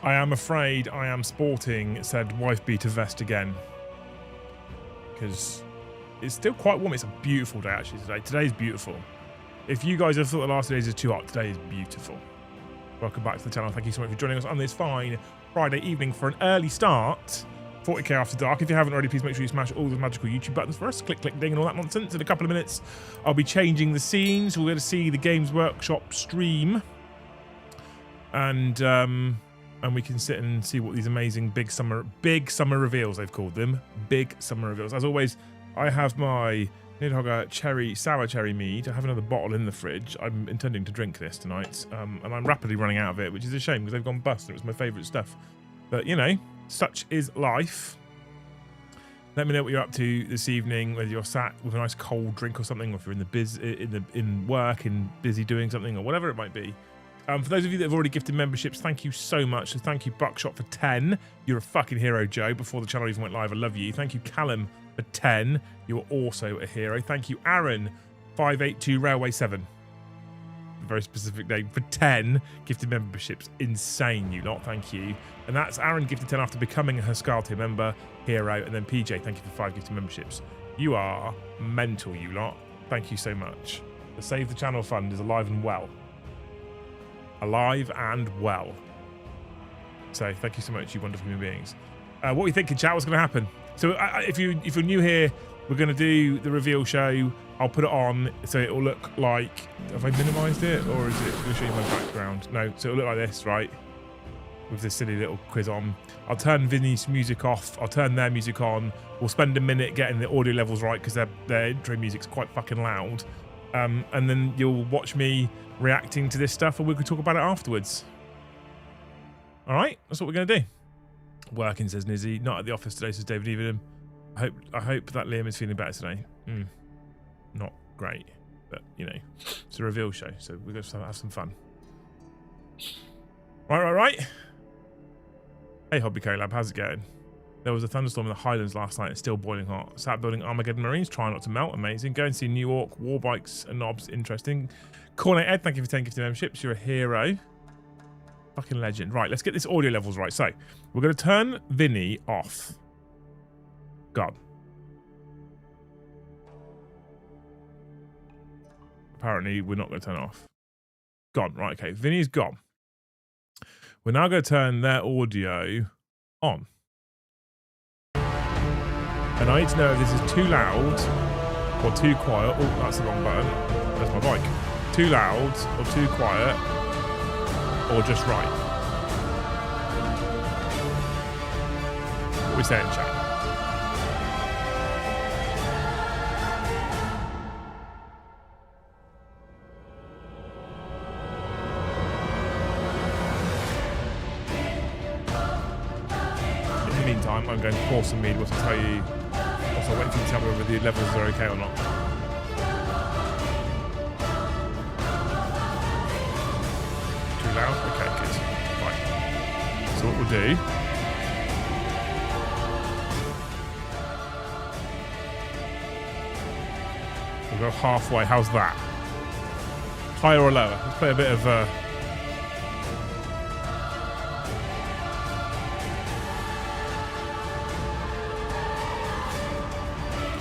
I am afraid I am sporting said wife beater vest again. Because it's still quite warm. It's a beautiful day actually today. Today's beautiful. If you guys have thought the last 2 days are too hot, today is beautiful. Welcome back to the channel. Thank you so much for joining us on this fine Friday evening for an early start. 40k after dark. If you haven't already, please make sure you smash all the magical YouTube buttons for us. Click, click, ding, and all that nonsense. In a couple of minutes, I'll be changing the scenes. We're going to see the Games Workshop stream. And we can sit and see what these amazing big summer reveals, they've called them. Big summer reveals. As always, I have my Nidhogger sour cherry mead. I have another bottle in the fridge. I'm intending to drink this tonight. And I'm rapidly running out of it, which is a shame because they've gone bust and it was my favourite stuff. But, you know, such is life. Let me know what you're up to this evening, whether you're sat with a nice cold drink or something, or if you're in work and busy doing something or whatever it might be. For those of you that have already gifted memberships, thank you so much. So thank you, Buckshot, for 10. You're a fucking hero, Joe. Before the channel even went live, I love you. Thank you, Callum, for 10. You are also a hero. Thank you, Aaron, 582 Railway 7. A very specific name, for 10 gifted memberships. Insane, you lot. Thank you. And that's Aaron gifted 10 after becoming a Herskal tier member, hero. And then PJ, thank you for 5 gifted memberships. You are mental, you lot. Thank you so much. The Save the Channel Fund is alive and well. Alive and well. So thank you so much, you wonderful human beings. What are you thinking, chat? What's going to happen? So if you're new here, we're going to do the reveal show. I'll put it on so it will look like, have I minimized it, or is it going to show you my background? No, so it'll look like this, right? With this silly little quiz on. I'll turn Vinny's music off. I'll turn their music on. We'll spend a minute getting the audio levels right because their intro music's quite fucking loud. And then you'll watch me reacting to this stuff and we can talk about it afterwards. All right, that's what we're going to do. Working, says Nizzy. Not at the office today, says David Evenham. I hope that Liam is feeling better today. Not great, but you know, it's a reveal show, so we're going to have some fun. Right. Hey, Hobby Collab, how's it going? There was a thunderstorm in the Highlands last night. It's still boiling hot. Sat building Armageddon Marines, trying not to melt. Amazing. Go and see New York war bikes and knobs. Interesting. Cornet Ed, thank you for 10 gifted memberships. You're a hero. Fucking legend. Right, let's get this audio levels right. So, we're going to turn Vinny off. God. Apparently, we're not going to turn it off. Gone. Right, okay. Vinny's gone. We're now going to turn their audio on. And I need to know if this is too loud or too quiet. Oh, that's the wrong button. There's my bike. Too loud or too quiet or just right. What are we saying, chat? In the meantime, I'm going to pour some mead whilst I tell you. Also, wait for you to tell me whether the levels are okay or not. Too loud? Okay, good. Right. So what we'll do... we'll go halfway. How's that? Higher or lower? Let's play a bit of...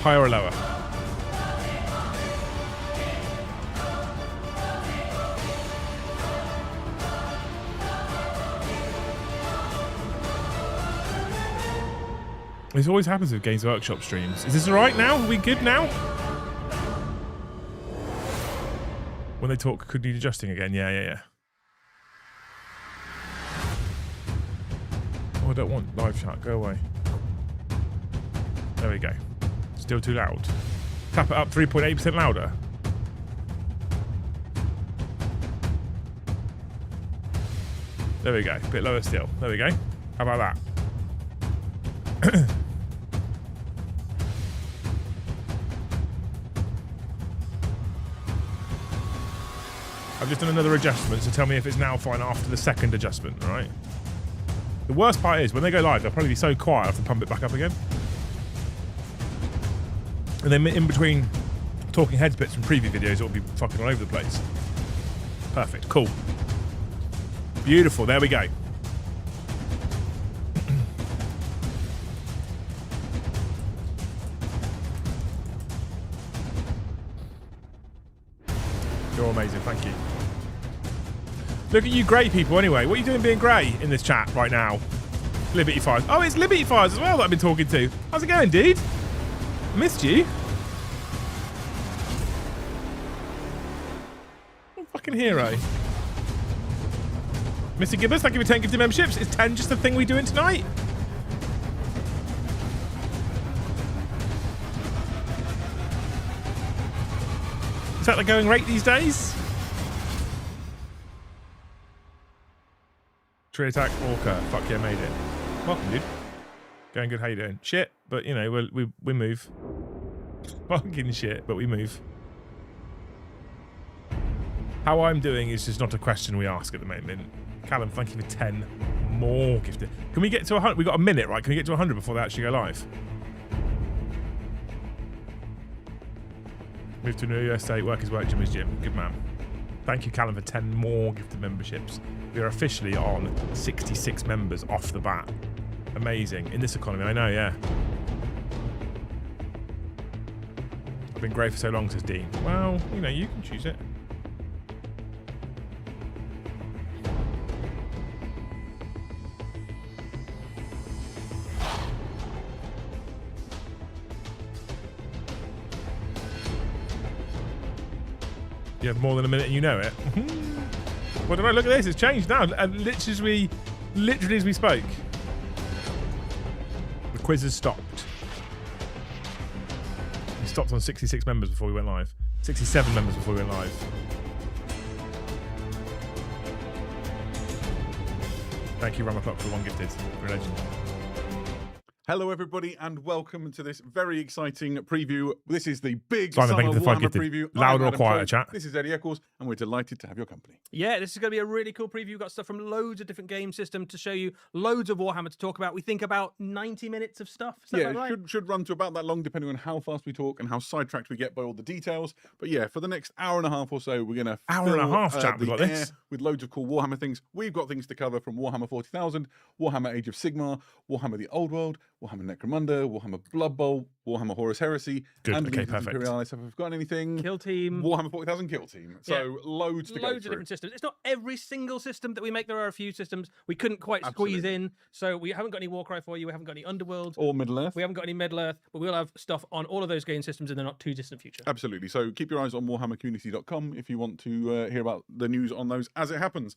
higher or lower? This always happens with Games Workshop streams. Is this alright now? Are we good now? When they talk, could need adjusting again. Yeah. Oh, I don't want live chat. Go away. There we go. Still too loud. Tap it up 3.8% louder. There we go. A bit lower still. There we go. How about that? I've just done another adjustment, so tell me if it's now fine after the second adjustment, all right? The worst part is, when they go live, they'll probably be so quiet I have to pump it back up again. And then in between talking heads bits from preview videos, it'll be fucking all over the place. Perfect, cool. Beautiful, there we go. You're amazing. Thank you. Look at you grey people anyway. What are you doing being grey in this chat right now? Liberty Fires. Oh, it's Liberty Fires as well that I've been talking to. How's it going, dude? I missed you. What a fucking hero. Mr. Gibbers, thank you for 10 gifted memberships. Is 10 just the thing we're doing tonight? Is that the going rate these days? Tree attack, Orca. Fuck yeah, made it. Welcome, dude. Going good, how you doing? Shit, but you know, we move. Fucking shit, but we move. How I'm doing is just not a question we ask at the moment. Callum, thank you for 10 more gifted. Can we get to 100? We've got a minute, right? Can we get to 100 before they actually go live? Move to a new estate, work is work, gym is gym. Good man. Thank you, Callum, for 10 more gifted memberships. We are officially on 66 members off the bat. Amazing. In this economy, I know, yeah. I've been great for so long, says Dean. Well, you know, you can choose it. You have more than a minute and you know it. Well, don't I look at this? It's changed now. Literally as we spoke. The quiz has stopped. We stopped on 66 members before we went live. 67 members before we went live. Thank you, Ramaclock, for 1 gifted. You're a legend. Hello, everybody, and welcome to this very exciting preview. This is the big Simon, summer thank you for the 5 Warhammer gifted. preview. Louder or quieter, Troy. chat? This is Eddie Eccles, and we're delighted to have your company. Yeah, this is going to be a really cool preview. We've got stuff from loads of different game systems to show you, loads of Warhammer to talk about. We think about 90 minutes of stuff. Is that right? Should run to about that long, depending on how fast we talk and how sidetracked we get by all the details. But yeah, for the next hour and a half or so, we're going to chat. We got this with loads of cool Warhammer things. We've got things to cover from Warhammer 40,000, Warhammer Age of Sigmar, Warhammer the Old World, Warhammer Necromunda, Warhammer Blood Bowl, Warhammer Horus Heresy, Good. and Okay, perfect. Imperialis. Have we forgotten anything? Kill Team. Warhammer 40,000 Kill Team. So loads to go Loads of through. different systems. It's not every single system that we make. There are a few systems we couldn't quite squeeze in. So we haven't got any Warcry for you. We haven't got any Underworld. Or Middle Earth. We haven't got any Middle Earth. But we'll have stuff on all of those game systems in the not too distant future. Absolutely. So keep your eyes on warhammercommunity.com if you want to hear about the news on those as it happens.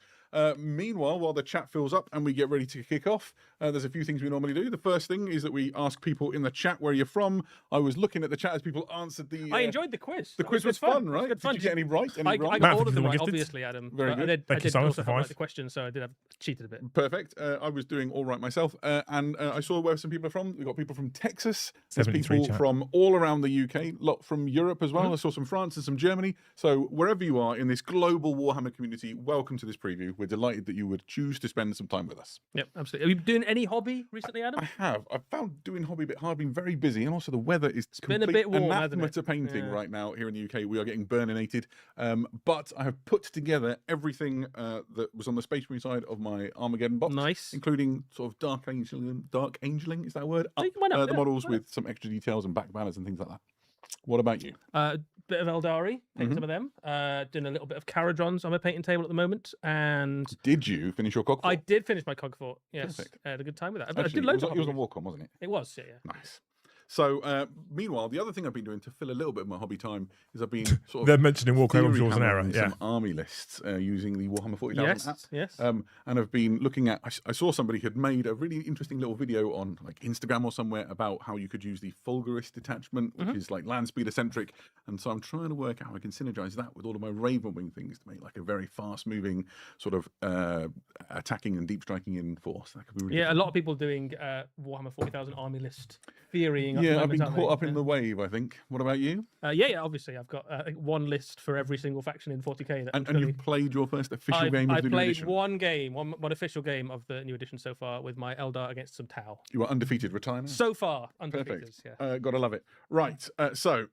Meanwhile, while the chat fills up and we get ready to kick off, there's a few things we normally do. The first thing is that we ask people in the chat where you're from. I was looking at the chat as people answered the... I enjoyed the quiz. The quiz was fun, right? Good fun. Did you get any right? I got all of them right, obviously, Adam. Very good. I did Simon, also for have 5. the question, so I did have cheated a bit. Perfect. I was doing all right myself. And I saw where some people are from. We've got people from Texas. There's people from all around the UK. Lot from Europe as well. I saw some France and some Germany. So wherever you are in this global Warhammer community, welcome to this preview. We're delighted that you would choose to spend some time with us. Yep, absolutely. Are you doing any hobby recently, Adam? I have. I've found doing hobby a bit hard. I've been very busy. And also the weather is been a bit warm, hasn't anathema it? to painting right now here in the UK. We are getting burninated. But I have put together everything that was on the Space Marine side of my Armageddon box. Nice. Including sort of dark angeling, is that a word? Why not? The models with some extra details and back banners and things like that. What about you? Bit of Eldari, painting some of them. Doing a little bit of Caradrons on my painting table at the moment. And did you finish your Cogfort? I did finish my Cogfort. Yes, Perfect. I had a good time with that. Actually, I did loads it was on of Warcom, wasn't it? It was, yeah. Nice. So, meanwhile, the other thing I've been doing to fill a little bit of my hobby time is I've been sort of... They're mentioning Warcry was an error. Yeah. Some army lists using the Warhammer 40,000 app. Yes. And I've been looking at... I saw somebody had made a really interesting little video on like Instagram or somewhere about how you could use the Fulgurist detachment, which is like land speeder centric. And so I'm trying to work out how I can synergize that with all of my Ravenwing things to make like a very fast moving sort of attacking and deep striking in force. That could be really a lot of people doing Warhammer 40,000 army list theorying. Yeah, I've been caught up in the wave, I think. What about you? Obviously. I've got one list for every single faction in 40k. And you've played your first official game of the new edition? I played one game, one official game of the new edition so far with my Eldar against some Tau. You are undefeated, retire now? So far, undefeated. Perfect. Yeah. Gotta love it. Right, so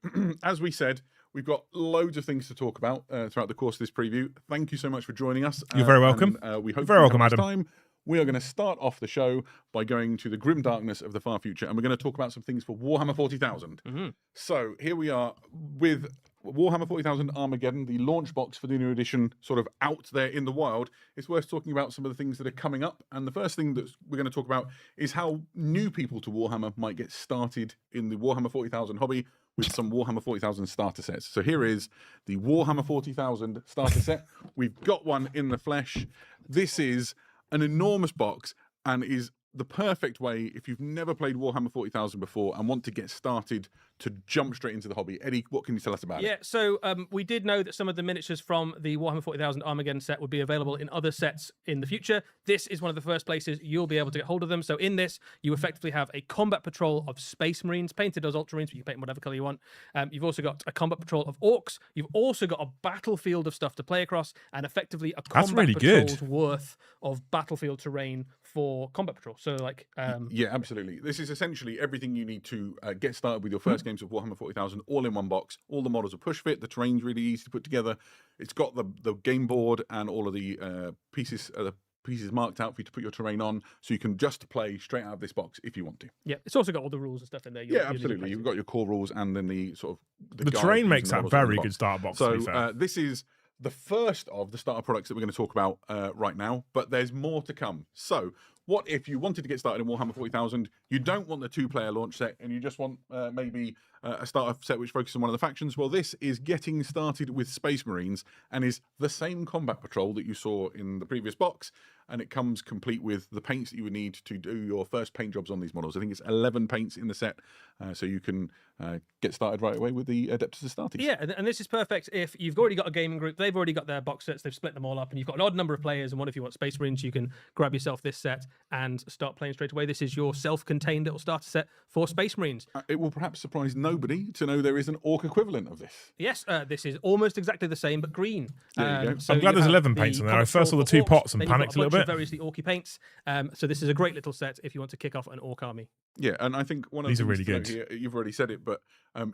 as we said, we've got loads of things to talk about throughout the course of this preview. Thank you so much for joining us. You're very welcome. We hope You're very welcome, Adam. Adam. We are going to start off the show by going to the grim darkness of the far future, and we're going to talk about some things for Warhammer 40,000. So here we are with Warhammer 40,000 Armageddon, the launch box for the new edition, sort of out there in the wild, it's worth talking about some of the things that are coming up. And the first thing that we're going to talk about is how new people to Warhammer might get started in the Warhammer 40,000 hobby with some Warhammer 40,000 starter sets. So here is the Warhammer 40,000 starter set. We've got one in the flesh. This is an enormous box and is the perfect way if you've never played Warhammer 40,000 before and want to get started to jump straight into the hobby. Eddie, what can you tell us about it? Yeah, so we did know that some of the miniatures from the Warhammer 40,000 Armageddon set would be available in other sets in the future. This is one of the first places you'll be able to get hold of them. So in this, you effectively have a combat patrol of Space Marines, painted as Ultramarines, but you can paint them whatever color you want. You've also got a combat patrol of Orcs. You've also got a battlefield of stuff to play across, and effectively a combat patrol's worth of battlefield terrain for combat patrol. So like... yeah, absolutely. This is essentially everything you need to get started with your first games of Warhammer 40,000 all in one box. All the models are push fit. The terrain's really easy to put together. It's got the game board and all of the pieces marked out for you to put your terrain on, so you can just play straight out of this box if you want to. Yeah, it's also got all the rules and stuff in there. Yeah, absolutely. You've got your core rules and then the sort of... The terrain makes that very good start box. So this is the first of the starter products that we're going to talk about right now, but there's more to come. So what if you wanted to get started in Warhammer 40,000, you don't want the 2-player launch set, and you just want maybe a starter set which focuses on one of the factions? Well, this is getting started with Space Marines and is the same combat patrol that you saw in the previous box, and it comes complete with the paints that you would need to do your first paint jobs on these models. I think it's 11 paints in the set, so you can get started right away with the Adeptus Custodes. Yeah, and this is perfect if you've already got a gaming group, they've already got their box sets, they've split them all up, and you've got an odd number of players, and what if you want Space Marines, you can grab yourself this set and start playing straight away. This is your self-contained little starter set for Space Marines. It will perhaps surprise nobody to know there is an Orc equivalent of this. Yes, this is almost exactly the same, but green. There you go. So I'm glad there's 11 paints in there. I first saw the 2 pots and panicked a little bit. Variously orky paints. So this is a great little set if you want to kick off an Orc army. Yeah, and I think one of these the are really good. Here, you've already said it, but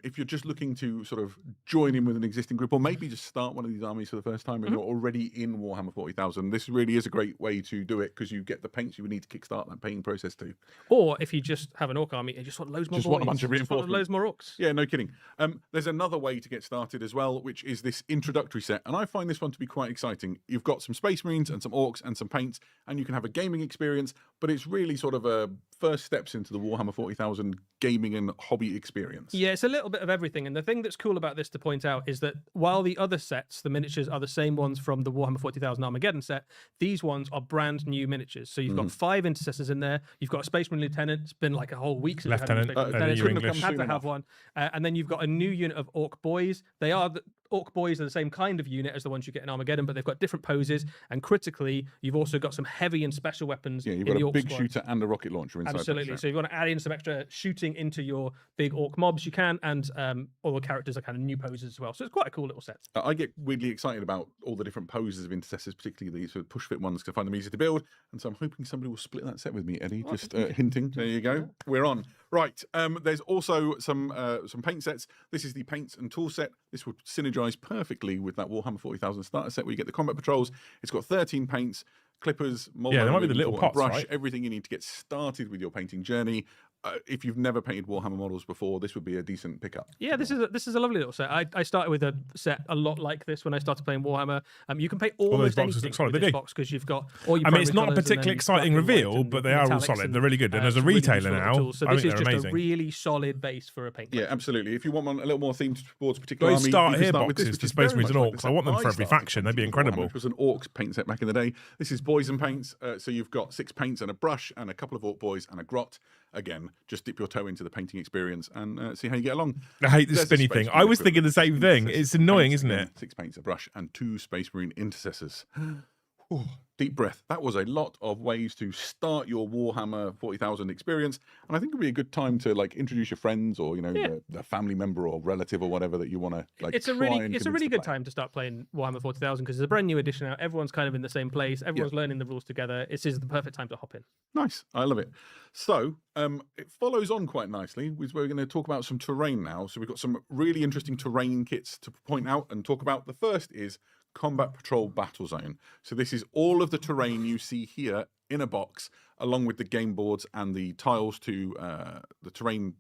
if you're just looking to sort of join in with an existing group, or maybe just start one of these armies for the first time and you're already in Warhammer 40,000, this really is a great way to do it because you get the paints you would need to kickstart that painting process too. Or if you just have an Orc army and just want loads more, want a bunch of reinforcements, loads more Orcs. Yeah, no kidding. There's another way to get started as well, which is this introductory set, and I find this one to be quite exciting. You've got some Space Marines and some Orcs and some paints, and you can have a gaming experience, but it's really sort of a first steps into the Warhammer 40,000 gaming and hobby experience. Yeah, it's a little bit of everything. And the thing that's cool about this to point out is that while the other sets, the miniatures, are the same ones from the Warhammer 40,000 Armageddon set, these ones are brand new miniatures. So you've got 5 intercessors in there. You've got a Space Marine Lieutenant. It's been like a whole week since Lieutenant. I've had a Space Marine Lieutenant. Had to enough. have one. And then you've got a new unit of Orc Boys. Orc Boys are the same kind of unit as the ones you get in Armageddon, but they've got different poses. And critically, you've also got some heavy and special weapons. Yeah, you've in got the a Orc big squad. shooter and a rocket launcher inside. Absolutely. So if you want to add in some extra shooting into your big Orc mobs, you can. And all the characters are kind of new poses as well. So it's quite a cool little set. I get weirdly excited about all the different poses of intercessors, particularly these sort of push fit ones, because I find them easy to build. And so I'm hoping somebody will split that set with me, Eddie. Just hinting. There you go. Yeah. We're on. Right. There's also some paint sets. This is the paints and tool set. This would synergize perfectly with that Warhammer 40,000 starter set where you get the combat patrols. It's got 13 paints, clippers, yeah, there might be the little pots, brush, right? everything you need to get started with your painting journey. If you've never painted Warhammer models before, this would be a decent pickup. Yeah, this is a lovely little set. I started with a set a lot like this when I started playing Warhammer. You can paint almost anything with this box because you've got all your it's not a particularly exciting reveal, but they are all solid. They're really good. And as a retailer now, so I this think is they're just amazing. a really solid base for a paint. Yeah, absolutely. If you want one a little more themed towards a particular Those army, start you can here start with boxes this, for Space Marines and like Orcs. I want them for every faction. They'd be incredible. Which was an Orcs paint set back in the day. This is boys and paints. So you've got 6 paints and a brush and a couple of Orc boys and a grot. Again, just dip your toe into the painting experience and see how you get along. I hate this spinny thing. I was thinking the same thing. It's annoying, isn't it? 6 paints, a brush, and 2 Space Marine intercessors. Deep breath. That was a lot of ways to start your Warhammer 40,000 experience, and I think it'd be a good time to like introduce your friends or the family member or relative or whatever that you want to like. It's a really good time to start playing Warhammer 40,000 because it's a brand new edition out. Everyone's kind of in the same place. Everyone's learning the rules together. This is the perfect time to hop in. Nice, I love it. So it follows on quite nicely. We're going to talk about some terrain now. So we've got some really interesting terrain kits to point out and talk about. The first is Combat Patrol Battle Zone. So this is all of the terrain you see here in a box, along with the game boards and the tiles to the terrain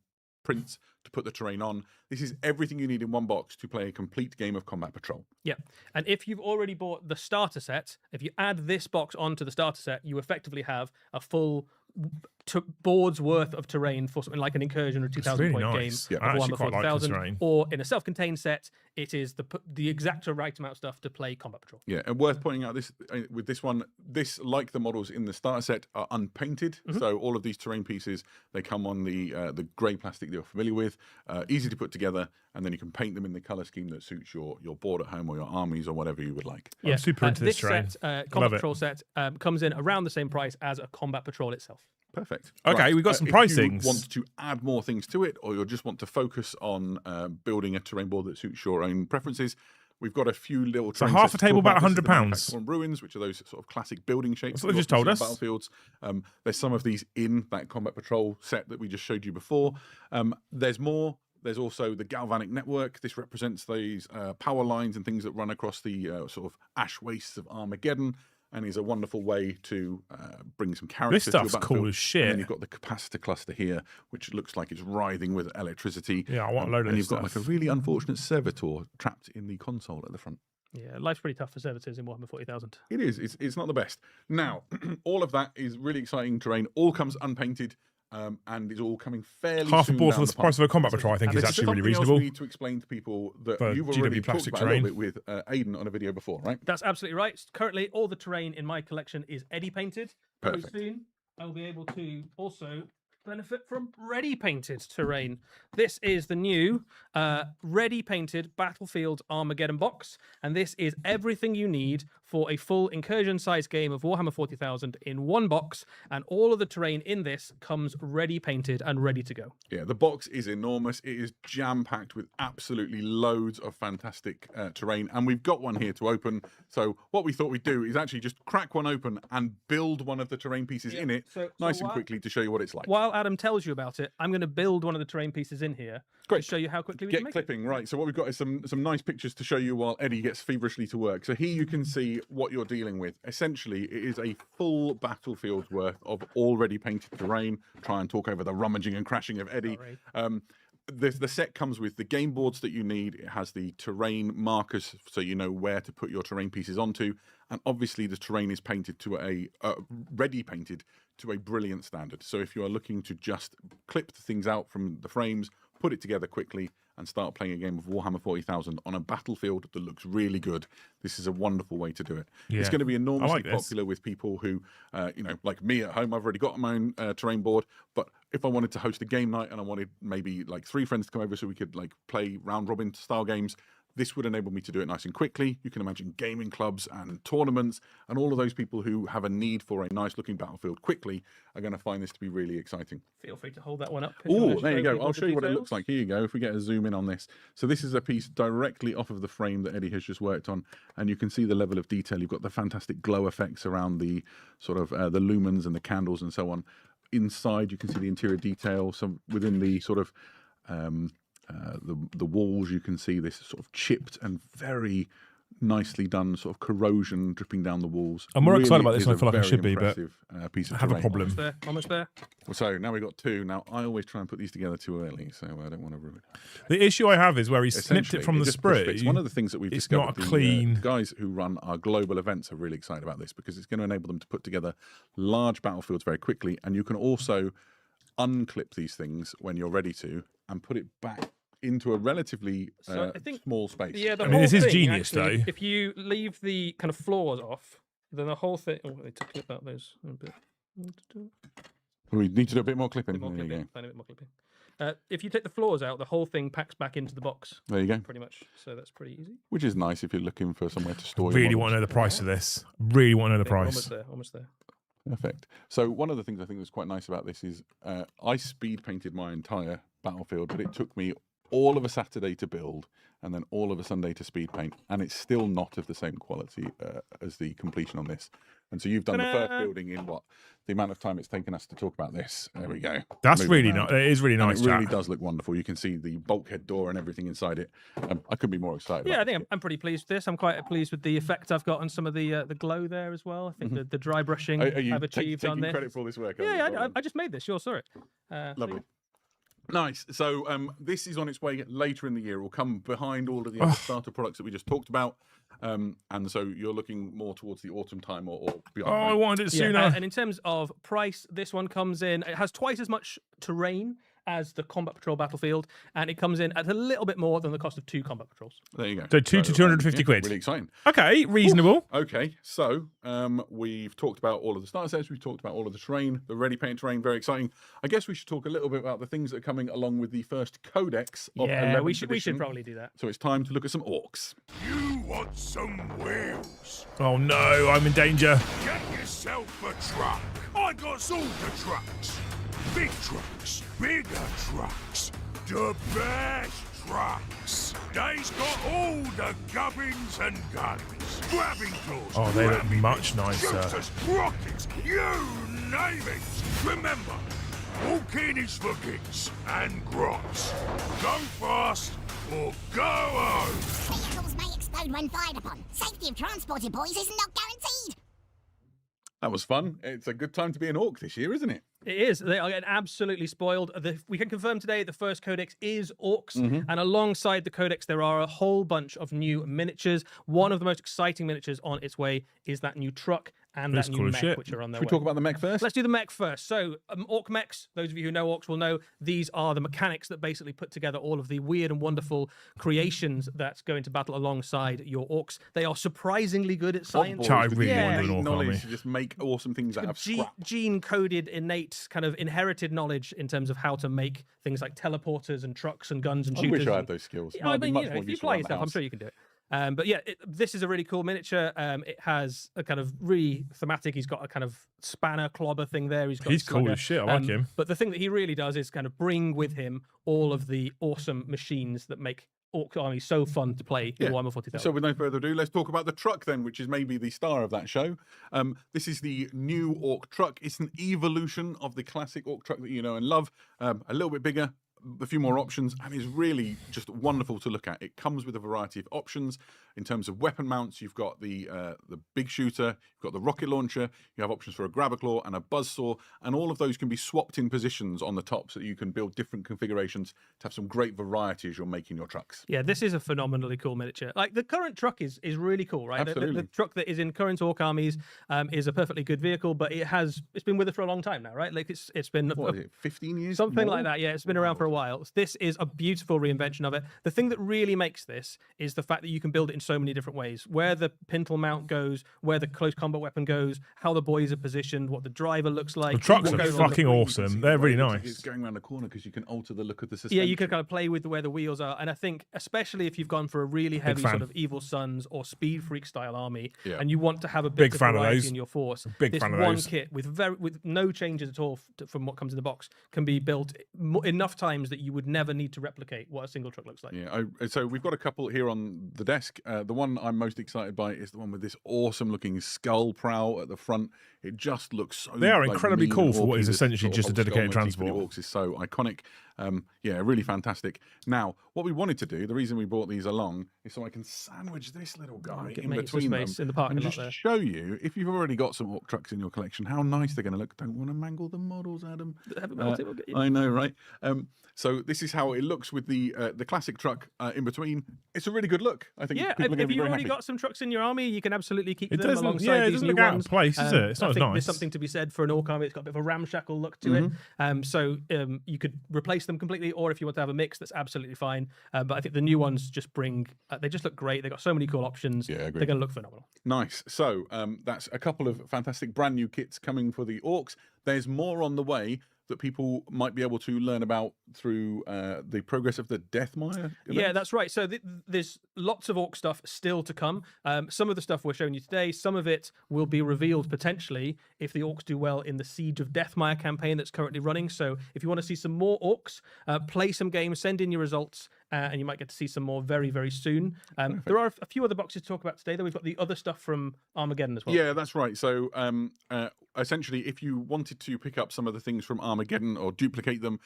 prints to put the terrain on. This is everything you need in one box to play a complete game of Combat Patrol. Yeah. And if you've already bought the starter set, if you add this box onto the starter set, you effectively have a full board's worth of terrain for something like an incursion or 2,000 really point nice. game Yeah, I of actually Warhammer quite like the 40,000. terrain. Or in a self-contained set, it is the exact right amount of stuff to play Combat Patrol. Yeah, and worth pointing out this with this one, this, like the models in the starter set, are unpainted. So all of these terrain pieces, they come on the grey plastic that you're familiar with, easy to put together, and then you can paint them in the colour scheme that suits your board at home or your armies or whatever you would like. Yeah. I'm super into this terrain. Set, Love Combat it. Patrol set comes in around the same price as a Combat Patrol itself. Perfect. Okay, we've got some if pricings. you want to add more things to it, or you just want to focus on building a terrain board that suits your own preferences, we've got a few little. So terrain half sets a to table talk about This is the £100. Manufactured Ruins, which are those sort of classic building shapes. That's what they just you told often us. see in Battlefields. There's some of these in that Combat Patrol set that we just showed you before. There's more. There's also the galvanic network. This represents these power lines and things that run across the sort of ash wastes of Armageddon, and is a wonderful way to bring some character This to your stuff's battlefield. cool as shit. And then you've got the capacitor cluster here, which looks like it's writhing with electricity. Yeah, I want a load of And this you've got stuff. like a really unfortunate servitor trapped in the console at the front. Yeah, life's pretty tough for servitors in Warhammer 40,000. It is. It's not the best. Now, all of that is really exciting terrain. All comes unpainted. And is all coming fairly Half a soon board for down the price of a Combat Patrol, I think, is This actually really something else reasonable. we need to explain to people that For you've already GW talked plastic about a little terrain. bit with Aidan on a video before, right? That's absolutely right. Currently, all the terrain in my collection is Eddie painted. Perfect. Very soon, I'll be able to also benefit from ready painted terrain. This is the new ready painted Battlefield Armageddon box, and this is everything you need for a full incursion sized game of Warhammer 40,000 in one box, and all of the terrain in this comes ready painted and ready to go. Yeah, the box is enormous. It is jam-packed with absolutely loads of fantastic terrain, and we've got one here to open. So what we thought we'd do is actually just crack one open and build one of the terrain pieces in it, nice and quickly, to show you what it's like. While Adam tells you about it, I'm going to build one of the terrain pieces in here Great. to show you how quickly we Get can make clipping, right. So what we've got is some nice pictures to show you while Eddie gets feverishly to work. So here you can see what you're dealing with. Essentially, it is a full battlefield's worth of already painted terrain. Try and talk over the rummaging and crashing of Eddie. The set comes with the game boards that you need. It has the terrain markers, so you know where to put your terrain pieces onto. And obviously, the terrain is painted to ready painted to a brilliant standard. So if you are looking to just clip the things out from the frames, put it together quickly, and start playing a game of Warhammer 40,000 on a battlefield that looks really good, this is a wonderful way to do it. Yeah. It's going to be enormously like this. popular with people who, like me at home. I've already got my own terrain board, but if I wanted to host a game night and I wanted maybe like 3 friends to come over so we could like play round robin style games, this would enable me to do it nice and quickly. You can imagine gaming clubs and tournaments, and all of those people who have a need for a nice looking battlefield quickly are going to find this to be really exciting. Feel free to hold that one up. if you Oh, wanna there you show go. people I'll the show you what it details. looks like. Here you go. If we get a zoom in on this. So this is a piece directly off of the frame that Eddie has just worked on, and you can see the level of detail. You've got the fantastic glow effects around the sort of the lumens and the candles and so on. Inside, you can see the interior detail. Some within the sort of the walls, you can see this sort of chipped and very nicely done sort of corrosion dripping down the walls. I'm more Really excited about this is than I a feel like I very should be, but impressive, piece of I have a terrain. problem. Almost there. Almost there. So now we've got 2. Now I always try and put these together too early, so I don't want to ruin it. The issue I have is where he snipped Essentially, it from the just push fits. sprue. One of the things that we've it's discovered, not a the clean. guys who run our global events are really excited about this because it's going to enable them to put together large battlefields very quickly, and you can also unclip these things when you're ready to and put it back into a relatively So I think- small space. Yeah, the I mean, whole this is thing, genius, actually, though. If you leave the kind of floors off, then the whole thing. Oh, I need to clip out those a bit. We need to do a bit more clipping. Bit more There you clipping. go. Tiny bit more clipping. If you take the floors out, the whole thing packs back into the box, There you go. pretty much. So that's pretty easy. Which is nice if you're looking for somewhere to I store your really models. want to know the price of this. Really want to know the Yeah, we're price. almost there. Almost there. Perfect. So one of the things I think that's quite nice about this is I speed painted my entire battlefield, but it took me all of a Saturday to build and then all of a Sunday to speed paint, and it's still not of the same quality as the completion on this. And so you've done the first Ta-da! building in what the amount of time it's taken us to talk about this. There we go. That's Moving really around. nice. It is really And nice, it really chat. does look wonderful. You can see the bulkhead door and everything inside it. I couldn't be more excited. Yeah, I about think I'm pretty pleased with this. I'm quite pleased with the effect I've got on some of the glow there as well. I think the dry brushing Are you I've achieved taking on this. credit for all this work? Yeah, I just made this. You all saw it. Lovely. Nice. So this is on its way later in the year. It will come behind all of the other starter products that we just talked about. And so you're looking more towards the autumn time or beyond. Oh, I right? wanted it sooner. And in terms of price, this one comes in, it has twice as much terrain as the Combat Patrol Battlefield, and it comes in at a little bit more than the cost of 2 Combat Patrols. There you go. So 2 to 250 quid. Really exciting. Okay, reasonable. Okay, so we've talked about all of the starter sets. We've talked about all of the terrain, the ready paint terrain. Very exciting. I guess we should talk a little bit about the things that are coming along with the first codex of 11th we should edition. probably do that. So it's time to look at some orcs. You want some wheels? Oh no, I'm in danger. Get yourself a truck. I got all the trucks. Big trucks, bigger trucks, the best trucks. They's got all the gubbins and guns, grabbing claws. Oh, they look grabbing much bits, nicer. shooters, rockets, you name it. Remember, walking is for gigs and grots. Go fast or go home. Vehicles may explode when fired upon. Safety of transported boys is not guaranteed. That was fun. It's a good time to be an orc this year, isn't it? It is. They are getting absolutely spoiled. We can confirm today the first codex is orcs, and alongside the codex, there are a whole bunch of new miniatures. One of the most exciting miniatures on its way is that new truck and That's that cool new as mech, shit. which are on their Should we way. talk about the mech first? Let's do the mech first. So, orc mechs, those of you who know orcs will know, these are the mechanics that basically put together all of the weird and wonderful creations that's going to battle alongside your orcs. They are surprisingly good at science. I With really the want an innate orc knowledge army. to just make awesome things out of scrap. Gene-coded, innate, kind of inherited knowledge in terms of how to make things like teleporters and trucks and guns and I shooters. wish I had those skills. Yeah, I I'd be mean, much you know, more if you useful apply around the yourself, I'm house. sure you can do it. But yeah, this is a really cool miniature. It has a kind of really thematic. He's got a kind of spanner clobber thing there. He's Cool slugger. as shit. I like him. But the thing that he really does is kind of bring with him all of the awesome machines that make Orc Army so fun to play in Warhammer 40,000. So with no further ado, let's talk about the truck then, which is maybe the star of that show. This is the new Orc truck. It's an evolution of the classic Orc truck that you know and love. A little bit bigger, a few more options, and is really just wonderful to look at. It comes with a variety of options in terms of weapon mounts. You've got the big shooter, you've got the rocket launcher, you have options for a grabber claw and a buzzsaw, and all of those can be swapped in positions on the top so that you can build different configurations to have some great variety as you're making your trucks. Yeah, this is a phenomenally cool miniature. Like the current truck is really cool, right? Absolutely. The truck that is in current Orc armies is a perfectly good vehicle, but it's been with us for a long time now, right? Like it's been What is it, 15 years? something more? like that. Yeah, it's been around for a while. This is a beautiful reinvention of it. The thing that really makes this is the fact that you can build it in so many different ways. Where the pintle mount goes, where the close combat weapon goes, how the boys are positioned, what the driver looks like. The trucks what are goes on the fucking front. awesome. They're really It's like nice. It's going around the corner because you can alter the look of the suspension. Yeah, you can kind of play with where the wheels are, and I think especially if you've gone for a really heavy fan. sort of Evil Sons or Speed Freak style army, Yeah. and you want to have a Big bit of fan of variety those. in your force, Big this fan of one those. kit with no changes at all from what comes in the box can be built enough times that you would never need to replicate what a single truck looks like. Yeah, so we've got a couple here on the desk. The one I'm most excited by is the one with this awesome looking skull prow at the front. It just looks so. They are like, incredibly mean cool and for what orky. is This essentially sort of just a whole skull dedicated motif for the transport. orcs is so iconic. Yeah, really fantastic. Now, what we wanted to do, the reason we brought these along, is so I can sandwich this little guy in make some between them space in the parking and lot just there. show you, if you've already got some orc trucks in your collection, how nice they're going to look. Don't want to mangle the models, Adam. Heavy melting will get you. I know, right? So this is how it looks with the classic truck in between. It's a really good look. I think Yeah, people are going to if be you've very already happy. got some trucks in your army, you can absolutely keep It them doesn't- alongside yeah, it these doesn't new look out of ones. place, is it? It's I not think nice. there's something to be said for an orc army. It's got a bit of a ramshackle look to Mm-hmm. it. So you could replace them completely, or if you want to have a mix, that's absolutely fine. But I think the new ones just bring, they just look great. They've got so many cool options. Yeah, I agree. They're going to look phenomenal. Nice. So that's a couple of fantastic brand new kits coming for the orcs. There's more on the way that people might be able to learn about through the progress of the Deathmire. Yeah, event. that's right. So there's lots of orc stuff still to come. Some of the stuff we're showing you today, some of it will be revealed potentially if the orcs do well in the Siege of Deathmire campaign that's currently running. So if you want to see some more orcs, play some games, send in your results, and you might get to see some more very, very soon. There are a few other boxes to talk about today, though. We've got the other stuff from Armageddon as well. Yeah, that's right. So essentially, if you wanted to pick up some of the things from Armageddon or duplicate them,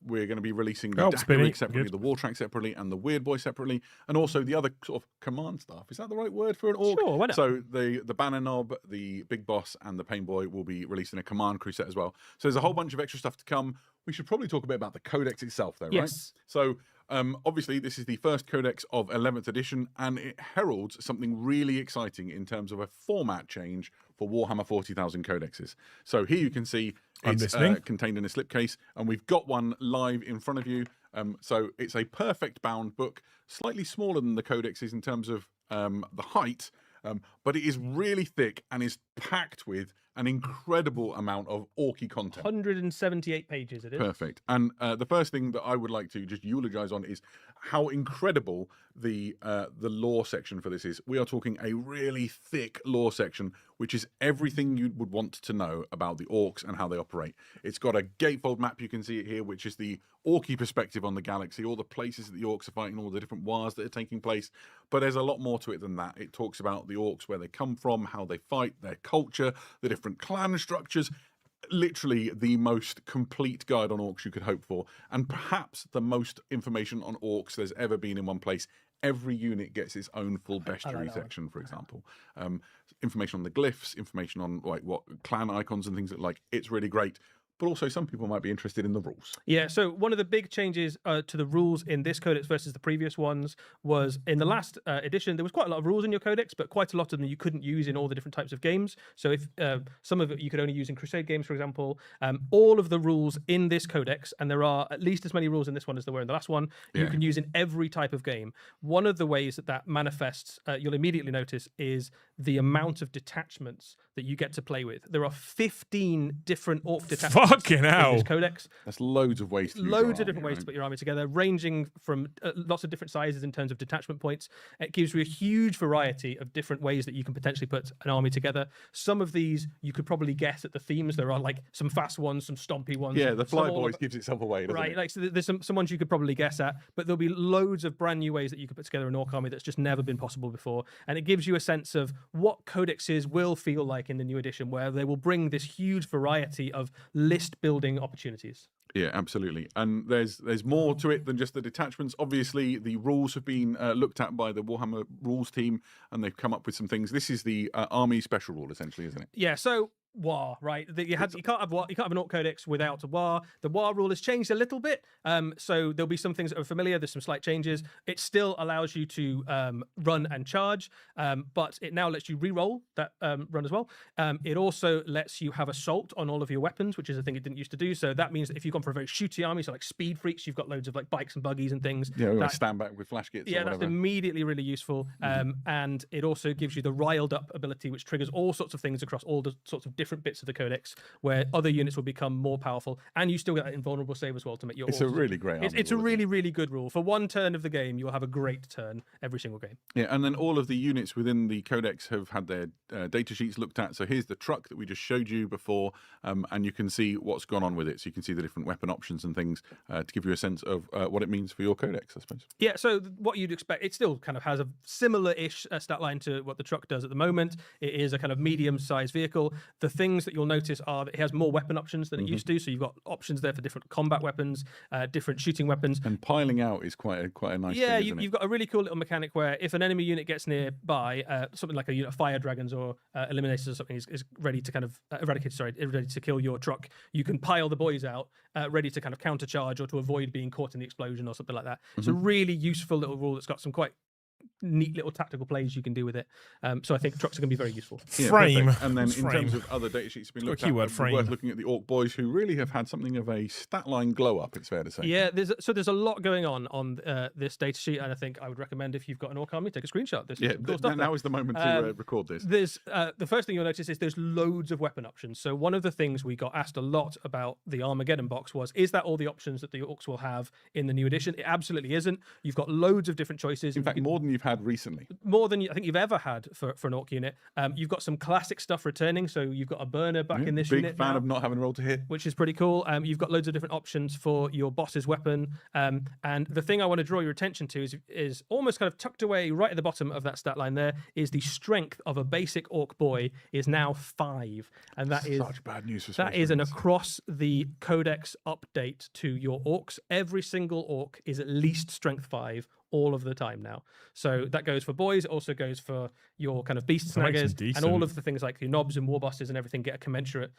we're going to be releasing the Rig separately, the War Track separately, and the Weird Boy separately, and also the other sort of command staff. Is that the right word for an orc? Sure, why not? So the Banner Knob, the Big Boss, and the Pain Boy will be released in a command crew set as well. So there's a whole bunch of extra stuff to come. We should probably talk a bit about the Codex itself, though, right? So obviously, this is the first Codex of 11th edition, and it heralds something really exciting in terms of a format change for Warhammer 40,000 codexes. So here you can see it's contained in a slipcase, and we've got one live in front of you. So it's a perfect bound book, slightly smaller than the codexes in terms of the height, but it is really thick and is packed with an incredible amount of orky content. 178 pages it is. Perfect. And the first thing that I would like to just eulogize on is how incredible the lore section for this is. We are talking a really thick lore section, which is everything you would want to know about the orcs and how they operate. It's got a gatefold map, you can see it here, which is the orky perspective on the galaxy, all the places that the orcs are fighting, all the different wars that are taking place. But there's a lot more to it than that. It talks about the orcs, where they come from, how they fight, their culture, the different clan structures. Literally the most complete guide on orcs you could hope for, and perhaps the most information on orcs there's ever been in one place. Every unit gets its own full bestiary section, for example. Information on the glyphs, information on like what clan icons and things that like. It's really great. But also some people might be interested in the rules. Yeah, so one of the big changes to the rules in this codex versus the previous ones was in the last edition, there was quite a lot of rules in your codex, but quite a lot of them you couldn't use in all the different types of games. So if some of it you could only use in Crusade games, for example, all of the rules in this codex, and there are at least as many rules in this one as there were in the last one, you can use in every type of game. One of the ways that that manifests, you'll immediately notice, is the amount of detachments that you get to play with. There are 15 different orc detachments. Fucking hell. In this codex. That's loads of ways to use Loads of different ways to put your army together, ranging from lots of different sizes in terms of detachment points. It gives you a huge variety of different ways that you can potentially put an army together. Some of these you could probably guess at the themes. There are like some fast ones, some stompy ones. Yeah, the Fly Boys gives itself away, doesn't right, it? like so there's some ones you could probably guess at, but there'll be loads of brand new ways that you could put together an orc army that's just never been possible before. And it gives you a sense of what codexes will feel like in the new edition, where they will bring this huge variety of list building opportunities. Yeah, absolutely. And there's more to it than just the detachments. Obviously, the rules have been looked at by the Warhammer rules team, and they've come up with some things. This is the army special rule, essentially, isn't it? Yeah, so War, right? You can't have War, you can't have an Ork Codex without a War. The War rule has changed a little bit, so there'll be some things that are familiar. There's some slight changes. It still allows you to run and charge, but it now lets you re-roll that run as well. It also lets you have assault on all of your weapons, which is a thing it didn't used to do. So that means that if you've gone for a very shooty army, so like speed freaks, you've got loads of like bikes and buggies and things. Yeah, we've got to stand back with flash kits. Yeah, that's immediately really useful. And it also gives you the riled up ability, which triggers all sorts of things across all the sorts of different bits of the codex, where other units will become more powerful, and you still get that invulnerable save as well to make your. It's a really great. It's a really, really good rule. For one turn of the game, you'll have a great turn every single game. Yeah, and then all of the units within the codex have had their data sheets looked at. So here's the truck that we just showed you before, and you can see what's gone on with it. So you can see the different weapon options and things to give you a sense of what it means for your codex, I suppose. Yeah, so what you'd expect, it still kind of has a similar-ish stat line to what the truck does at the moment. It is a kind of medium-sized vehicle. The things that you'll notice are that it has more weapon options than it used to. So you've got options there for different combat weapons, different shooting weapons. And piling out is quite a nice thing, isn't it? You've got a really cool little mechanic where if an enemy unit gets nearby, something like a unit of fire dragons or eliminators or something is ready to kind of ready to kill your truck, you can pile the boys out, ready to kind of countercharge or to avoid being caught in the explosion or something like that. It's a really useful little rule that's got some quite neat little tactical plays you can do with it. So I think trucks are going to be very useful. Yeah, frame. Perfect. And then in frame. terms of other data sheets have been looked at, keyword it's frame. worth looking at the Orc Boys, who really have had something of a stat line glow up, it's fair to say. Yeah, there's a lot going on this data sheet, and I think I would recommend if you've got an Orc army, take a screenshot. Now is the moment to record this. There's the first thing you'll notice is there's loads of weapon options. So one of the things we got asked a lot about the Armageddon box was, is that all the options that the Orcs will have in the new edition? It absolutely isn't. You've got loads of different choices. In fact, more than than you've had recently. More than I think you've ever had for an Orc unit. You've got some classic stuff returning, so you've got a burner back in this unit Big fan now, of not having a roll to hit. which is pretty cool. You've got loads of different options for your boss's weapon. And the thing I want to draw your attention to is almost kind of tucked away right at the bottom of that stat line there is the strength of a basic Orc boy is now 5. And that is Such bad news for that Space is an Marines. across the Codex update to your Orcs. Every single Orc is at least strength 5 all of the time now. So that goes for boys. It also goes for your kind of beast That makes them snaggers, and all decent. of the things like your knobs and war bosses and everything get a commensurate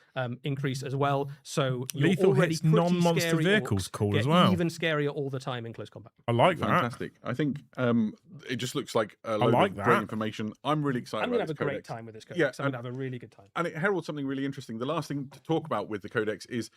increase as well. So your Lethal already hits pretty non-monster scary vehicles, orcs cool get as well. even scarier all the time in close combat. I like that. Fantastic. I think it just looks like a load like of that. great information. I'm really excited I'm going to about have this a great codex. time with this Codex. Yeah, I'm going to have a really good time. And it heralds something really interesting. The last thing to talk about with the codex is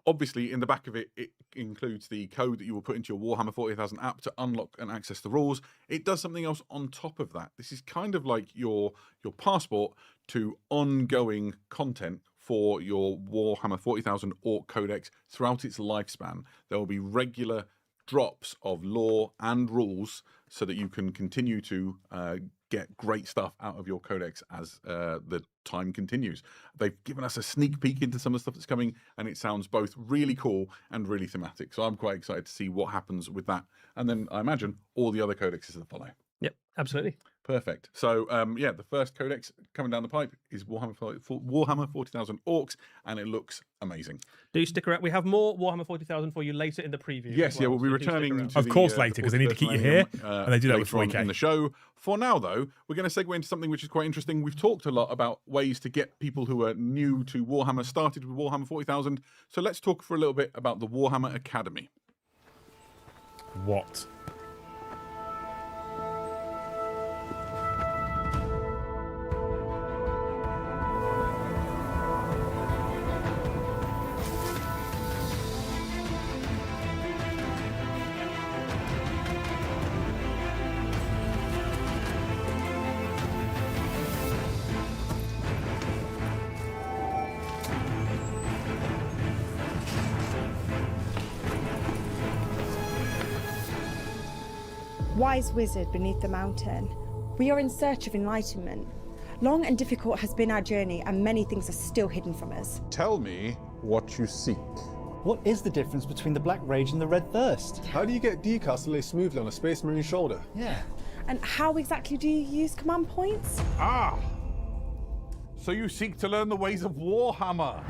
obviously in the back of it, it includes the code that you will put into your Warhammer 40,000 app to unlock and access the rules. It does something else on top of that. This is kind of like your passport to ongoing content for your Warhammer 40,000 Ork Codex throughout its lifespan. There will be regular drops of lore and rules so that you can continue to get great stuff out of your codex as the time continues. They've given us a sneak peek into some of the stuff that's coming, and it sounds both really cool and really thematic. So I'm quite excited to see what happens with that. And then I imagine all the other codexes that follow. Yep, absolutely. Perfect. So, yeah, the first codex coming down the pipe is Warhammer 40,000 Orcs, and it looks amazing. Do stick around. We have more Warhammer 40,000 for you later in the preview. as Yes, yeah, well, we'll be so do stick returning around. to Of course later, 'cause they need to keep you here, and they do that with later on 40K. in the show. For now, though, we're going to segue into something which is quite interesting. We've talked a lot about ways to get people who are new to Warhammer started with Warhammer 40,000. So let's talk for a little bit about the Warhammer Academy. What? Wise wizard beneath the mountain, we are in search of enlightenment. Long and difficult has been our journey, and many things are still hidden from us. Tell me what you seek. What is the difference between the Black Rage and the Red Thirst? How do you get decals to lay smoothly on a Space Marine shoulder? Yeah. And how exactly do you use command points? Ah! So you seek to learn the ways of Warhammer.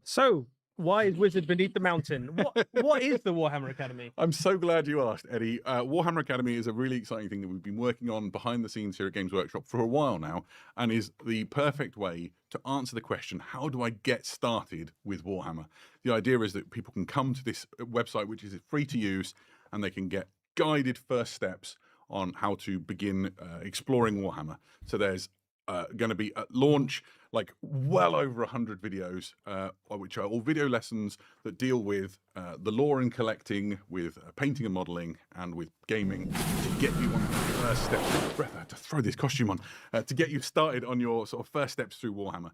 So, wise wizard beneath the mountain. What is the Warhammer Academy? I'm so glad you asked, Eddie. Warhammer Academy is a really exciting thing that we've been working on behind the scenes here at Games Workshop for a while now, and is the perfect way to answer the question, how do I get started with Warhammer? The idea is that people can come to this website, which is free to use, and they can get guided first steps on how to begin exploring Warhammer. So there's going to be at launch like well over 100 videos, which are all video lessons that deal with the lore and collecting, with painting and modeling, and with gaming to get you on the first steps. Breath, I had to throw this costume on to get you started on your sort of first steps through Warhammer.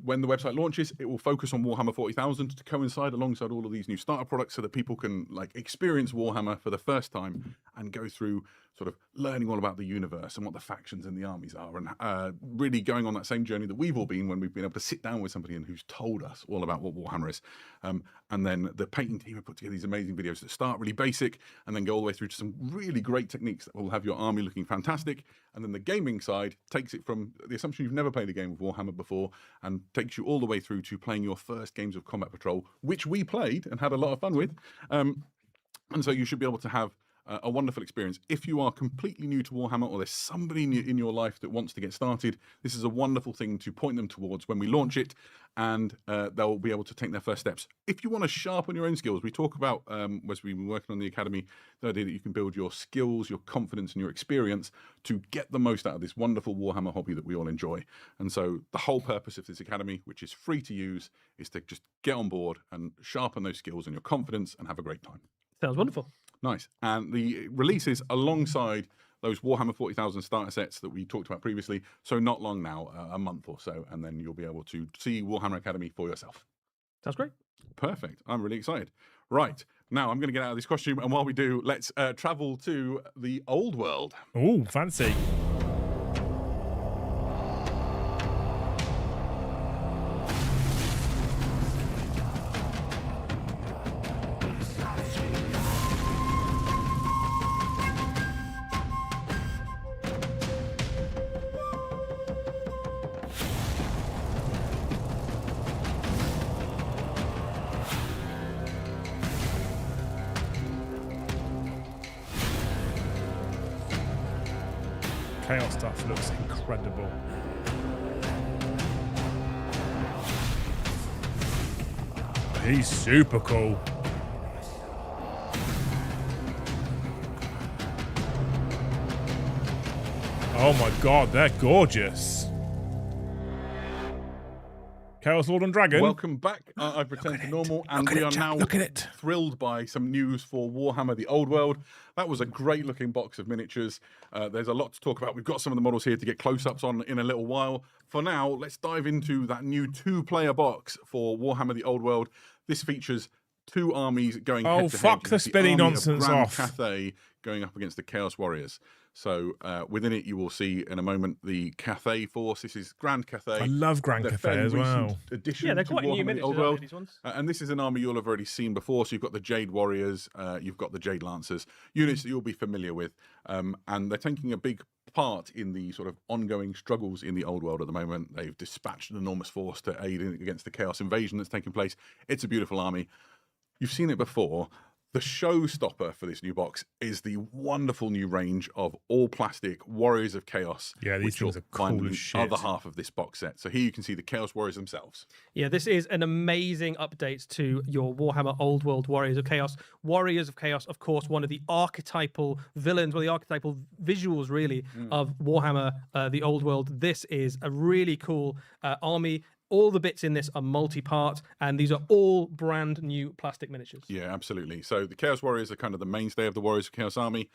When the website launches, it will focus on Warhammer 40,000 to coincide alongside all of these new starter products, so that people can like experience Warhammer for the first time and go through sort of learning all about the universe and what the factions and the armies are, and really going on that same journey that we've all been when we've been able to sit down with somebody and who's told us all about what Warhammer is. And then the painting team have put together these amazing videos that start really basic and then go all the way through to some really great techniques that will have your army looking fantastic. And then the gaming side takes it from the assumption you've never played a game of Warhammer before and takes you all the way through to playing your first games of Combat Patrol, which we played and had a lot of fun with. And so you should be able to have a wonderful experience. If you are completely new to Warhammer, or there's somebody in your life that wants to get started, this is a wonderful thing to point them towards when we launch it, and they'll be able to take their first steps. If you want to sharpen your own skills, we talk about, as we've been working on the Academy, the idea that you can build your skills, your confidence, and your experience to get the most out of this wonderful Warhammer hobby that we all enjoy. And so the whole purpose of this Academy, which is free to use, is to just get on board and sharpen those skills and your confidence and have a great time. Sounds wonderful. Nice. And the releases alongside those Warhammer 40,000 starter sets that we talked about previously. So not long now, a month or so, and then you'll be able to see Warhammer Academy for yourself. Sounds great. Perfect. I'm really excited. Right, now I'm going to get out of this costume, and while we do, let's travel to the old world. Oh, fancy. Chaos stuff looks incredible. He's super cool. Oh my god, they're gorgeous. Chaos Lord and Dragon. Welcome back. I've returned to normal, and we are now thrilled by some news for Warhammer: The Old World. That was a great-looking box of miniatures. There's a lot to talk about. We've got some of the models here to get close-ups on in a little while. For now, let's dive into that new 2-player box for Warhammer: The Old World. This features 2 armies going head-to-head. Oh, fuck the spinny nonsense off. Cathay going up against the Chaos Warriors. So within it, you will see in a moment the Cathay force. This is Grand Cathay. I love Grand Cathay as well. Yeah, they're quite new miniatures, aren't they, these ones? And this is an army you'll have already seen before. So you've got the Jade Warriors, you've got the Jade Lancers, units that you'll be familiar with. And they're taking a big part in the sort of ongoing struggles in the old world at the moment. They've dispatched an enormous force to aid against the Chaos invasion that's taking place. It's a beautiful army. You've seen it before. The showstopper for this new box is the wonderful new range of all plastic Warriors of Chaos. Yeah, these things are cool as shit. Other half of this box set. So here you can see the Chaos Warriors themselves. Yeah, this is an amazing update to your Warhammer Old World Warriors of Chaos. Warriors of Chaos, of course, one of the archetypal villains, one of the archetypal visuals, really, of Warhammer, the Old World. This is a really cool army. All the bits in this are multi-part, and these are all brand new plastic miniatures. Yeah, absolutely. So the Chaos Warriors are kind of the mainstay of the Warriors of Chaos army.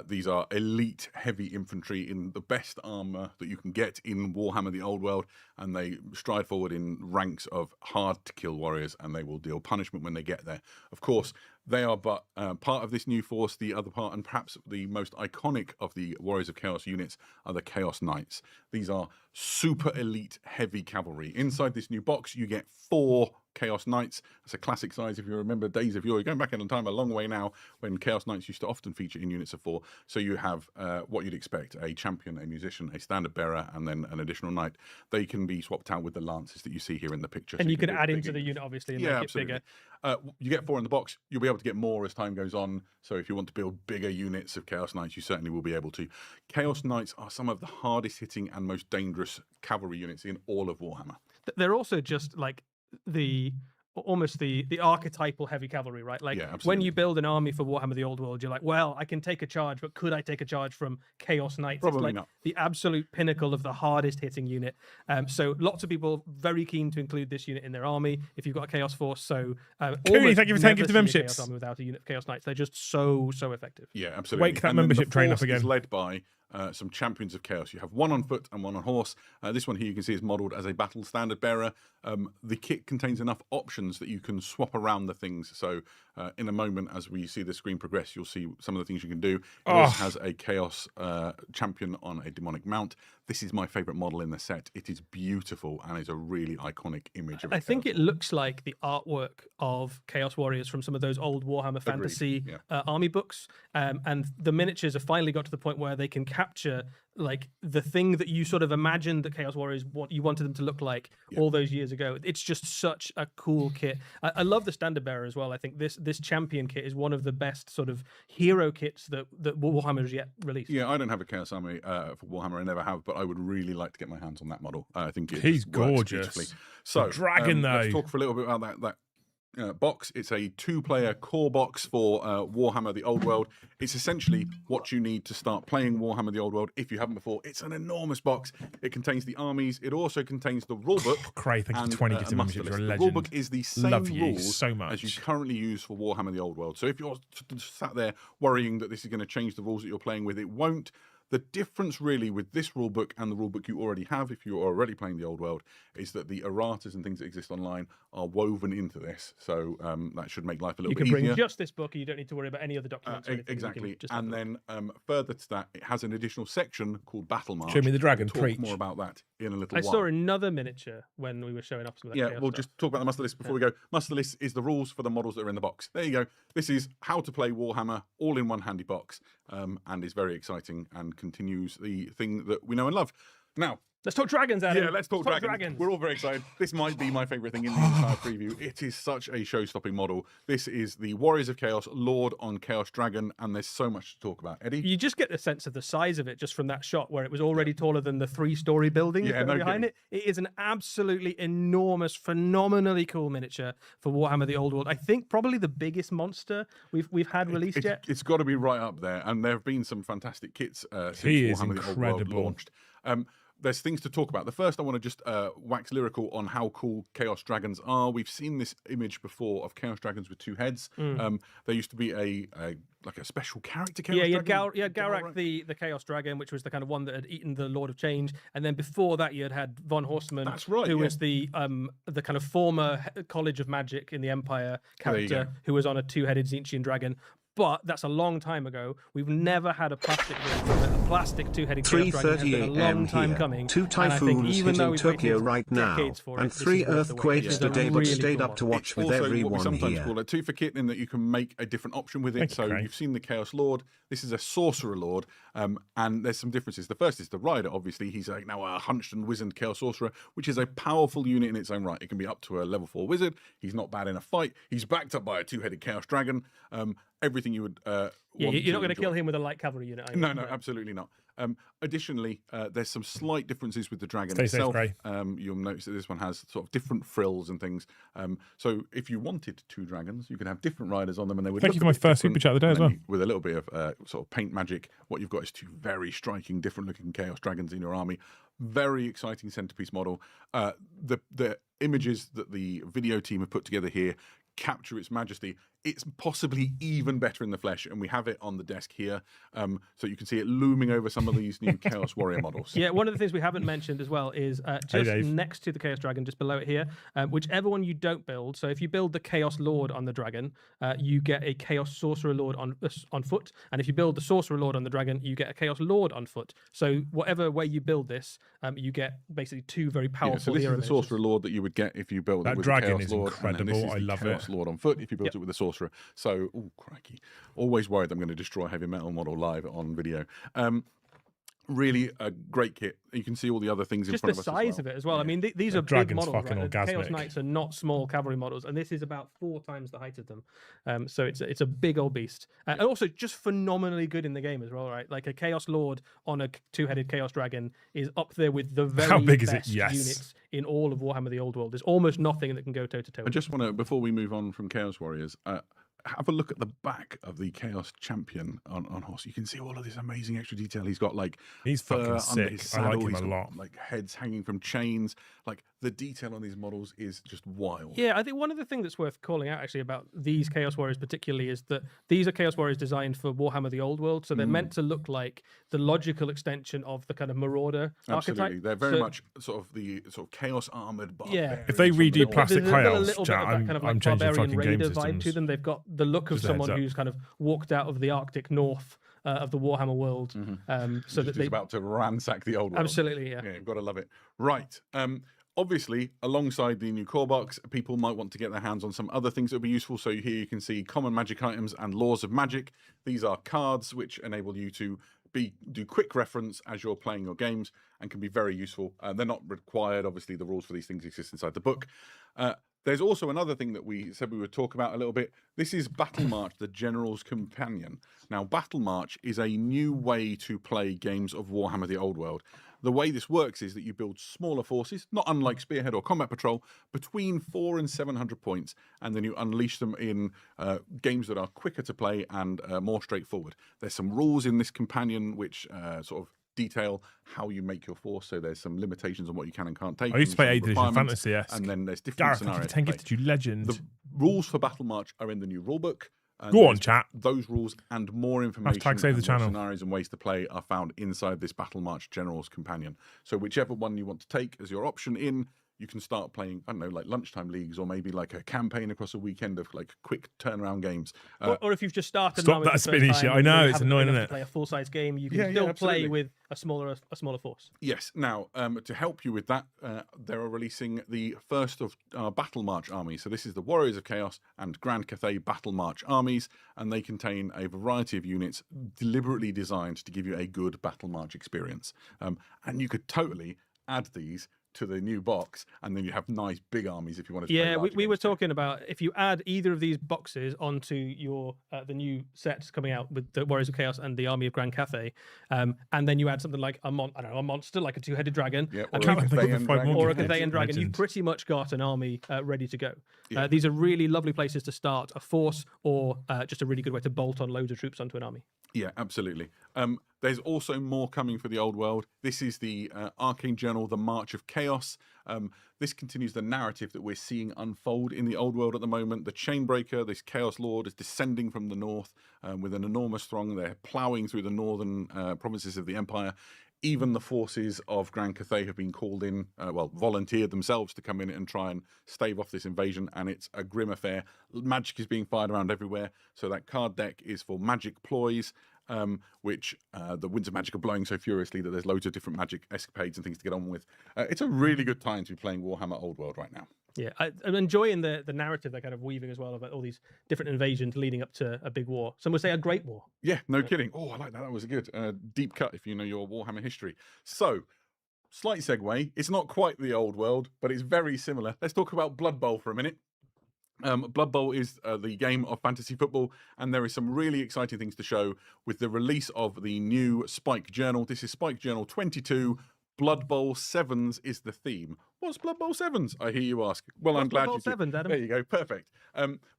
These are elite heavy infantry in the best armor that you can get in Warhammer: The Old World, and they stride forward in ranks of hard-to-kill warriors, and they will deal punishment when they get there. Of course, they are but part of this new force. The other part, and perhaps the most iconic of the Warriors of Chaos units, are the Chaos Knights. These are super elite heavy cavalry. Inside this new box, you get 4 Chaos Knights. It's a classic size. If you remember days of yore, you're going back in time a long way now, when Chaos Knights used to often feature in units of 4. So you have what you'd expect: a champion, a musician, a standard bearer, and then an additional knight. They can be swapped out with the lances that you see here in the picture. And so you can add into the unit, obviously, and make it bigger. You get 4 in the box. You'll be able to get more as time goes on. So if you want to build bigger units of Chaos Knights, you certainly will be able to. Chaos Knights are some of the hardest hitting and most dangerous cavalry units in all of Warhammer. They're also just like almost the archetypal heavy cavalry, right? Like when you build an army for Warhammer: The Old World, you're like, well, I can take a charge, but could I take a charge from Chaos Knights? Probably it's like not. The absolute pinnacle of the hardest hitting unit. So lots of people very keen to include this unit in their army if you've got a Chaos force. So Cooney, thank you for taking the memberships. Chaos army without a unit of Chaos Knights. They're just so effective. Yeah, absolutely. Wake that membership train up again. Is led by some champions of chaos. You have one on foot and one on horse. This one here you can see is modelled as a battle standard bearer. The kit contains enough options that you can swap around the things. So in a moment, as we see the screen progress, you'll see some of the things you can do. It also has a chaos champion on a demonic mount. This is my favourite model in the set. It is beautiful and is a really iconic image of it. I think it looks like the artwork of Chaos Warriors from some of those old Warhammer Fantasy army books. And the miniatures have finally got to the point where they can capture like the thing that you sort of imagined that Chaos Warriors you wanted them to look like all those years ago. It's just such a cool kit. I love the standard bearer as well. I think this champion kit is one of the best sort of hero kits that Warhammer has yet released. Yeah, I don't have a Chaos army for Warhammer. I never have, but I would really like to get my hands on that model. I think he's gorgeous. So the dragon though. Let's talk for a little bit about that box. It's a 2-player core box for Warhammer the Old World. It's essentially what you need to start playing Warhammer the Old World if you haven't before. It's an enormous box. It contains the armies. It also contains the rulebook. Cray, thank you for 20 gifted membership. You're a legend. The rulebook is the same Love you rules so much. as you currently use for Warhammer the Old World. So if you're sat there worrying that this is going to change the rules that you're playing with, it won't. The difference really with this rulebook and the rulebook you already have, if you're already playing the Old World, is that the erratas and things that exist online are woven into this. So that should make life a little bit easier. You can bring just this book, and you don't need to worry about any other documents. Exactly. And then further to that, it has an additional section called Battle March. Show me the dragon. We'll talk Preach. more about that in a little I while. saw another miniature when we were showing off some of that. Yeah, Chaos we'll stuff. just talk about the muster list before we go. Muster list is the rules for the models that are in the box. There you go. This is how to play Warhammer all in one handy box, and is very exciting and continues the thing that we know and love. Now, let's talk dragons, Adam. Yeah, let's talk dragons. We're all very excited. This might be my favourite thing in the entire preview. It is such a show-stopping model. This is the Warriors of Chaos, Lord on Chaos Dragon, and there's so much to talk about. Eddie? You just get the sense of the size of it just from that shot where it was already taller than the 3-story building behind it. It is an absolutely enormous, phenomenally cool miniature for Warhammer the Old World. I think probably the biggest monster we've had released yet. It's got to be right up there, and there have been some fantastic kits since Warhammer the Old World launched. There's things to talk about. The first, I want to just wax lyrical on how cool Chaos Dragons are. We've seen this image before of Chaos Dragons with 2 heads. There used to be a special character Chaos Dragon. Garak the Chaos Dragon, which was the kind of one that had eaten the Lord of Change, and then before that you had Von Horstmann, That's right, who was the kind of former College of Magic in the Empire character, who was on a 2-headed Tzeentchian dragon. But that's a long time ago. We've never had a plastic version of it. A plastic 2-headed Chaos Dragon has been a long time coming. 2 typhoons hitting Tokyo right now, and 3 earthquakes today, but stayed up to watch with everyone what we sometimes here. call a 2 for kit, in that you can make a different option with it. So you've seen the Chaos Lord. This is a Sorcerer Lord, and there's some differences. The first is the Rider. Obviously, he's now a hunched and wizened Chaos Sorcerer, which is a powerful unit in its own right. It can be up to a level 4 wizard. He's not bad in a fight. He's backed up by a 2-headed Chaos Dragon. Everything you would want. You're not going to kill him with a light cavalry unit. No, absolutely not. Additionally, there's some slight differences with the dragon itself. You'll notice that this one has sort of different frills and things. So if you wanted 2 dragons, you could have different riders on them, and they would. Thank you for my first super chat of the day as well. With a little bit of sort of paint magic, what you've got is 2 very striking, different-looking Chaos Dragons in your army. Very exciting centerpiece model. The images that the video team have put together here capture its majesty. It's possibly even better in the flesh, and we have it on the desk here, so you can see it looming over some of these new Chaos Warrior models. Yeah, one of the things we haven't mentioned as well is just next to the Chaos Dragon, just below it here, whichever one you don't build. So if you build the Chaos Lord on the dragon, you get a Chaos Sorcerer Lord on foot, and if you build the Sorcerer Lord on the dragon, you get a Chaos Lord on foot. So whatever way you build this, you get basically 2 very powerful. So this is the Sorcerer Lord that you would get if you built it with the Chaos Lord. Incredible. And this is I love the Chaos Lord on foot if you built it with the Sorcerer. So, oh crikey, always worried I'm going to destroy a heavy metal model live on video. Really a great kit. You can see all the other things in front of us. Just the size of it as well. I mean, these are big models. Right? Chaos Knights are not small cavalry models, and this is about 4 times the height of them. So it's a big old beast, and also just phenomenally good in the game as well, right? Like a Chaos Lord on a 2-headed Chaos Dragon is up there with the very best units in all of Warhammer the Old World. There's almost nothing that can go toe to toe. I just want to, before we move on from Chaos Warriors, have a look at the back of the Chaos Champion on horse. You can see all of this amazing extra detail. He's got he's fucking sick. I like him a lot. Like heads hanging from chains. Like the detail on these models is just wild. Yeah, I think one of the things that's worth calling out actually about these Chaos Warriors particularly is that these are Chaos Warriors designed for Warhammer the Old World, so they're meant to look like the logical extension of the kind of Marauder archetype. They're very much sort of Chaos armored. Yeah. If they redo plastic Chaos, I'm changing fucking game vibe systems. to them. They've got the look of someone who's kind of walked out of the Arctic North of the Warhammer world. So that they're about to ransack the old world. Absolutely, yeah. Got to love it. Right. Obviously, alongside the new core box, people might want to get their hands on some other things that would be useful. So here you can see common magic items and laws of magic. These are cards which enable you to do quick reference as you're playing your games and can be very useful. They're not required. Obviously, the rules for these things exist inside the book. There's also another thing that we said we would talk about a little bit. This is Battle March, the General's Companion. Now, Battle March is a new way to play games of Warhammer the Old World. The way this works is that you build smaller forces, not unlike Spearhead or Combat Patrol, between 400 and 700 points, and then you unleash them in games that are quicker to play and more straightforward. There's some rules in this companion which sort of detail how you make your force, so there's some limitations on what you can and can't take. I used to play 8th edition fantasy, and then there's different Gareth, scenarios. 10 gifted you legend. The rules for Battle March are in the new rulebook. Go on, chat. Those rules and more information save the channel. Scenarios and ways to play are found inside this Battle March General's Companion. So whichever one you want to take as your option in, you can start playing, I don't know, like lunchtime leagues, or maybe like a campaign across a weekend of like quick turnaround games. Or if you've just started. Stop that spinny shit. I know, it's annoying, isn't it? Play a full-size game, you can still play with a smaller force. Yes. Now, to help you with that, they're releasing the first of Battle March armies. So this is the Warriors of Chaos and Grand Cathay Battle March armies, and they contain a variety of units deliberately designed to give you a good Battle March experience. And you could totally add these to the new box, and then you have nice big armies if you want to. Yeah, we were talking about if you add either of these boxes onto your the new sets coming out with the Warriors of Chaos and the Army of Grand Cathay, and then you add something like a monster like a two-headed dragon, or a Cathayan dragon, you've pretty much got an army ready to go. These are really lovely places to start a force, or just a really good way to bolt on loads of troops onto an army. Yeah, absolutely. There's also more coming for the old world. This is the Arcane Journal, The March of Chaos. This continues the narrative that we're seeing unfold in the old world at the moment. The Chainbreaker, this Chaos Lord, is descending from the north with an enormous throng. They're ploughing through the northern provinces of the Empire. Even the forces of Grand Cathay have been called in, volunteered themselves to come in and try and stave off this invasion, and it's a grim affair. Magic is being fired around everywhere, so that card deck is for magic ploys, which the winds of magic are blowing so furiously that there's loads of different magic escapades and things to get on with. It's a really good time to be playing Warhammer Old World right now. Yeah, I'm enjoying the narrative they're kind of weaving as well about all these different invasions leading up to a big war. Some would say a great war. Yeah, no kidding. Oh, I like that. That was a good deep cut if you know your Warhammer history. So, slight segue. It's not quite the old world, but it's very similar. Let's talk about Blood Bowl for a minute. Blood Bowl is the game of fantasy football, and there is some really exciting things to show with the release of the new Spike Journal. This is Spike Journal 22. Blood Bowl Sevens is the theme. What's Blood Bowl Sevens? I hear you ask. Well, I'm glad you did. Sevens, Adam? There you go. Perfect.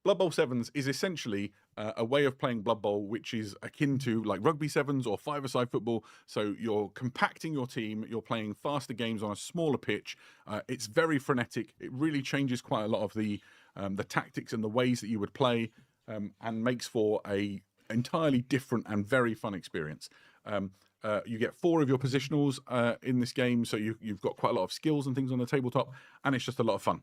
Blood Bowl Sevens is essentially a way of playing Blood Bowl, which is akin to like rugby sevens or five-a-side football. So you're compacting your team. You're playing faster games on a smaller pitch. It's very frenetic. It really changes quite a lot of the tactics and the ways that you would play, and makes for a entirely different and very fun experience. You get 4 of your positionals in this game, so you've got quite a lot of skills and things on the tabletop, and it's just a lot of fun.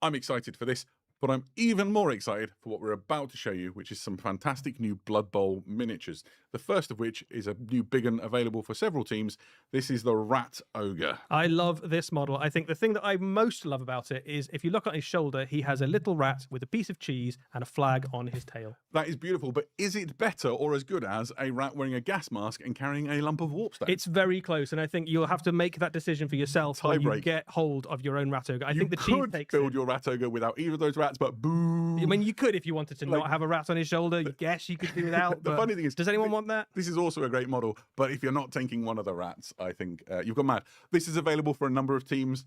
I'm excited for this, but I'm even more excited for what we're about to show you, which is some fantastic new Blood Bowl miniatures. The first of which is a new big one available for several teams. This is the Rat Ogre. I love this model. I think the thing that I most love about it is if you look on his shoulder, he has a little rat with a piece of cheese and a flag on his tail. That is beautiful, but is it better or as good as a rat wearing a gas mask and carrying a lump of warpstone? It's very close, and I think you'll have to make that decision for yourself when you get hold of your own Rat Ogre. I think the cheese takes build your Rat Ogre without either of those rats, but boo. I mean, you could if you wanted to not have a rat on his shoulder. You guess you could do without. The funny thing is, does anyone want that? This is also a great model, but if you're not taking one of the rats, I think you've gone mad. This is available for a number of teams.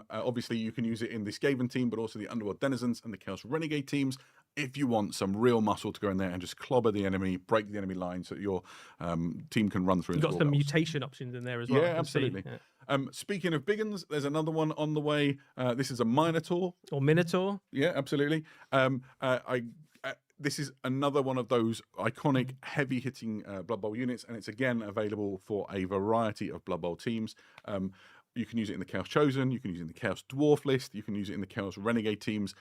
Obviously, you can use it in the Skaven team, but also the Underworld Denizens and the Chaos Renegade teams. If you want some real muscle to go in there and just clobber the enemy, break the enemy line so that your team can run through. You've got some mutation options in there as well. Yeah, absolutely. Yeah. Speaking of big uns, there's another one on the way. This is a Minotaur. Or Minotaur. Yeah, absolutely. This is another one of those iconic, heavy-hitting Blood Bowl units, and it's again available for a variety of Blood Bowl teams. You can use it in the Chaos Chosen, you can use it in the Chaos Dwarf list, you can use it in the Chaos Renegade teams.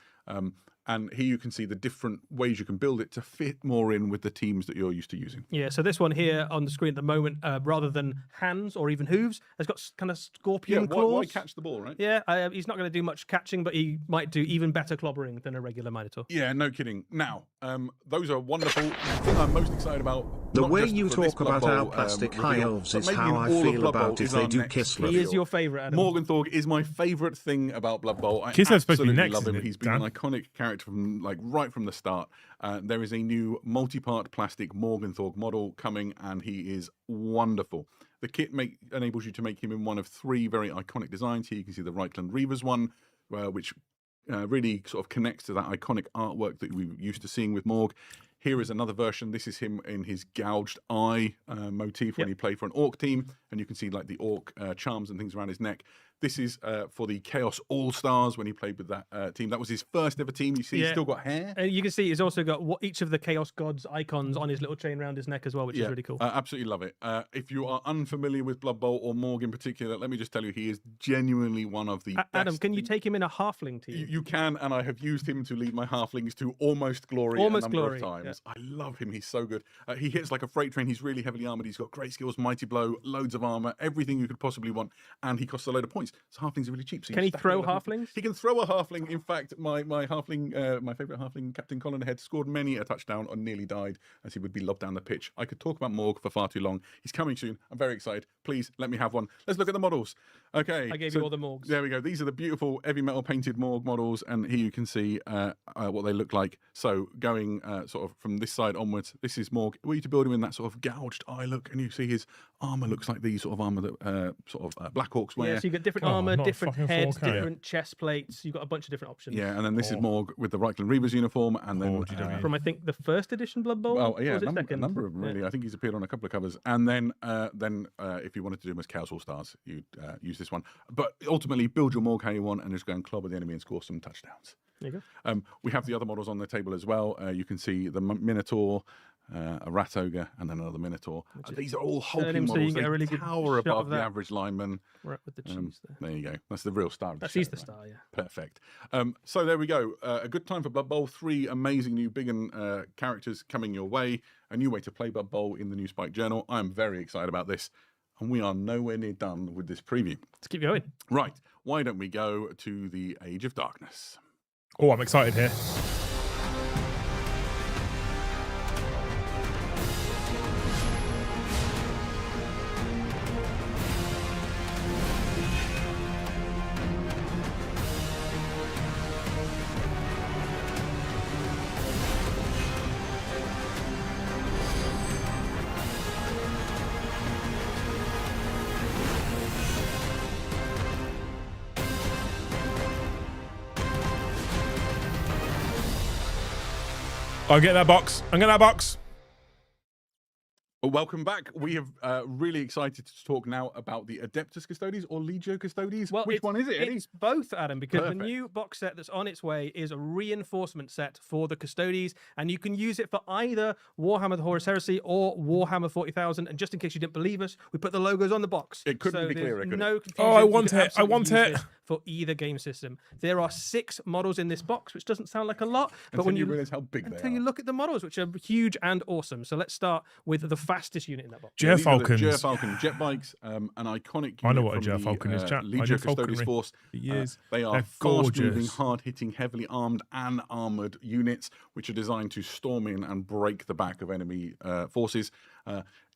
And here you can see the different ways you can build it to fit more in with the teams that you're used to using. Yeah, so this one here on the screen at the moment, rather than hands or even hooves, has got kind of scorpion claws. Why catch the ball, right? Yeah, he's not going to do much catching, but he might do even better clobbering than a regular Minotaur. Yeah, no kidding. Now, those are wonderful. The thing I'm most excited about... The way you talk about our plastic high elves is how I feel about if they do Kislev. He is your favourite, Adam. Morgenthau is my favourite thing about Blood Bowl. I Kislev's supposed to be next, love him. isn't it, He's been Dan? an iconic character from right from the start. There is a new multi-part plastic Morgenthau model coming, and he is wonderful. The kit enables you to make him in one of 3 very iconic designs. Here you can see the Reichland Reavers one, which really sort of connects to that iconic artwork that we're used to seeing with Morg. Here is another version. This is him in his gouged eye motif when he played for an Orc team, and you can see like the Orc charms and things around his neck. This is for the Chaos All-Stars when he played with that team. That was his first ever team. You see he's still got hair. And you can see he's also got each of the Chaos Gods icons on his little chain around his neck as well, which is really cool. Absolutely love it. If you are unfamiliar with Blood Bowl or Morg in particular, let me just tell you, he is genuinely one of the best. Adam, can you take him in a halfling team? You can, and I have used him to lead my halflings to almost glory a number of times. I love him. He's so good. He hits like a freight train. He's really heavily armored. He's got great skills, mighty blow, loads of armor, everything you could possibly want, and he costs a load of points. So halflings are really cheap. So can he throw halflings? He can throw a halfling. In fact, my halfling, my favourite halfling, Captain Colin Head, scored many a touchdown and nearly died as he would be lobbed down the pitch. I could talk about Morg for far too long. He's coming soon. I'm very excited. Please let me have one. Let's look at the models. Okay. I gave you all the Morgs. There we go. These are the beautiful heavy metal painted Morg models, and here you can see what they look like. So going sort of from this side onwards, this is Morg. Were you to build him in that sort of gouged eye look, and you see his armor looks like the sort of armor that Black Orcs wear. Yeah, so you got different armor, different heads, different chest plates. You've got a bunch of different options. Yeah, and then this is Morg with the Reichland Reavers uniform, and then from I think the first edition Blood Bowl. Well, yeah, a number of them really. I think he's appeared on a couple of covers, and then if you wanted to do him as Chaos All Stars, you'd use this one. But ultimately, build your Morg how you want, and just go and clobber the enemy and score some touchdowns. There you go. We have the other models on the table as well. You can see the Minotaur, a Rat Ogre, and then another Minotaur. These are all hulking models. They really tower above the average lineman. Right with the cheese there. There you go. That's the real star of the show. He's the star, yeah. Perfect. So there we go. A good time for Blood Bowl. 3 amazing new big characters coming your way. A new way to play Blood Bowl in the new Spike Journal. I'm very excited about this. And we are nowhere near done with this preview. Let's keep going. Right. Why don't we go to the Age of Darkness? Oh, I'm excited here. I'll get that box. I'm getting that box. Welcome back. We have really excited to talk now about the Adeptus Custodes or Legio Custodes. Well, which one is it, Eddie? It's both, Adam, because the new box set that's on its way is a reinforcement set for the Custodes, and you can use it for either Warhammer the Horus Heresy or Warhammer 40,000. And just in case you didn't believe us, we put the logos on the box. It couldn't be clearer. No confusion. Oh, I want it. I want it. For either game system. There are 6 models in this box, which doesn't sound like a lot, but when you realize how big they are. Until you look at the models, which are huge and awesome. So let's start with the fastest unit in that box. Gerfalcons. Gerfalcon jet bikes, an iconic unit. I know what a from Gerfalcon is, chat. Legio Custodes Force. They are fast-moving, hard-hitting, heavily armed and armored units, which are designed to storm in and break the back of enemy forces.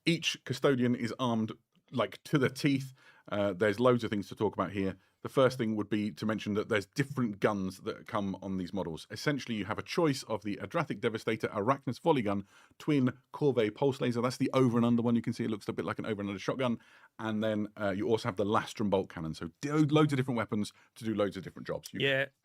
Each custodian is armed like to the teeth. There's loads of things to talk about here. The first thing would be to mention that there's different guns that come on these models. Essentially, you have a choice of the Adrathic Devastator Arachnus Volley Gun, Twin Corvée Pulse Laser. That's the over and under one. You can see it looks a bit like an over and under shotgun. And then you also have the Lastrum Bolt Cannon. So loads of different weapons to do loads of different jobs.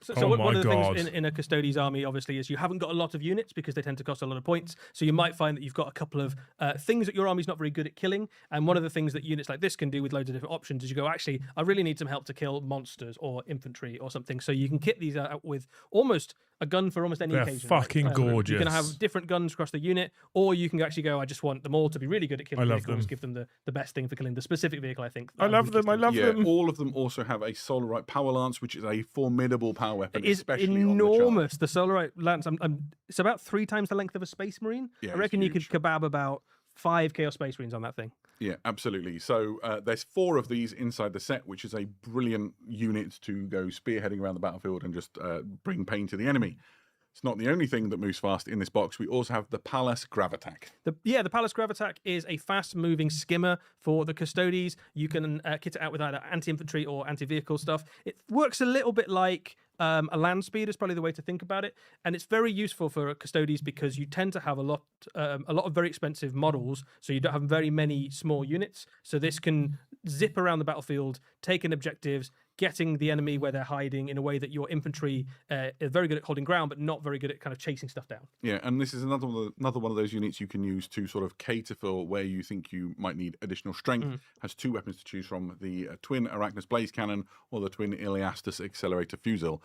So one of the things in a Custodes army, obviously, is you haven't got a lot of units because they tend to cost a lot of points. So you might find that you've got a couple of things that your army's not very good at killing. And one of the things that units like this can do with loads of different options is you go, actually, I really need some help to kill monsters or infantry or something. So you can kit these out with almost a gun for almost any They're occasion. fucking gorgeous. You can have different guns across the unit, or you can actually go, I just want them all to be really good at killing vehicles, give them the best thing for killing the specific vehicle, I think. I love them. I love them. All of them also have a Solarite Power Lance, which is a formidable power weapon. It is enormous. The Solarite Lance, it's about 3 times the length of a Space Marine. Yeah, I reckon you could kebab about 5 Chaos Space Marines on that thing. Yeah, absolutely. So there's 4 of these inside the set, which is a brilliant unit to go spearheading around the battlefield and just bring pain to the enemy. It's not the only thing that moves fast in this box. We also have the Pallas Gravatac. The Pallas Gravatac is a fast-moving skimmer for the Custodes. You can kit it out with either anti-infantry or anti-vehicle stuff. It works a little bit like a land speed is probably the way to think about it, and it's very useful for Custodes because you tend to have a lot of very expensive models, so you don't have very many small units. So this can zip around the battlefield, taking objectives, getting the enemy where they're hiding in a way that your infantry are very good at holding ground, but not very good at kind of chasing stuff down. Yeah, and this is another one of those units you can use to sort of cater for where you think you might need additional strength. Has 2 weapons to choose from: the twin Arachnus Blaze Cannon or the twin Iliastus Accelerator Fusel.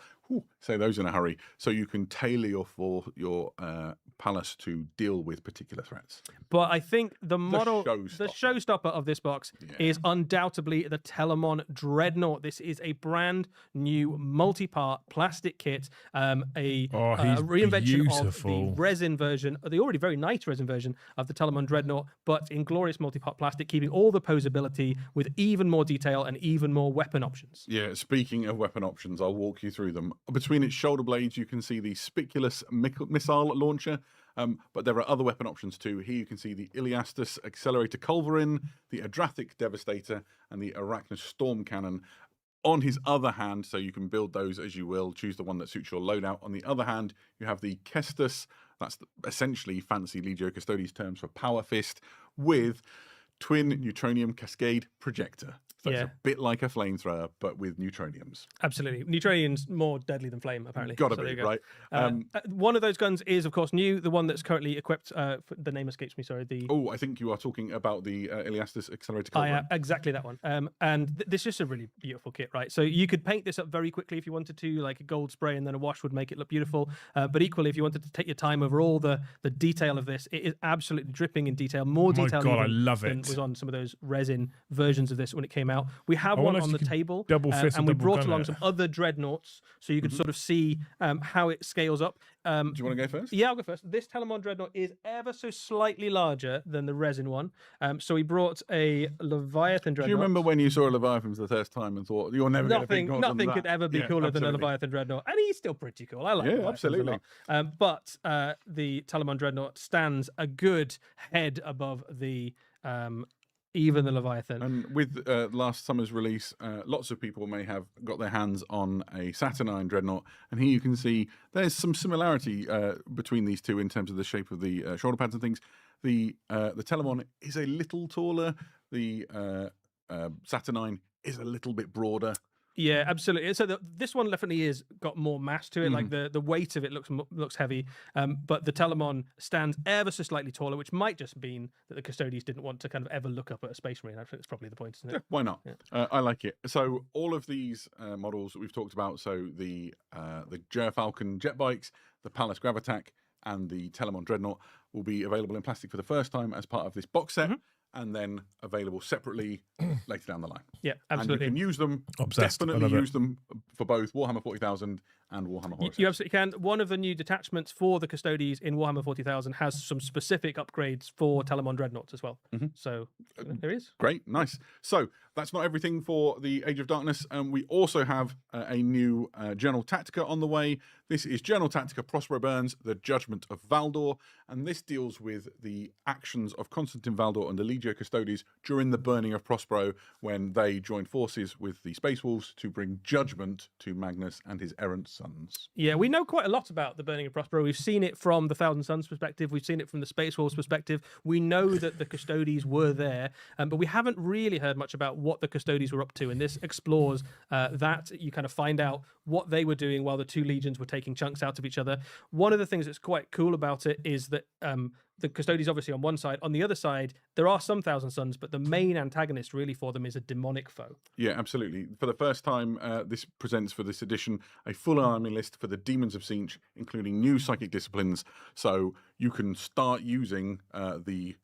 Say those in a hurry. So you can tailor your Pallas to deal with particular threats. But I think the showstopper of this box is undoubtedly the Telemon Dreadnought. This is a brand new multi-part plastic kit, a reinvention of the resin version, the already very nice resin version of the Telemon Dreadnought, but in glorious multi-part plastic, keeping all the posability with even more detail and even more weapon options. Yeah, speaking of weapon options, I'll walk you through them. Between its shoulder blades, you can see the Spiculus missile launcher, but there are other weapon options too. Here you can see the Iliastus Accelerator Culverin, the Adrathic Devastator, and the Arachnus Storm Cannon. On his other hand, so you can build those as you will, choose the one that suits your loadout. On the other hand, you have the Kestus, that's essentially fancy Legio Custodes terms for Power Fist, with twin Neutronium Cascade Projector. So it's a bit like a flamethrower, but with neutroniums. Absolutely. Neutronium's more deadly than flame, apparently. Gotta be, right? One of those guns is, of course, new. The one that's currently equipped, the name escapes me, sorry. I think you are talking about the Iliastus Accelerator Culverin. Exactly that one. And this is just a really beautiful kit, right? So you could paint this up very quickly if you wanted to, like a gold spray, and then a wash would make it look beautiful. But equally, if you wanted to take your time over all the detail of this, it is absolutely dripping in detail. More detail than was on some of those resin versions of this when it came out. We have one on the table, and we brought along some other dreadnoughts, so you could sort of see how it scales up. Do you want to go first? Yeah, I'll go first. This Telemon Dreadnought is ever so slightly larger than the resin one. So we brought a Leviathan Dreadnought. Do you remember when you saw a Leviathan for the first time and thought, you're never going to be cooler Nothing could ever be cooler than a Leviathan Dreadnought. And he's still pretty cool. I like Leviathans absolutely. a lot. But the Telemon Dreadnought stands a good head above the even the Leviathan. And with last summer's release, lots of people may have got their hands on a Saturnine Dreadnought, and here you can see there's some similarity between these two in terms of the shape of the shoulder pads and things. The Telemon is a little taller. The Saturnine is a little bit broader. Yeah, absolutely. So this one definitely is got more mass to it. Like the weight of it looks heavy, but the Telemon stands ever so slightly taller, which might just mean that the Custodes didn't want to kind of ever look up at a Space Marine. I think that's probably the point, isn't it? Yeah, why not? Yeah. I like it. So all of these models that we've talked about, so the Gerfalcon jet bikes, the Pallas Gravatac, and the Telemon Dreadnought will be available in plastic for the first time as part of this box set. And then available separately later down the line. Yeah, absolutely. And you can use them, definitely use them for both Warhammer 40,000 and Warhammer Horror. You absolutely can. One of the new detachments for the Custodes in Warhammer 40,000 has some specific upgrades for Telemon Dreadnoughts as well. So there is. Great, nice. So that's not everything for the Age of Darkness. We also have a new Journal Tactica on the way. This is Journal Tactica Prospero Burns, the Judgment of Valdor. And this deals with the actions of Constantine Valdor and the Legio Custodes during the burning of Prospero, when they joined forces with the Space Wolves to bring judgment to Magnus and his errant sons. Yeah, we know quite a lot about the burning of Prospero. We've seen it from the Thousand Suns perspective. We've seen it from the Space Wolves perspective. We know that the Custodes were there, but we haven't really heard much about what the Custodes were up to. And this explores that. You kind of find out what they were doing while the two legions were taking taking chunks out of each other. One of the things that's quite cool about it is that the Custodes obviously on one side. On the other side, there are some Thousand Sons, but the main antagonist really for them is a demonic foe. Yeah, absolutely. For the first time, this presents for this edition a full army list for the Demons of Siege, including new psychic disciplines. So you can start using the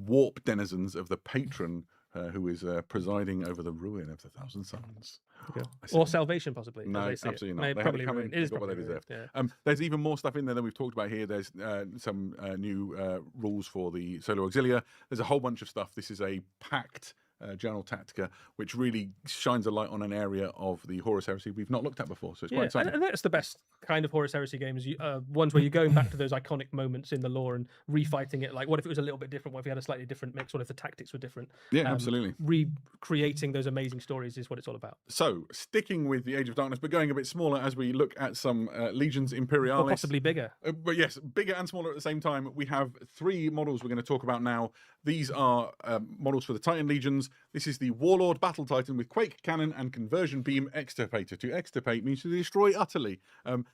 warp denizens of the patron who is presiding over the ruin of the Thousand Sons. Okay. Or salvation, possibly. No, absolutely not. They probably ruined. It is got what they ruined, deserved. yeah. There's even more stuff in there than we've talked about here. There's some new rules for the Solo Auxilia. There's a whole bunch of stuff. This is a packed Journal Tactica, which really shines a light on an area of the Horus Heresy we've not looked at before. So it's quite exciting. And that's the best kind of Horus Heresy games, ones where you're going back to those iconic moments in the lore and refighting it. Like, what if it was a little bit different? What if we had a slightly different mix? What if the tactics were different? Yeah, absolutely. Recreating those amazing stories is what it's all about. So, sticking with the Age of Darkness, but going a bit smaller as we look at some Legions Imperialis. Or possibly bigger. But yes, bigger and smaller at the same time. We have 3 models we're going to talk about now. These are models for the Titan Legions. This is the Warlord Battle Titan with Quake Cannon and Conversion Beam Extirpator. To extirpate means to destroy utterly.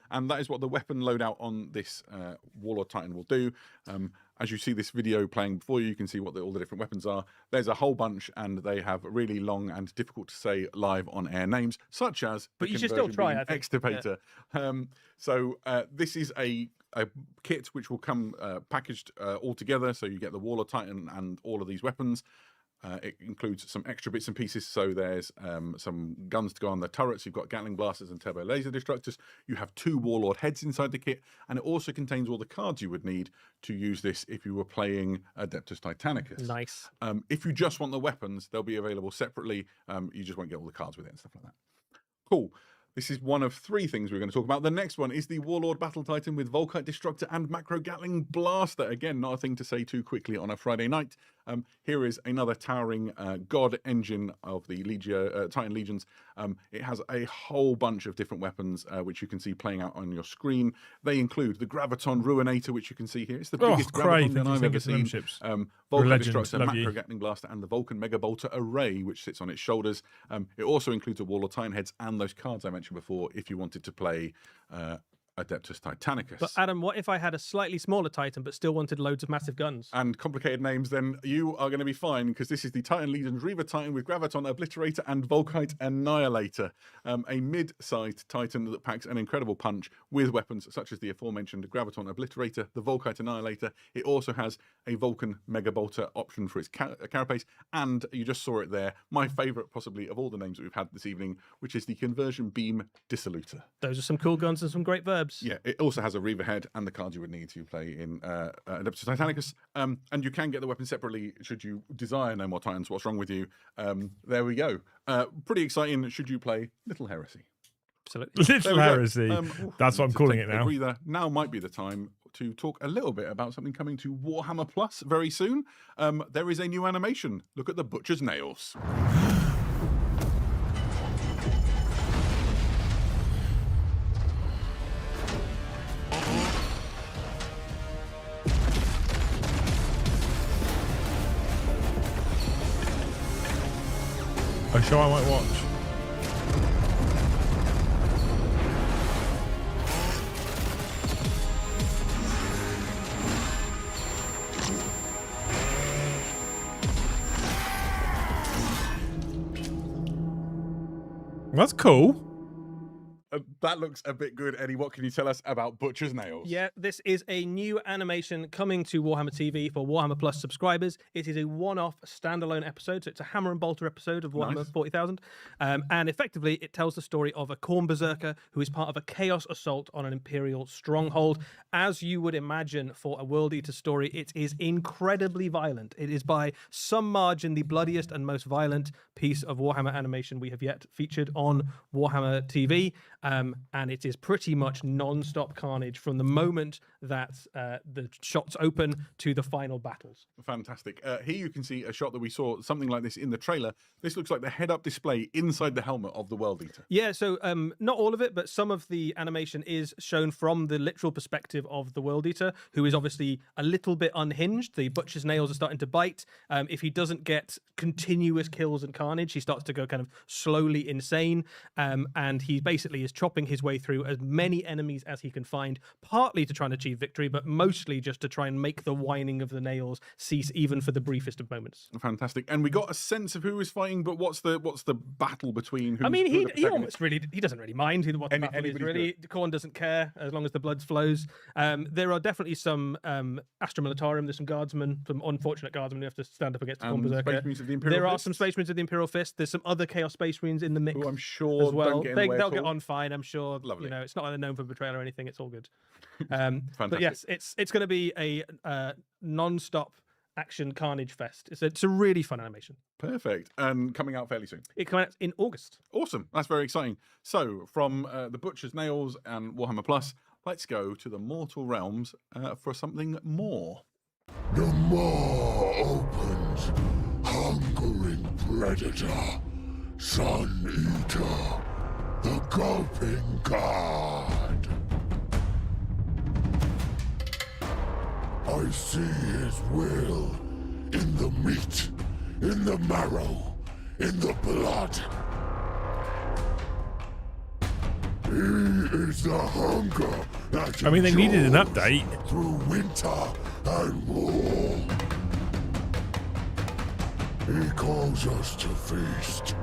And that is what the weapon loadout on this Warlord Titan will do. As you see this video playing before you, you can see what all the different weapons are. There's a whole bunch, and they have really long and difficult to say live on air names, such as but you should still try, I think. Extirpator. Yeah. This is a kit which will come packaged all together, so you get the Warlord Titan and all of these weapons. It includes some extra bits and pieces, so there's some guns to go on the turrets. You've got Gatling blasters and turbo laser destructors. You have 2 Warlord heads inside the kit, and it also contains all the cards you would need to use this if you were playing Adeptus Titanicus. Nice. If you just want the weapons, they'll be available separately. You just won't get all the cards with it and stuff like that. Cool. This is one of 3 things we're going to talk about. The next one is the Warlord Battle Titan with Volkite Destructor and Macro Gatling Blaster. Again, not a thing to say too quickly on a Friday night. Here is another towering god engine of the Titan Legions. It has a whole bunch of different weapons, which you can see playing out on your screen. They include the Graviton Ruinator, which you can see here. It's the biggest Graviton gun I've ever seen. Volkite Destructor, Macro Gatling Blaster, and the Vulcan Mega Bolter Array, which sits on its shoulders. It also includes a Warlord Titan heads and those cards I mentioned before, if you wanted to play Adeptus Titanicus. But Adam, what if I had a slightly smaller Titan but still wanted loads of massive guns? And complicated names, then you are going to be fine, because this is the Titan Legions Reaver Titan with Graviton Obliterator and Volkite Annihilator. A mid-sized Titan that packs an incredible punch with weapons such as the aforementioned Graviton Obliterator, the Volkite Annihilator. It also has a Vulcan Mega Bolter option for its carapace, and you just saw it there, my favourite possibly of all the names that we've had this evening, which is the Conversion Beam Dissolutor. Those are some cool guns and some great verbs. Yeah, it also has a Reaver head and the cards you would need to play in Adeptus Titanicus. And you can get the weapon separately should you desire no more Titans. What's wrong with you? There we go. Pretty exciting should you play Little Heresy. Absolutely. Little Heresy. That's what I'm calling it now. Breather. Now might be the time to talk a little bit about something coming to Warhammer Plus very soon. There is a new animation. Look at the Butcher's Nails. A show I might watch. That's cool. That looks a bit good, Eddie. What can you tell us about Butcher's Nails? Yeah, this is a new animation coming to Warhammer TV for Warhammer Plus subscribers. It is a one-off standalone episode, so it's a Hammer and Bolter episode of Warhammer 40,000. And effectively, it tells the story of a Khorne Berserker who is part of a Chaos assault on an Imperial stronghold. As you would imagine for a World Eater story, it is incredibly violent. It is by some margin the bloodiest and most violent piece of Warhammer animation we have yet featured on Warhammer TV. And it is pretty much non-stop carnage from the moment that the shots open to the final battles. Fantastic. Here you can see a shot that we saw something like this in the trailer. This looks like the head-up display inside the helmet of the World Eater. Yeah, so not all of it, but some of the animation is shown from the literal perspective of the World Eater, who is obviously a little bit unhinged. The Butcher's Nails are starting to bite. If he doesn't get continuous kills and carnage, he starts to go kind of slowly insane. And he basically is chopping his way through as many enemies as he can find, partly to try and achieve victory, but mostly just to try and make the whining of the nails cease even for the briefest of moments. Fantastic. And we got a sense of who is fighting, but what's the battle between who's, I mean, who he almost really, he doesn't really mind what the battle is, really. Khorne doesn't care as long as the blood flows. There are definitely some Astra Militarum, there's some guardsmen, some unfortunate guardsmen who have to stand up against the Khorne Berserker. There are some Space Marines of the Imperial Fist. There's some other Chaos Space Marines in the mix. Who I'm sure as well. They'll get all. on fine, I'm sure. Lovely. You know, it's not like they're known for betrayal or anything. It's all good. But yes, it's going to be a non-stop action carnage fest. It's a really fun animation. Perfect. And coming out fairly soon. It comes out in August. Awesome. That's very exciting. So from the Butcher's Nails and Warhammer Plus, let's go to the Mortal Realms for something more. The maw opens, hungering predator, sun eater, the gulping god. I see his will in the meat, in the marrow, in the blood. He is the hunger that I mean, they needed an update. Through winter and war. He calls us to feast,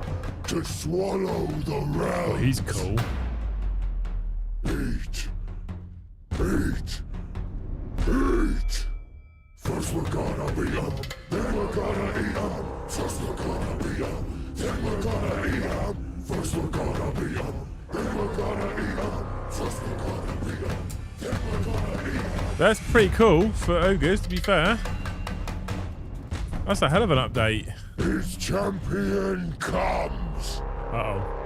to swallow the realm. Oh, he's cool. Eat. Eat. Eat. First we're gonna beat 'em, then we're gonna eat 'em. First we're gonna beat 'em, then we're gonna eat 'em. First we're gonna beat 'em, then we're gonna eat 'em. First we're gonna beat 'em, then we're gonna eat 'em. That's pretty cool for ogres, to be fair. That's a hell of an update. His champion comes. Uh-oh.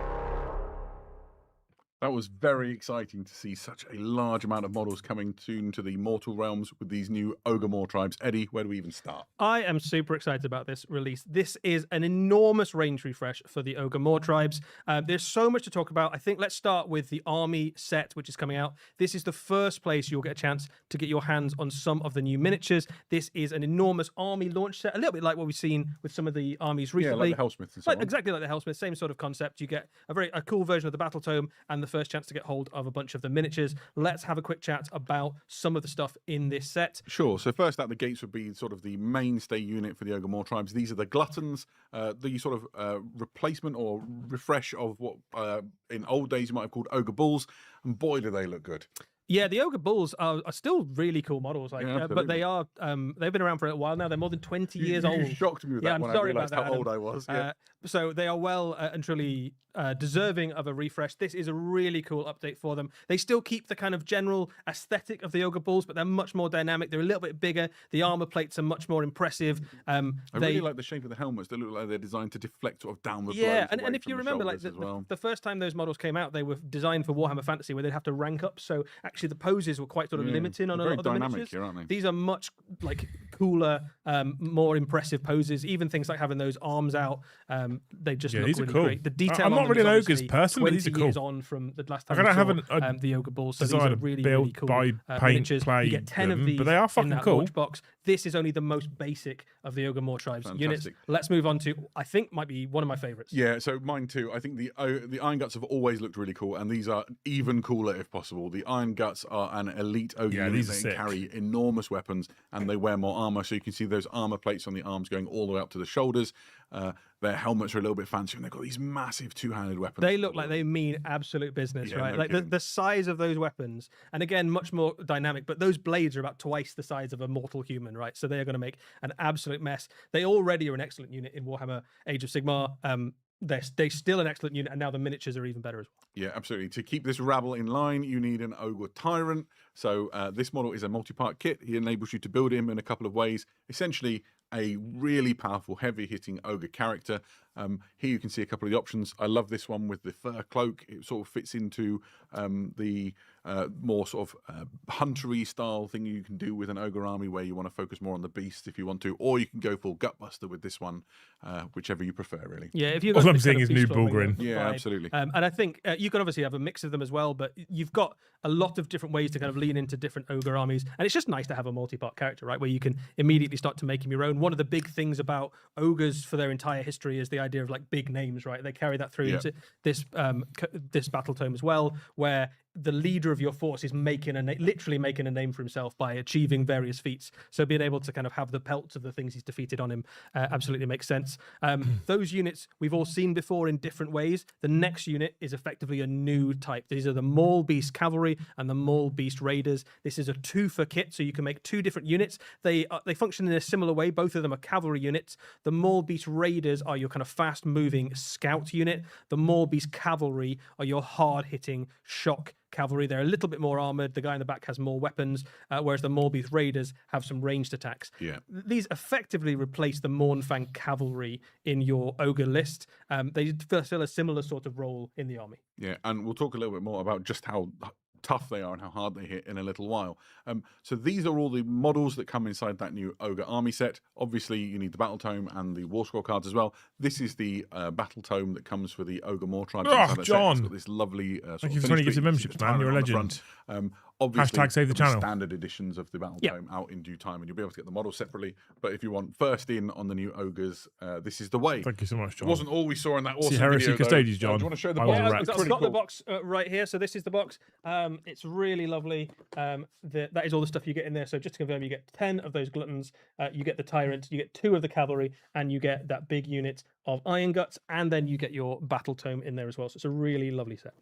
That was very exciting to see such a large amount of models coming soon to the Mortal Realms with these new Ogor Mawtribes. Eddie, where do we even start? I am super excited about this release. This is an enormous range refresh for the Ogor Mawtribes. There's so much to talk about. I think let's start with the army set, which is coming out. This is the first place you'll get a chance to get your hands on some of the new miniatures. This is an enormous army launch set, a little bit like what we've seen with some of the armies recently. Yeah, like the Hellsmiths and so on. Exactly like the Hellsmiths, same sort of concept. You get a cool version of the Battle Tome and the first chance to get hold of a bunch of the miniatures. Let's have a quick chat about some of the stuff in this set. Sure. So first out the gates would be sort of the mainstay unit for the Ogor Mawtribes. These are the Gluttons, the sort of replacement or refresh of what in old days you might have called Ogre Bulls. And boy, do they look good. Yeah, the Ogre Bulls are still really cool models, but they are they've been around for a while now. They're more than 20 years old. You shocked me with that I'm when sorry I realised about that, how old I was. Yeah. So they are well and truly deserving of a refresh. This is a really cool update for them. They still keep the kind of general aesthetic of the Ogre Bulls, but they're much more dynamic. They're a little bit bigger. The armor plates are much more impressive. I really like the shape of the helmets. They look like they're designed to deflect sort of downward blows. Yeah, and if you remember, like the first time those models came out, they were designed for Warhammer Fantasy, where they'd have to rank up. So actually, the poses were quite sort of limiting on a lot of the miniatures. Here, aren't they? These are much like cooler, more impressive poses. Even things like having those arms out, they just look really great. The detail. I'm not really an ogres person, but these are cool. Years on from the last time I we saw the Ogre Bulls, so these design are a really, build really cool by paint miniatures. play You get 10 of them, these but they are in fucking that cool. launch box. This is only the most basic of the Ogre Mawtribes units. Let's move on to, I think, might be one of my favorites. Yeah, so mine too. I think the Iron Guts have always looked really cool, and these are even cooler if possible. The Iron Guts are an elite ogre unit. These They carry enormous weapons, and they wear more armor. So you can see those armor plates on the arms going all the way up to the shoulders. Their helmets are a little bit fancier, and they've got these massive two-handed weapons. They look like they mean absolute business, right? No like the size of those weapons, and again, much more dynamic, but those blades are about twice the size of a mortal human, right? So they are going to make an absolute mess. They already are an excellent unit in Warhammer Age of Sigmar. They're still an excellent unit, and now the miniatures are even better as well. Yeah, absolutely. To keep this rabble in line, you need an Ogre Tyrant. So this model is a multi-part kit. He enables you to build him in a couple of ways. Essentially, a really powerful, heavy-hitting ogre character. Here you can see a couple of the options. I love this one with the fur cloak. It sort of fits into the more sort of huntery style thing you can do with an ogre army, where you want to focus more on the beast if you want to, or you can go full Gutbuster with this one, whichever you prefer, really. Yeah, if you've all got I'm seeing is new Bullgrin. Yeah, absolutely. And I think you can obviously have a mix of them as well, but you've got a lot of different ways to kind of lean into different ogre armies, and it's just nice to have a multi-part character, right, where you can immediately start to make him your own. One of the big things about ogres for their entire history is the idea of like big names, right? They carry that through into this this battle tome as well, where the leader of your force is literally making a name for himself by achieving various feats. So being able to kind of have the pelts of the things he's defeated on him absolutely makes sense. Those units we've all seen before in different ways. The next unit is effectively a new type. These are the Maul Beast Cavalry and the Maul Beast Raiders. This is a 2-for kit, so you can make 2 different units. They function in a similar way. Both of them are cavalry units. The Maul Beast Raiders are your kind of fast-moving scout unit. The Maul Beast Cavalry are your hard-hitting shock cavalry. They're a little bit more armored. The guy in the back has more weapons, whereas the Maul Beast Raiders have some ranged attacks. Yeah. These effectively replace the Mournfang cavalry in your ogre list. They fulfill a similar sort of role in the army. Yeah, and we'll talk a little bit more about just how tough they are and how hard they hit in a little while. So these are all the models that come inside that new Ogre army set. Obviously, you need the battle tome and the war scroll cards as well. This is the battle tome that comes for the Ogor Mawtribes. Oh, John! It's got this lovely thank you for 20 gifted memberships, man. You're a legend. Obviously, Hashtag save the channel. Standard editions of the battle tome out in due time, and you'll be able to get the models separately. But if you want first in on the new ogres, this is the way. Thank you so much, John. It wasn't all we saw in that awesome Heresy video, Custodes, John. Do you want to show the I box? was I've got the box right here. So this is the box. It's really lovely. That is all the stuff you get in there. So just to confirm, you get 10 of those gluttons. You get the tyrant. You get 2 of the cavalry, and you get that big unit of Iron Guts, and then you get your battle tome in there as well. So it's a really lovely set.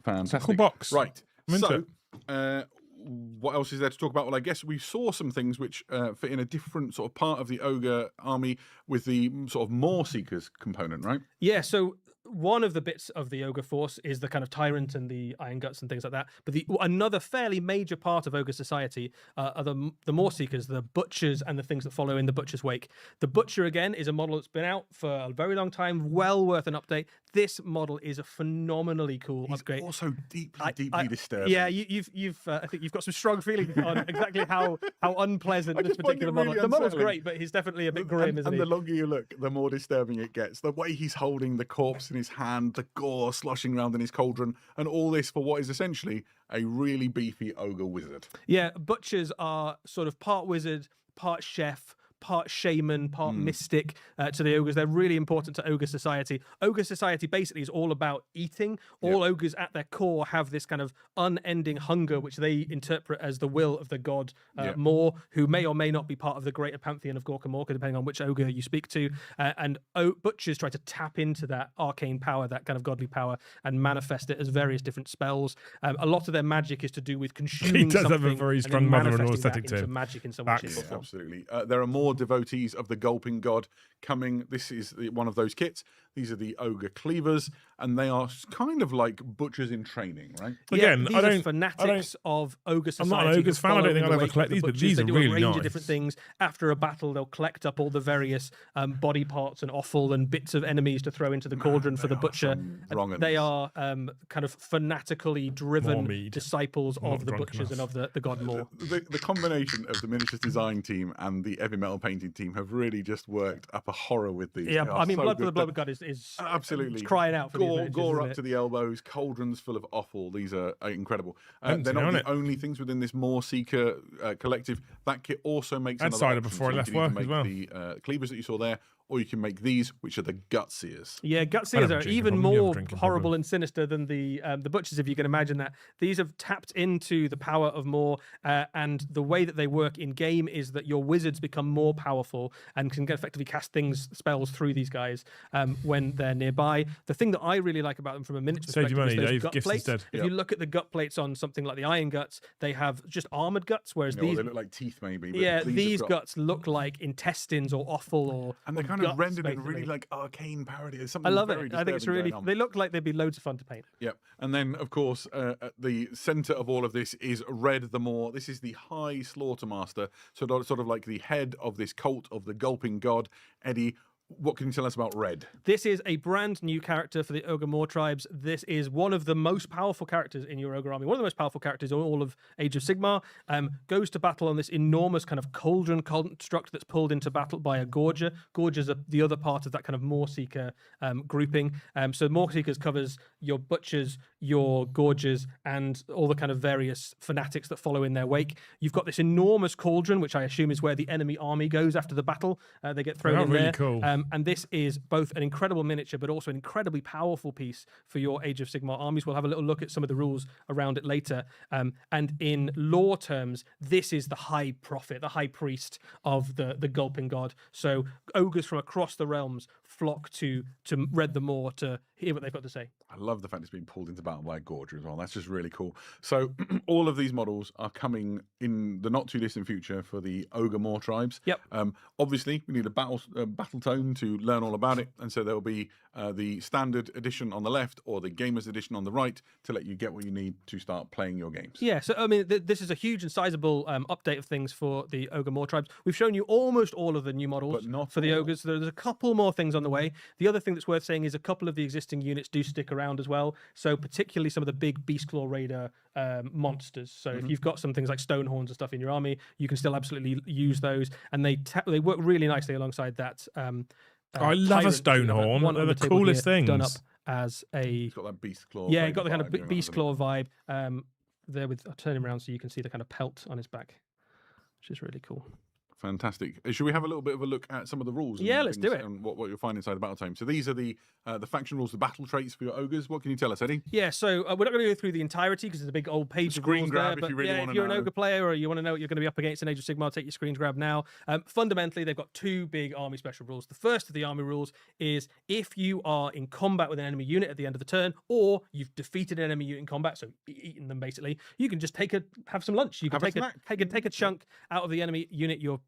Fantastic. Cool box. Right. I'm into So, what else is there to talk about? Well, I guess we saw some things which fit in a different sort of part of the Ogre army with the sort of Maw Seekers component, right? Yeah, so one of the bits of the Ogre force is the kind of Tyrant and the Iron Guts and things like that. But another fairly major part of Ogre society are the Maw Seekers, the Butchers, and the things that follow in the Butcher's wake. The Butcher, again, is a model that's been out for a very long time, well worth an update. This model is a phenomenally cool upgrade. Also deeply disturbing. Yeah, I think you've got some strong feelings on exactly how unpleasant this particular model. Really the model's unsettling. great, but he's definitely a bit grim, isn't he? And the longer you look, the more disturbing it gets. The way he's holding the corpse in his hand, the gore sloshing around in his cauldron, and all this for what is essentially a really beefy ogre wizard. Yeah, Butchers are sort of part wizard, part chef, part shaman, part mystic to the ogres. They're really important to ogre society. Ogre society basically is all about eating. All ogres at their core have this kind of unending hunger, which they interpret as the will of the god Mor, who may or may not be part of the greater pantheon of Gorka Morka, depending on which ogre you speak to. And Butchers try to tap into that arcane power, that kind of godly power, and manifest it as various different spells. A lot of their magic is to do with consuming something. He does have a very strong mother-in-law aesthetic into too. magic in some way, shape, or form. Absolutely. There are more devotees of the Gulping God coming. This is one of those kits. These are the Ogre Cleavers, and they are kind of like butchers in training, right? Again, these are fanatics of Ogre Society. I'm not an Ogres fan. I don't think I'll ever collect these, but these are really nice. They do a range of different things. After a battle, they'll collect up all the various body parts and offal and bits of enemies to throw into the cauldron for the butcher. They are kind of fanatically driven disciples of the butchers and of the god Mor. The combination of the miniatures design team and the heavy metal painting team have really just worked up a horror with these. Yeah, I mean, Blood for the Blood God is absolutely crying out for gore up to the elbows, cauldrons full of offal. These are incredible. They're not the only things within this Maw Seeker collective. That kit also makes another option. Before I left you can work as well. The cleavers that you saw there, or you can make these, which are the Gutseers. Yeah, Gutseers are even more horrible and sinister than the Butchers, if you can imagine that. These have tapped into the power of Mor, and the way that they work in game is that your wizards become more powerful and can effectively cast spells through these guys when they're nearby. The thing that I really like about them from a miniature perspective is those gut plates. If you look at the gut plates on something like the Iron Guts, they have just armored guts, whereas these they look like teeth maybe. But these guts look like intestines or offal or and they're kind of rendered in really like arcane parody. I love it. I think it's really. They look like they'd be loads of fun to paint. Yep. And then of course at the center of all of this is Red the Mor. This is the High Slaughtermaster, sort of like the head of this cult of the Gulping God. Eddie, what can you tell us about Red? This is a brand new character for the Ogor Mawtribes. This is one of the most powerful characters in your Ogre army. One of the most powerful characters in all of Age of Sigmar. Goes to battle on this enormous kind of cauldron construct that's pulled into battle by a Gorger. Gorgers are the other part of that kind of Maw Seeker grouping. So Maw Seekers covers your Butchers, your Gorgers, and all the kind of various fanatics that follow in their wake. You've got this enormous cauldron, which I assume is where the enemy army goes after the battle. They get thrown in really there. Cool. And this is both an incredible miniature, but also an incredibly powerful piece for your Age of Sigmar armies. We'll have a little look at some of the rules around it later. And in lore terms, this is the high prophet, the high priest of the Gulping God. So ogres from across the realms flock to Red the Moor to hear what they've got to say. I love the fact it's being pulled into battle by a Gorger as well. That's just really cool. So all of these models are coming in the not too distant future for the Ogor Mawtribes. Yep. Obviously, we need a battle tome to learn all about it, and so there will be the standard edition on the left or the gamers edition on the right to let you get what you need to start playing your games. Yeah, so I mean, this is a huge and sizable update of things for the Ogor Mawtribes. We've shown you almost all of the new models But not for the all. ogres. There's a couple more things on the way. The other thing that's worth saying is a couple of the existing units do stick around as well. So particularly some of the big Beastclaw Raider monsters. So if you've got some things like Stonehorns and stuff in your army, you can still absolutely use those, and they work really nicely alongside that. I love a Stonehorn. One They're on the table coolest here, things. done up as a It's got that beast claw. yeah, vibe got the kind of going on, beast hasn't it? claw vibe. There with I'll turn him around so you can see the kind of pelt on his back, which is really cool. Fantastic. Should we have a little bit of a look at some of the rules? Yeah, and let's things do it. And what you'll find inside the battle tome. So these are the faction rules, the battle traits for your ogres. What can you tell us, Eddie? Yeah, so we're not going to go through the entirety because there's a big old page of Screen rules grab there. if But you really yeah, wanna if you're an know. ogre player or you want to know what you're going to be up against in Age of Sigmar, take your screen grab now. Fundamentally, they've got two big army special rules. The first of the army rules is if you are in combat with an enemy unit at the end of the turn, or you've defeated an enemy unit in combat, so eaten them basically, you can just have some lunch. You can take a chunk out of the enemy unit you're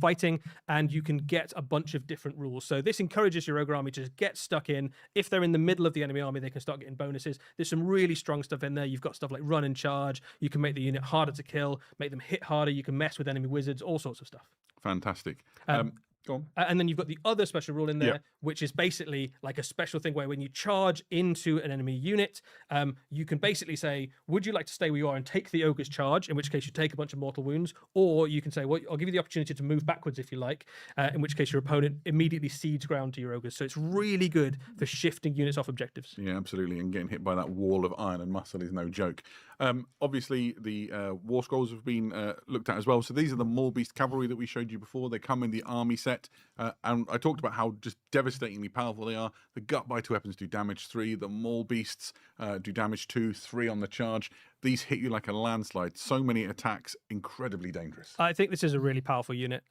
fighting, and you can get a bunch of different rules. So this encourages your ogre army to just get stuck in. If they're in the middle of the enemy army, they can start getting bonuses. There's some really strong stuff in there. You've got stuff like run and charge. You can make the unit harder to kill, make them hit harder. You can mess with enemy wizards, all sorts of stuff. Fantastic. Go on. And then you've got the other special rule in there, Yeah. which is basically like a special thing where when you charge into an enemy unit, you can basically say, would you like to stay where you are and take the ogre's charge, in which case you take a bunch of mortal wounds, or you can say, well, I'll give you the opportunity to move backwards if you like, in which case your opponent immediately cedes ground to your ogres. So it's really good for shifting units off objectives. Yeah, absolutely. And getting hit by that wall of iron and muscle is no joke. Obviously, the war scrolls have been looked at as well. So these are the Maul Beast Cavalry that we showed you before. They come in the army set. And I talked about how just devastatingly powerful they are. The gut biter weapons do damage 3. The Maul Beasts do damage 2, 3 on the charge. These hit you like a landslide. So many attacks, incredibly dangerous. I think this is a really powerful unit.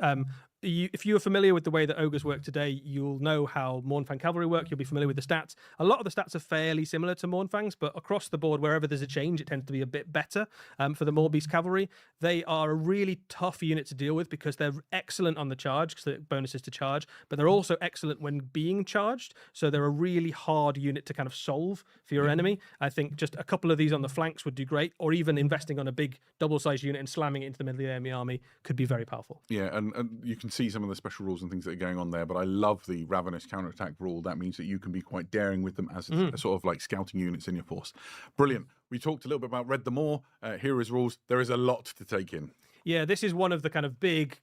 If you're familiar with the way that ogres work today, you'll know how Mournfang Cavalry work. You'll be familiar with the stats. A lot of the stats are fairly similar to Mournfangs, but across the board, wherever there's a change, it tends to be a bit better. For the Maul Beast Cavalry, they are a really tough unit to deal with because they're excellent on the charge, because they're bonuses to charge, but they're also excellent when being charged. So they're a really hard unit to kind of solve for your enemy. I think just a couple of these on the flanks would do great, or even investing on a big double-sized unit and slamming it into the middle of the enemy army could be very powerful. Yeah, and you can see some of the special rules and things that are going on there, but I love the Ravenous counterattack rule. That means that you can be quite daring with them as a sort of like scouting units in your force. Brilliant. We talked a little bit about Red the Moor. Here is rules. There is a lot to take in. Yeah, this is one of the kind of big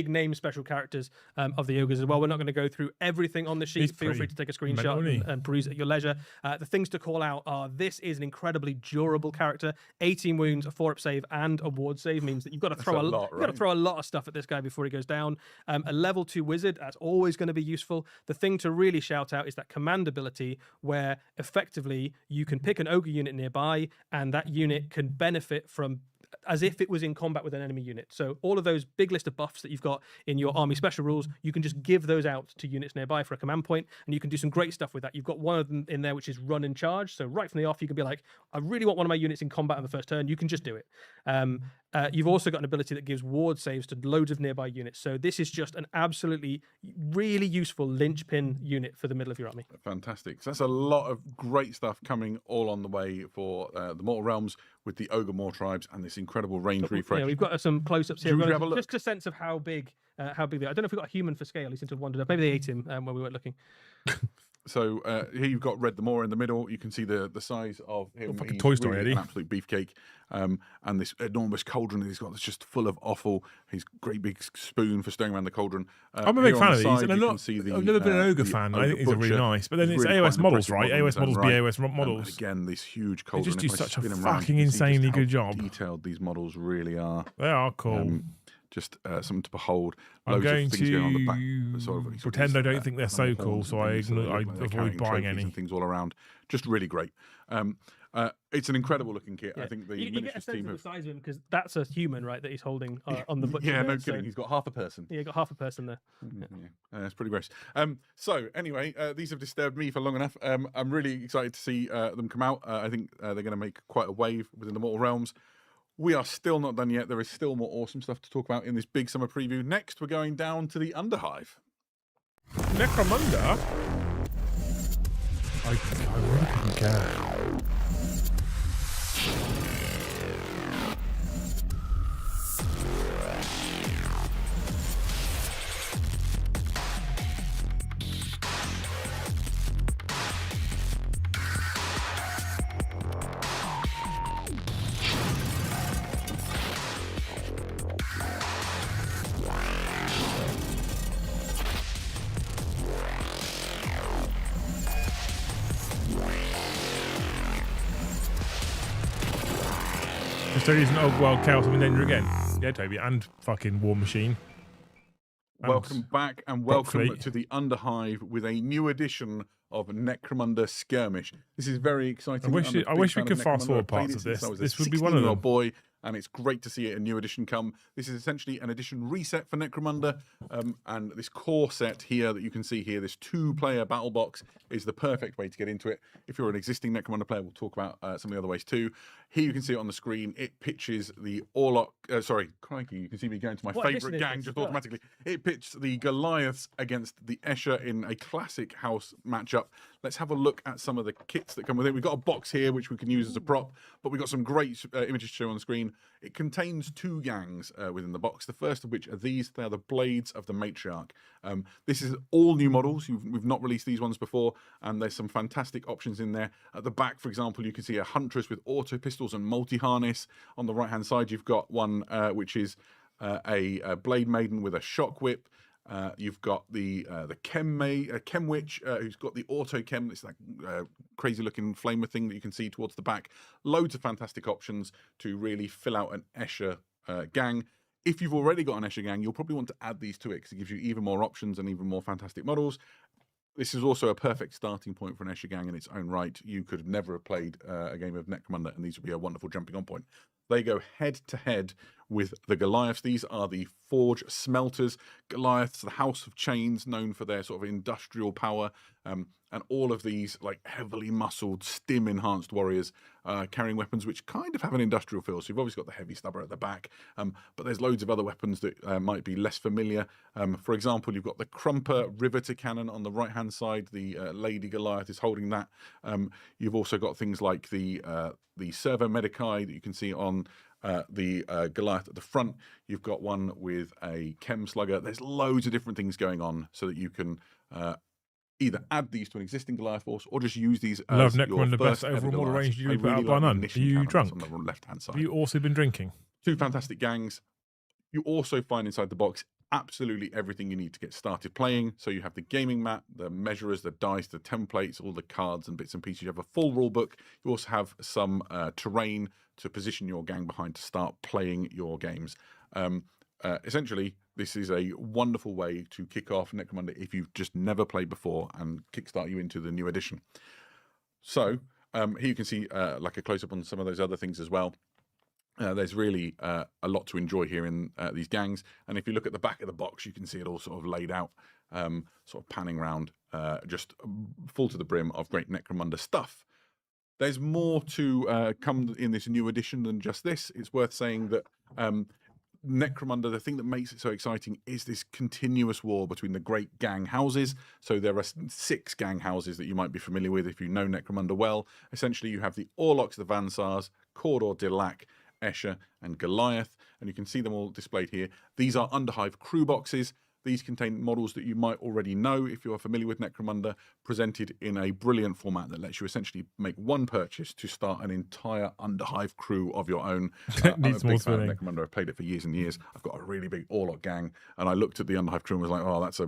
name special characters of the ogres as well. We're not going to go through everything on the sheet. Feel free to take a screenshot and peruse at your leisure. The things to call out are this is an incredibly durable character. 18 wounds, a 4-up save, and a ward save means that you've got to throw a lot of stuff at this guy before he goes down. A level 2 wizard, that's always going to be useful. The thing to really shout out is that command ability, where effectively you can pick an ogre unit nearby, and that unit can benefit from as if it was in combat with an enemy unit. So all of those big list of buffs that you've got in your army special rules, you can just give those out to units nearby for a command point, and you can do some great stuff with that. You've got one of them in there which is run and charge. So right from the off, you can be like, I really want one of my units in combat on the first turn. You can just do it. You've also got an ability that gives ward saves to loads of nearby units. So this is just an absolutely really useful linchpin unit for the middle of your army. Fantastic. So that's a lot of great stuff coming all on the way for the Mortal Realms with the Ogor Mawtribes and this incredible range refresh. Yeah, we've got some close-ups here. Should we have a look? Just a sense of how big they are. I don't know if we've got a human for scale. He seems to have wandered up. Maybe they ate him when we weren't looking. So here you've got Red the Moor in the middle. You can see the size of him. Fucking He's Toy Story, really Eddie. an absolute beefcake. And this enormous cauldron that he's got that's just full of offal. His great big spoon for stirring around the cauldron. I'm a big fan of these, side, and I've never been an ogre fan. I think these are really nice. But then it's really AOS quite an models, impressive right? model in AOS its models own be right. AOS models. And again, this huge They cauldron. just do If I such a spin 'em round, fucking you can see just insanely how good job. detailed these models really are. They are cool. just something to behold. I'm Loads going of things going on the back. to pretend I don't think they're so cool, so I avoid buying any. And things all around. Just really great. It's an incredible looking kit. Yeah. I think the you get a miniatures sense team of have... the size of him because that's a human, right? That he's holding on the butcher. Yeah, there, no kidding. He's got half a person. Yeah, got half a person there. It's pretty gross. So anyway, these have disturbed me for long enough. I'm really excited to see them come out. I think they're going to make quite a wave within the Mortal Realms. We are still not done yet. There is still more awesome stuff to talk about in this big summer preview. Next, we're going down to the Underhive. Necromunda? I really couldn't care. Custodians and Ogor Chaos in danger again. Yeah, Toby, and fucking War Machine. And welcome back and welcome to the Underhive with a new edition of Necromunda Skirmish. This is very exciting. I wish we could fast forward parts of this. This would be one of them. Boy, and it's great to see a new edition come. This is essentially an edition reset for Necromunda, and this core set here that you can see here, this 2-player battle box, is the perfect way to get into it. If you're an existing Necromunda player, we'll talk about some of the other ways too. Here you can see it on the screen. It pitches the Orlok. Sorry, crikey, you can see me going to my favourite gang just automatically. It pitched the Goliaths against the Escher in a classic house matchup. Let's have a look at some of the kits that come with it. We've got a box here which we can use as a prop, but we've got some great images to show on the screen. It contains 2 gangs within the box. The first of which are these. They are the Blades of the Matriarch. This is all new models. We've not released these ones before, and there's some fantastic options in there. At the back, for example, you can see a Huntress with auto pistols and multi-harness. On the right-hand side, you've got one which is a Blade Maiden with a shock whip. You've got the Chem Witch who's got the auto chem. It's that crazy looking flamer thing that you can see towards the back. Loads of fantastic options to really fill out an Escher gang. If you've already got an Escher gang, you'll probably want to add these to it because it gives you even more options and even more fantastic models. This is also a perfect starting point for an Escher gang in its own right. You could never have played a game of Necromunda, and these would be a wonderful jumping on point. They go head to head with the Goliaths. These are the Forge Smelters. Goliaths, the House of Chains, known for their sort of industrial power. And all of these like heavily muscled, stim-enhanced warriors carrying weapons which kind of have an industrial feel. So you've obviously got the heavy stubber at the back, but there's loads of other weapons that might be less familiar. For example, you've got the Crumper Riveter Cannon on the right-hand side. The Lady Goliath is holding that. You've also got things like the Servo Medicae that you can see on the Goliath at the front. You've got one with a Chem Slugger. There's loads of different things going on so that you can either add these to an existing Goliath force or just use these as Love your Necromunda, first best overall ever model Goliath. range you I put really out by like the none. Are mission you cannons drunk? on the left-hand side. Have you also been drinking? 2 fantastic gangs. You also find inside the box absolutely everything you need to get started playing. So you have the gaming mat, the measurers, the dice, the templates, all the cards and bits and pieces. You have a full rule book. You also have some terrain to position your gang behind to start playing your games. Essentially, this is a wonderful way to kick off Necromunda if you've just never played before and kickstart you into the new edition. So here you can see like a close-up on some of those other things as well. There's really a lot to enjoy here in these gangs. And if you look at the back of the box, you can see it all sort of laid out, sort of panning around, just full to the brim of great Necromunda stuff. There's more to come in this new edition than just this. It's worth saying that Necromunda, the thing that makes it so exciting is this continuous war between the great gang houses. So there are 6 gang houses that you might be familiar with if you know Necromunda well. Essentially, you have the Orloks, the Vansars, Cawdor, Dilac, Escher, and Goliath, and you can see them all displayed here. These are Underhive crew boxes. These contain models that you might already know if you're familiar with Necromunda, presented in a brilliant format that lets you essentially make one purchase to start an entire Underhive crew of your own. I'm a big fan of Necromunda. I've played it for years and years. I've got a really big Orlok gang, and I looked at the Underhive crew and was like, oh, that's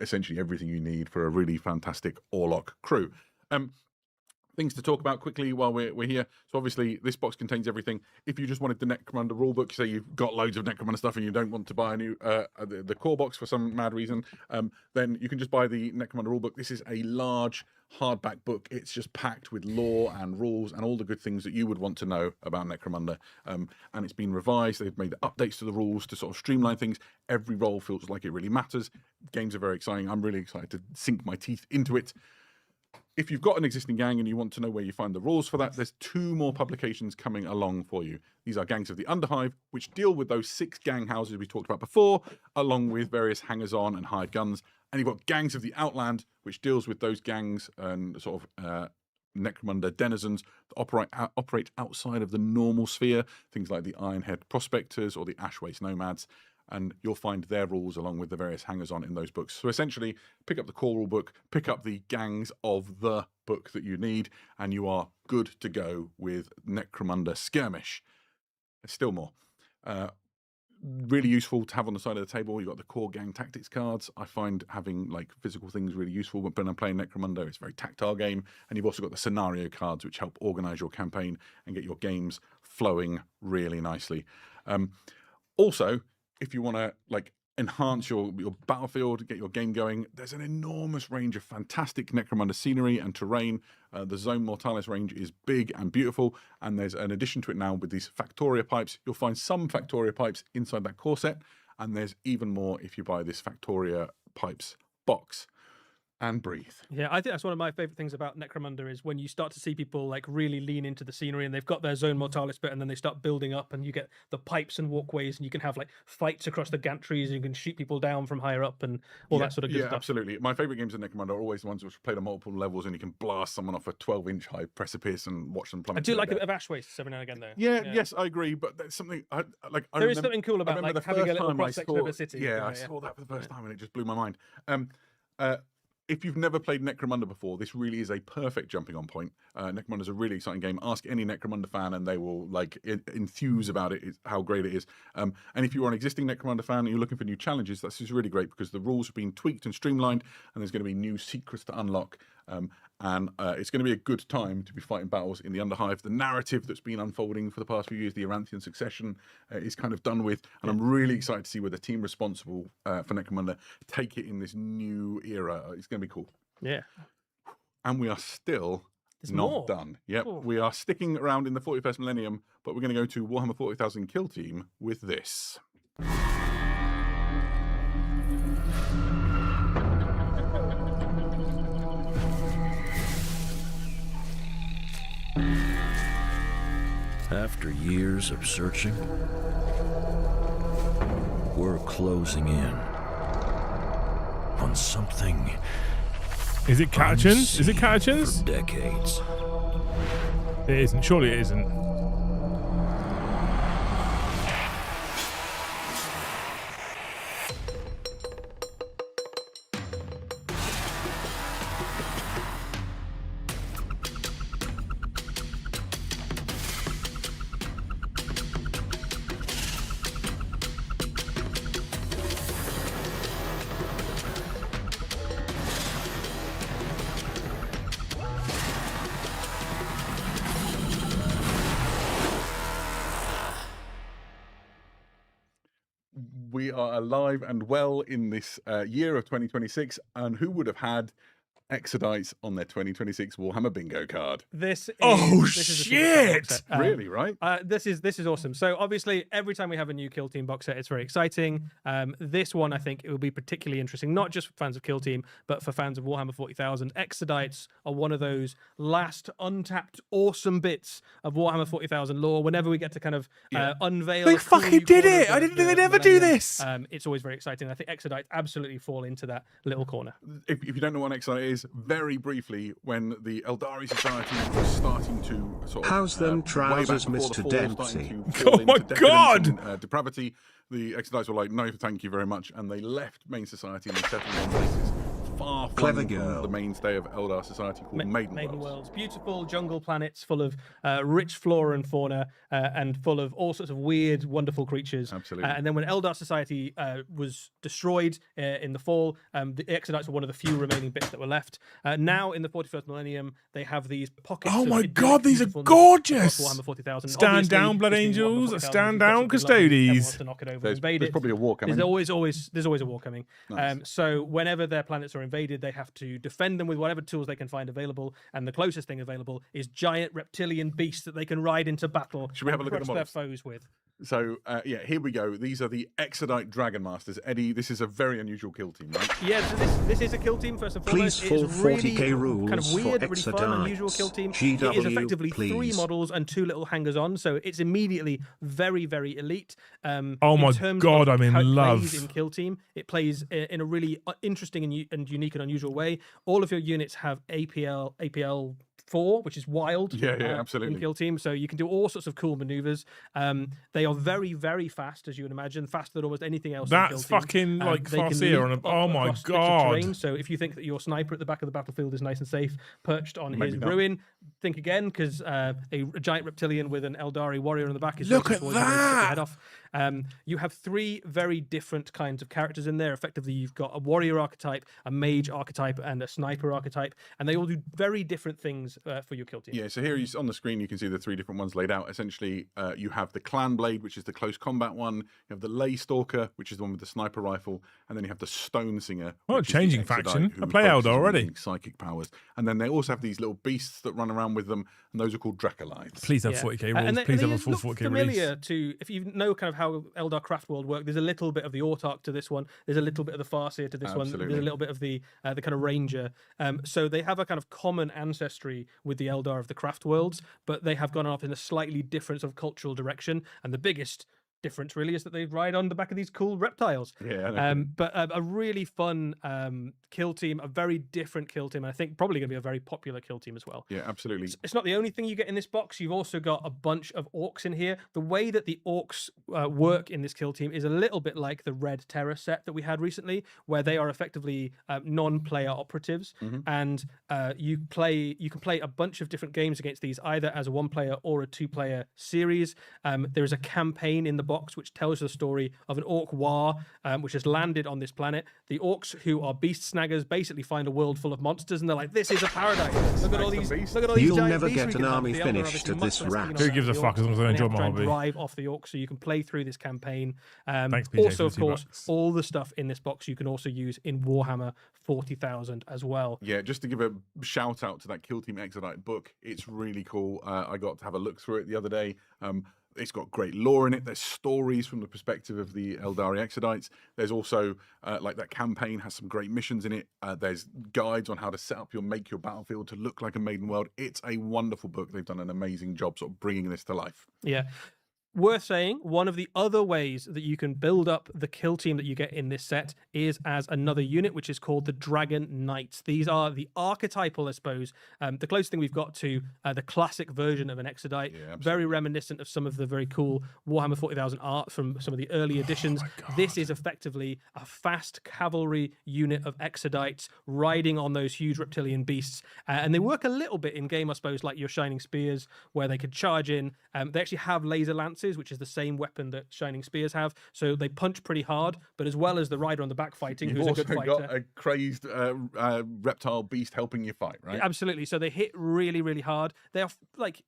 essentially everything you need for a really fantastic Orlok crew. Things to talk about quickly while we're here. So obviously this box contains everything. If you just wanted the Necromunda rulebook, say you've got loads of Necromunda stuff and you don't want to buy a new the core box for some mad reason, then you can just buy the Necromunda rulebook. This is a large hardback book. It's just packed with lore and rules and all the good things that you would want to know about Necromunda. And it's been revised. They've made updates to the rules to sort of streamline things. Every role feels like it really matters. Games are very exciting. I'm really excited to sink my teeth into it. If you've got an existing gang and you want to know where you find the rules for that, there's 2 more publications coming along for you. These are Gangs of the Underhive, which deal with those 6 gang houses we talked about before, along with various hangers-on and hired guns. And you've got Gangs of the Outland, which deals with those gangs and sort of Necromunda denizens that operate outside of the normal sphere, things like the Ironhead Prospectors or the Ashwaste Nomads. And you'll find their rules along with the various hangers-on in those books. So essentially, pick up the core rule book, pick up the Gangs of the book that you need, and you are good to go with Necromunda Skirmish. There's still more. Really useful to have on the side of the table. You've got the core gang tactics cards. I find having like physical things really useful when I'm playing Necromunda. It's a very tactile game. And you've also got the scenario cards, which help organize your campaign and get your games flowing really nicely. Also, if you want to like enhance your battlefield, get your game going, there's an enormous range of fantastic Necromunda scenery and terrain. The Zone Mortalis range is big and beautiful, and there's an addition to it now with these Factoria pipes. You'll find some Factoria pipes inside that core set, and there's even more if you buy this Factoria pipes box. And breathe. Yeah, I think that's one of my favorite things about Necromunda is when you start to see people like really lean into the scenery and they've got their Zone Mortalis bit and then they start building up and you get the pipes and walkways and you can have like fights across the gantries and you can shoot people down from higher up and all that sort of good stuff. Yeah, absolutely. My favorite games in Necromunda are always the ones which are played on multiple levels and you can blast someone off a 12-inch high precipice and watch them plummet. I do like a bit of ash waste every now and again though. Yeah, yes, I agree, but there's something there is something cool about like having a little cross section of a city. Yeah, I saw that for the first time and it just blew my mind. If you've never played Necromunda before, this really is a perfect jumping on point. Necromunda is a really exciting game. Ask any Necromunda fan and they will like enthuse about it, how great it is. And if you are an existing Necromunda fan and you're looking for new challenges, this is really great because the rules have been tweaked and streamlined and there's going to be new secrets to unlock. And it's going to be a good time to be fighting battles in the Underhive. The narrative that's been unfolding for the past few years, the Aranthian succession, is kind of done with. And I'm really excited to see where the team responsible for Necromunda take it in this new era. It's going to be cool. Yeah. And we are still not done. Yep. Cool. We are sticking around in the 41st millennium, but we're going to go to Warhammer 40,000 Kill Team with this. After years of searching, we're closing in on something. Is it Catechins? Is it Catechins? For decades. It isn't. Surely it isn't. We are alive and well in this year of 2026, and who would have had Exodites on their 2026 Warhammer bingo card? This is, shit! Really, right? This is awesome. So obviously, every time we have a new Kill Team box set, it's very exciting. This one, I think, it will be particularly interesting, not just for fans of Kill Team, but for fans of Warhammer 40,000. Exodites are one of those last untapped, awesome bits of Warhammer 40,000 lore. Whenever we get to kind of unveil, they fucking did it! I didn't think they'd ever do this. It's always very exciting. I think Exodites absolutely fall into that little corner. If you don't know what an Exodite is, very briefly, when the Eldari Society was starting to sort of how's them way trousers, back before the Mr. fall, Dempsey? fall Oh my into decadence God! and, depravity, the Exodites were like, no, thank you very much, and they left main society and they settled on places far Clever from girl. the mainstay of Eldar society called Maiden Worlds. Beautiful jungle planets full of rich flora and fauna and full of all sorts of weird, wonderful creatures. Absolutely. And then when Eldar society was destroyed in the fall, the Exodites were one of the few remaining bits that were left. Now in the 41st millennium, they have these pockets. Oh of my idyllic God, these are beautifulness gorgeous! across Warhammer 40,000. Stand Obviously, down, Blood this being Angels. Warhammer 40,000, Stand you've got down, something lovely, everyone Custodes. wants to knock it over and There's probably a war coming. There's always a war coming. Nice. So whenever their planets are invaded, they have to defend them with whatever tools they can find available. And the closest thing available is giant reptilian beasts that they can ride into battle. Should we have a look at crush the their models? foes with? So, yeah, here we go. These are the Exodite Dragon Masters. Eddie, this is a very unusual kill team, right? Yeah, so this is a kill team, first and Please foremost. full It's 40k really rules kind of weird, for really fun, Exodites. unusual kill team. GW, it is effectively 3 please. models and 2 little hangers-on, so it's immediately very, very elite. Oh my in terms God, of I'm in how it love. plays in kill team. It plays in a really interesting and unique and unusual way. All of your units have APL 4, which is wild. Yeah, absolutely. In kill team, so you can do all sorts of cool maneuvers. They are very, very fast, as you would imagine, faster than almost anything else. That's in kill fucking team. like They can Farseer on leap a. up Oh my across strips of God. terrain. So if you think that your sniper at the back of the battlefield is nice and safe, perched on Maybe his not. ruin, think again, because a giant reptilian with an Eldari warrior on the back is Look waiting at for you to cut your that! head off. You have 3 very different kinds of characters in there. Effectively, you've got a warrior archetype, a mage archetype, and a sniper archetype, and they all do very different things for your kill team. Yeah, so here on the screen you can see the 3 different ones laid out. Essentially, you have the Clan Blade, which is the close combat one. You have the Ley Stalker, which is the one with the sniper rifle, and then you have the Stone Singer. Oh, which is the changing Exodite faction. who I play focuses Eldar on already. using psychic powers, and then they also have these little beasts that run around with them, and those are called Dracolites. Please have Yeah. 40k And rules. they- Please they have a full look 40k familiar release. to, if you know kind of how Eldar Craft World work, there's a little bit of the Autarch to this one. There's a little bit of the Farseer to this one. Absolutely. There's a little bit of the kind of Ranger. So they have a kind of common ancestry with the Eldar of the Craft Worlds, but they have gone off in a slightly different sort of cultural direction. And the biggest difference really is that they ride on the back of these cool reptiles. Yeah. But a really fun kill team, a very different kill team, and I think probably going to be a very popular kill team as well. Yeah, absolutely. It's not the only thing you get in this box. You've also got a bunch of orcs in here. The way that the orcs work in this kill team is a little bit like the Red Terror set that we had recently, where they are effectively non-player operatives, and you can play a bunch of different games against these, either as a 1-player or a 2-player series. There is a campaign in the box which tells the story of an orc war which has landed on this planet. The orcs, who are beast snaggers, basically find a world full of monsters, and they're like, "This is a paradise. Look at all these. Look at all these You'll giant never beasts get we an can have." army The Eldar finished obviously at much this less rat. keen on Who that gives a than the fuck as long as I orcs, and enjoy they have my to try and hobby? drive off the orcs so you can play through this campaign. Thanks, PJ, Also, for of the course, $2. all the stuff in this box you can also use in Warhammer 40,000 as well. Yeah, just to give a shout out to that Kill Team Exodite book, it's really cool. I got to have a look through it the other day. It's got great lore in it. There's stories from the perspective of the Eldari Exodites. There's also, like, that campaign has some great missions in it. There's guides on how to make your battlefield to look like a Maiden World. It's a wonderful book. They've done an amazing job sort of bringing this to life. Yeah. Worth saying, one of the other ways that you can build up the kill team that you get in this set is as another unit, which is called the Dragon Knights. These are the archetypal, I suppose, the closest thing we've got to the classic version of an Exodite. Yeah, very reminiscent of some of the very cool Warhammer 40,000 art from some of the early editions. This is effectively a fast cavalry unit of Exodites riding on those huge reptilian beasts. And they work a little bit in game, I suppose, like your Shining Spears, where they could charge in. They actually have laser lances, which is the same weapon that Shining Spears have. So they punch pretty hard, but as well as the rider on the back fighting, You've who's a also good fighter. got a crazed reptile beast helping you fight, right? Absolutely. So they hit really, really hard. They are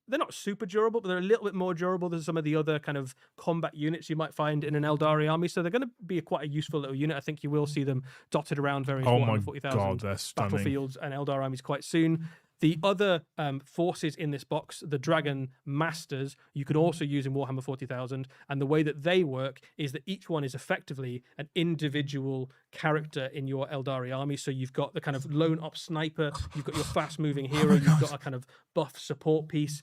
they're not super durable, but they're a little bit more durable than some of the other kind of combat units you might find in an Eldari army. So they're going to be quite a useful little unit. I think you will see them dotted around various Warhammer 40,000 they're stunning. battlefields and Eldar armies quite soon. The other forces in this box, the Dragon Masters, you can also use in Warhammer 40,000. And the way that they work is that each one is effectively an individual character in your Eldari army. So you've got the kind of lone op sniper, you've got your fast-moving hero, you've got a kind of buff support piece.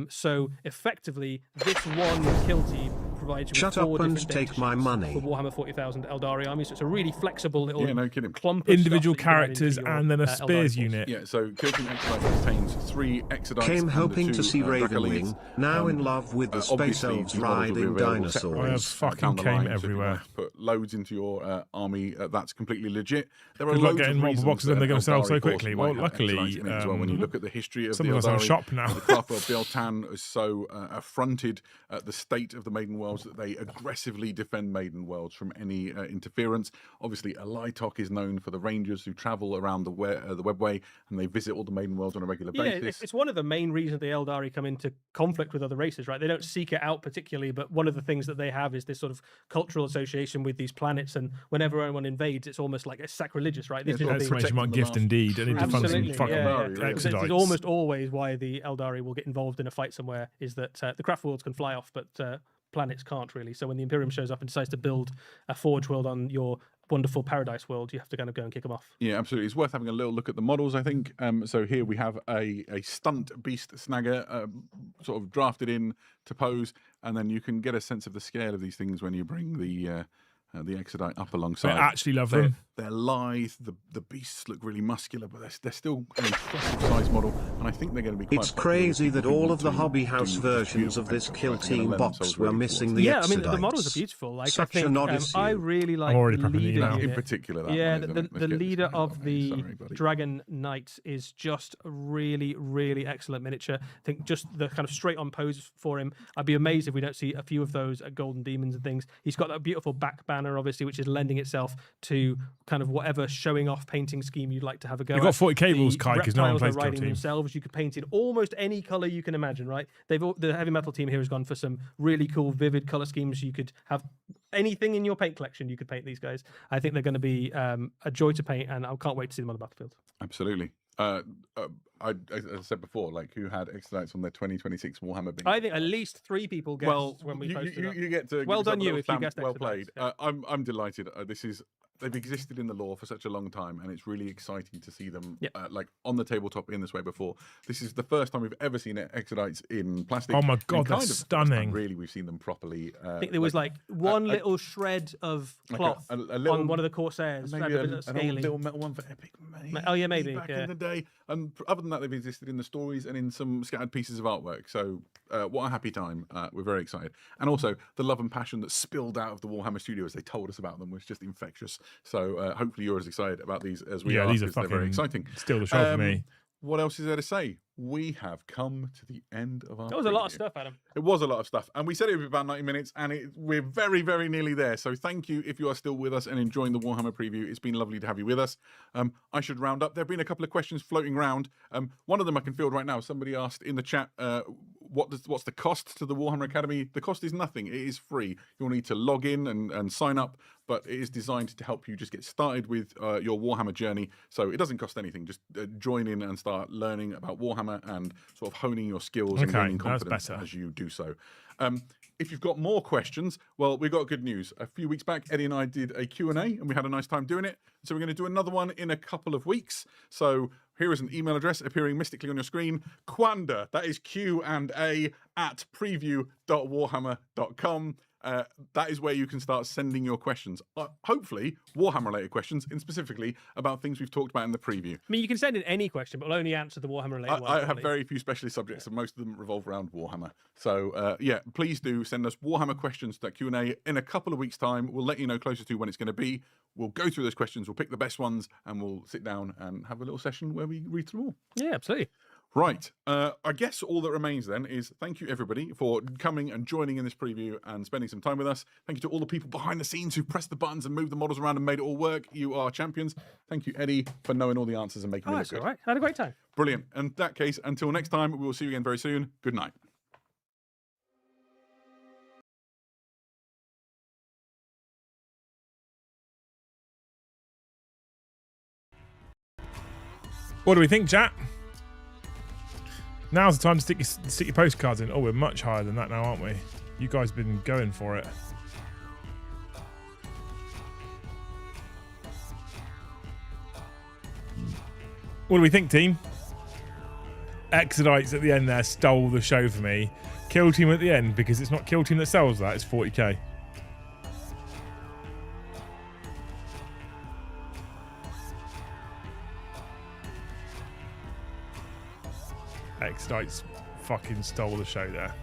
So effectively, this one kill team provides you with Shut 4 up and different take data my sheets money. for Warhammer 40,000 Eldari army. So it's a really flexible little clump of individual stuff that you can add characters into your, and then a Eldari spears force. unit. Yeah, so Team Exodite contains 3 Exodites. Came and hoping the to 2, see Dragon Ravenwing, Leads. now in love with the space Obviously, elves these models will be riding available separately, dinosaurs. I have fucking down the came line, so if you everywhere. want to put loads into your army, that's completely legit. There are Good luck loads getting of multiple reasons boxes and they're going to sell so Eldari force quickly. might Well, have luckily, Exodites in it as well. When you look at the history of the some of us have a Eldari, shop now. the Craftworld Bieltan is so affronted at the state of the Maiden Worlds that they aggressively defend Maiden Worlds from any interference. Obviously, Alitok is known for the Rangers who travel around the webway and they visit all the Maiden Worlds on a regular basis. It's one of the main reasons the Eldari come into conflict with other races, right? They don't seek it out particularly, but one of the things that they have is this sort of cultural association with these planets, and whenever anyone invades, it's almost like it's sacrilegious, right? This That's what you might gift indeed. I need to find some fucking Exodites. It's almost always why the Eldari will get involved in a fight somewhere, is that the craft worlds can fly off, but planets can't really. So when the Imperium shows up and decides to build a Forge world on your wonderful Paradise world, you have to kind of go and kick them off. Yeah, absolutely. It's worth having a little look at the models, I think. So here we have a stunt beast snagger sort of drafted in to pose, and then you can get a sense of the scale of these things when you bring the Exodite up alongside. I actually love them. They're lithe. The beasts look really muscular, but they're still an impressive size model, and I think they're going to be quite It's popular crazy that with all of people the to Hobby House do versions of this beautiful Kill effects. I'm gonna Team lend box themselves were really missing towards the Yeah, I Exodites. mean, the models are beautiful. Like, Such I think, an odyssey. I really like already the prepping the leader email. unit. In particular, that Yeah, one, isn't it? the Let's get leader this of going. the Sorry, buddy. Dragon Knight is just a really, really excellent miniature. I think just the kind of straight-on pose for him. I'd be amazed if we don't see a few of those at Golden Demons and things. He's got that beautiful back banner, obviously, which is lending itself to kind of whatever showing-off painting scheme you'd like to have a go You've at. got 40k rules, Kai, because no one Reptiles plays are Kill riding Team. themselves. You could paint in almost any color you can imagine, right? The heavy metal team here has gone for some really cool, vivid color schemes. You could have anything in your paint collection. You could paint these guys. I think they're going to be a joy to paint, and I can't wait to see them on the battlefield. Absolutely. As I said before, like, who had Exodites on their 2026 Warhammer bingo? I think at least 3 people guessed when we posted it. You get to well give done yourself a you little if you stamp. guessed Well Exodites, played. I'm delighted. They've existed in the lore for such a long time, and it's really exciting to see them like on the tabletop in this way before. This is the first time we've ever seen Exodites in plastic. Oh my and God, kind that's of the first time, stunning. really, we've seen them properly. I think there was like one little shred of cloth a little, on one of the Corsairs. maybe Had a bit of an old scaling. little metal one for Epic. Oh yeah, maybe. Back Yeah. in the day, and other than that, they've existed in the stories and in some scattered pieces of artwork. So, what a happy time! We're very excited, and also the love and passion that spilled out of the Warhammer studio as they told us about them was just infectious. So, hopefully, you're as excited about these as we are. These are 'cause they're fucking very exciting. Still the show for me. What else is there to say? We have come to the end of our. That was a lot of preview. stuff, Adam. It was a lot of stuff, and we said it would be about 90 minutes, and we're very, very nearly there. So thank you if you are still with us and enjoying the Warhammer preview. It's been lovely to have you with us. I should round up. There have been a couple of questions floating around. One of them I can field right now. Somebody asked in the chat, what's the cost to the Warhammer Academy? The cost is nothing. It is free. You'll need to log in and sign up, but it is designed to help you just get started with your Warhammer journey. So it doesn't cost anything. Just join in and start learning about Warhammer and sort of honing your skills and gaining confidence as you do so. If you've got more questions, well, we've got good news. A few weeks back, Eddie and I did a Q&A, and we had a nice time doing it. So we're going to do another one in a couple of weeks. So here is an email address appearing mystically on your screen. Quanda, that is Q&A at preview.warhammer.com. That is where you can start sending your questions. Hopefully, Warhammer-related questions, and specifically about things we've talked about in the preview. I mean, you can send in any question, but we'll only answer the Warhammer-related ones. I have very few specialist subjects, and most of them revolve around Warhammer. So, please do send us Warhammer questions to that Q&A in a couple of weeks' time. We'll let you know closer to when it's going to be. We'll go through those questions, we'll pick the best ones, and we'll sit down and have a little session where we read through them all. Yeah, absolutely. Right. I guess all that remains then is thank you, everybody, for coming and joining in this preview and spending some time with us. Thank you to all the people behind the scenes who pressed the buttons and moved the models around and made it all work. You are champions. Thank you, Eddie, for knowing all the answers and making me look That's good. all right. I had a great time. Brilliant. In that case, until next time, we will see you again very soon. Good night. What do we think, chat? Now's the time to stick your postcards in. Oh, we're much higher than that now, aren't we? You guys have been going for it. What do we think, team? Exodites at the end there stole the show for me. Kill Team at the end, because it's not Kill Team that sells that, it's 40k. Exodites fucking stole the show there.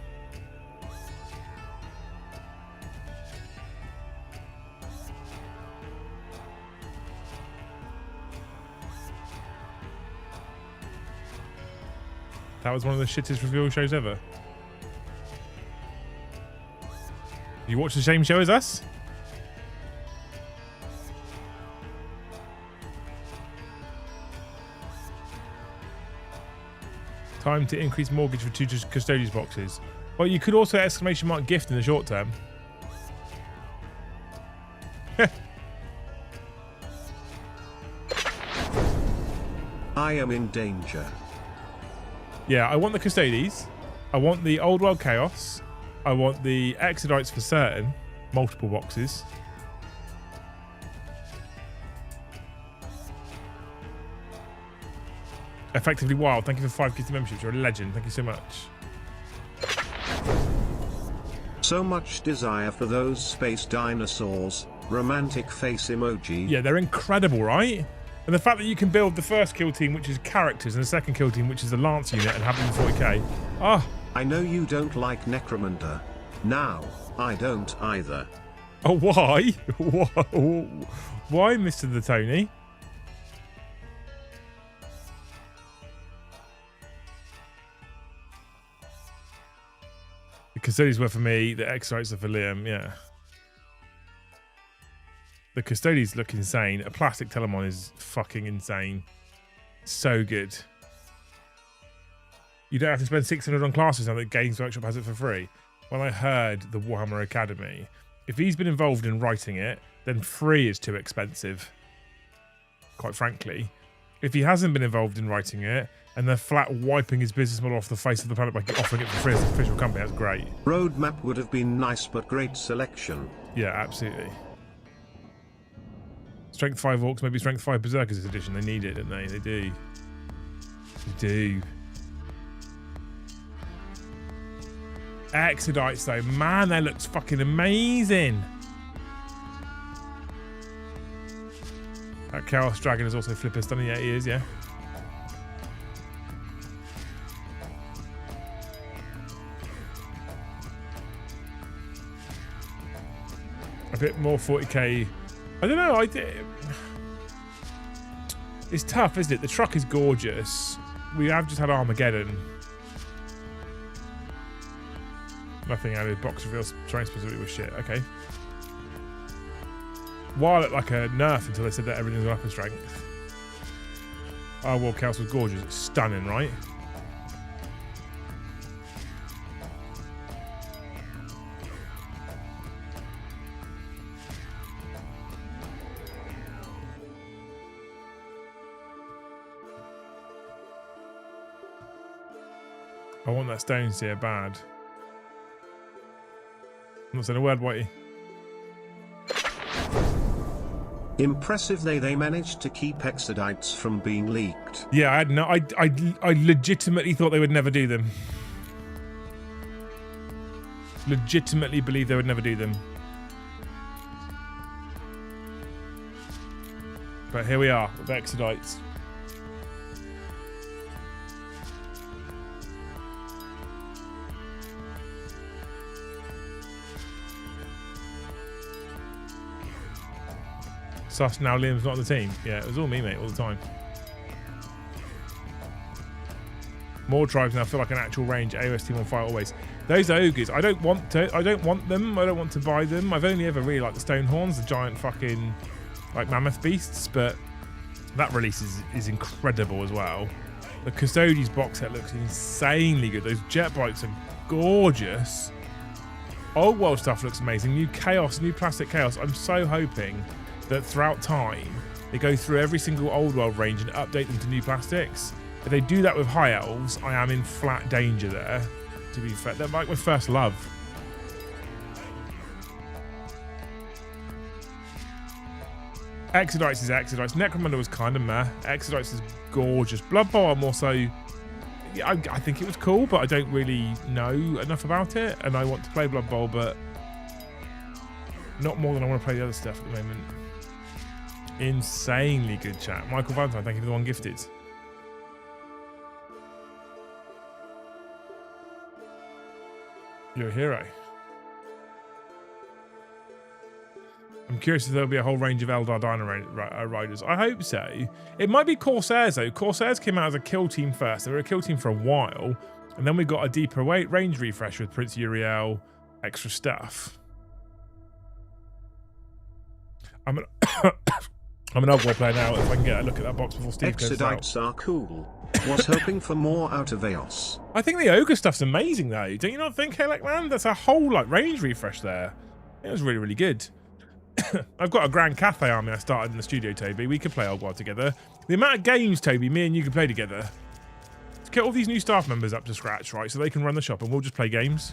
That was one of the shittest reveal shows ever. You watch the same show as us? Time to increase mortgage for 2 Custodes boxes. Well, you could also exclamation mark gift in the short term. I am in danger. Yeah, I want the Custodes. I want the Old World Chaos. I want the Exodites for certain. Multiple boxes. Effectively Wild. Thank you for 5 gifted memberships. You're a legend. Thank you so much. So much desire for those space dinosaurs. Romantic face emoji. Yeah, they're incredible, right? And the fact that you can build the first kill team, which is characters, and the second kill team, which is the Lance unit, and have them in 40k. Oh. I know you don't like Necromunda. Now, I don't either. Oh, why? Why, Mr. the Tony? The Custodes were for me, the Exodites are for Liam, yeah. The Custodes look insane. A plastic Telemon is fucking insane. So good. You don't have to spend 600 on classes now that Games Workshop has it for free. When I heard the Warhammer Academy, if he's been involved in writing it, then free is too expensive. Quite frankly. If he hasn't been involved in writing it, and they're flat wiping his business model off the face of the planet by offering it for free as an official company, that's great. Roadmap would have been nice, but great selection. Yeah, absolutely. Strength 5 Orcs, maybe Strength 5 Berserkers this edition. They need it, don't they? They do. They do. Exodites, though. Man, that looks fucking amazing. That Chaos Dragon is also flipper stunning. Yeah, he is, yeah. A bit more 40k. I don't know. It's tough, isn't it? The truck is gorgeous. We have just had Armageddon. Nothing added. Box reveals terrain specifically was shit. Okay. Wild looked like a nerf until they said that everything's upper strength. Our World Chaos was gorgeous. It's stunning, right? I want that stone seer bad. I'm not saying a word, Whitey. Impressive they managed to keep Exodites from being leaked. Yeah, I had no. I legitimately thought they would never do them. Legitimately believe they would never do them. But here we are with Exodites. Sus, now Liam's not on the team. Yeah, it was all me, mate, all the time. Mawtribes now feel like an actual range AOS team on fire always. Those ogres, I don't want them. I don't want to buy them. I've only ever really liked the stone horns, the giant fucking like mammoth beasts, but that release is incredible as well. The Custodes box set looks insanely good. Those jet bikes are gorgeous. Old world stuff looks amazing. New chaos, new plastic chaos. I'm so hoping that throughout time they go through every single old world range and update them to new plastics. If they do that with high elves, I am in flat danger there. To be fair, they're like my first love. Exodites is Exodites. Necromunda was kind of meh. Exodites is gorgeous. Blood Bowl I'm also... I think it was cool, but I don't really know enough about it, and I want to play Blood Bowl, but not more than I want to play the other stuff at the moment. Insanely good chat. Michael Valentine, thank you for the one gifted. You're a hero. I'm curious if there'll be a whole range of Eldar Dino riders. I hope so. It might be Corsairs though. Corsairs came out as a kill team first. They were a kill team for a while, and then we got a deeper range refresh with Prince Uriel, extra stuff. I'm an Ogor player now. If I can get a look at that box before Steve goes out. Exodites are cool. Was hoping for more out of Eos. I think the Ogre stuff's amazing though. Don't you not think, Halek man? That's a whole like range refresh there. It was really, really good. I've got a Grand Cathay army I started in the studio, Toby. We could play Ogor together. The amount of games, Toby, me and you could play together. Let's get all these new staff members up to scratch, right? So they can run the shop and we'll just play games.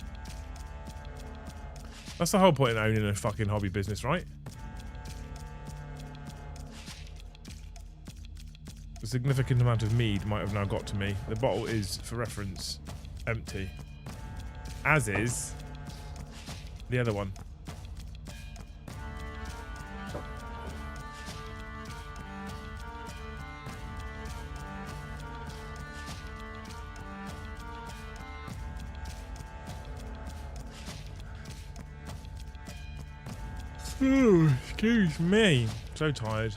That's the whole point in owning a fucking hobby business, right? A significant amount of mead might have now got to me. The bottle is, for reference, empty. As is the other one. Ooh, excuse me. So tired.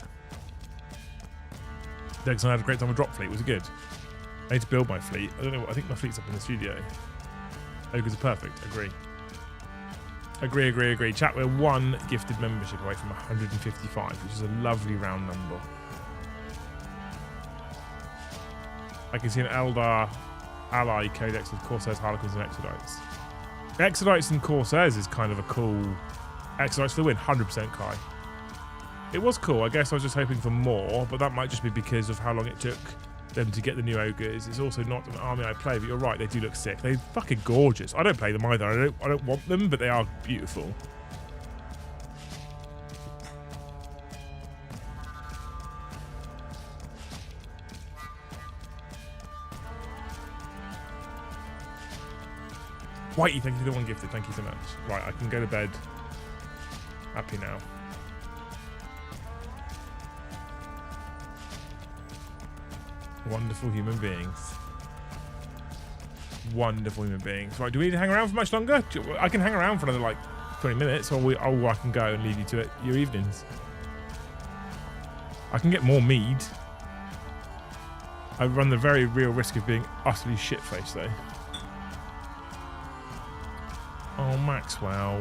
Dex and I had a great time with Drop Fleet. Was it good? I need to build my fleet. I don't know. I think my fleet's up in the studio. Ogres are perfect. Agree. Agree. Chat, we're one gifted membership away from 155, which is a lovely round number. I can see an Eldar ally codex with Corsairs, Harlequins, and Exodites. Exodites and Corsairs is kind of a cool... Exodites for the win, 100% Kai. It was cool. I guess I was just hoping for more, but that might just be because of how long it took them to get the new ogres. It's also not an army I play, but you're right, they do look sick. They're fucking gorgeous. I don't play them either. I don't want them, but they are beautiful. Whitey, thank you for the one gifted. Thank you so much. Right, I can go to bed happy now. Wonderful human beings. Wonderful human beings. Right, do we need to hang around for much longer? I can hang around for another like 20 minutes, or I can go and leave you to it your evenings. I can get more mead. I run the very real risk of being utterly shit-faced though. Oh, Maxwell.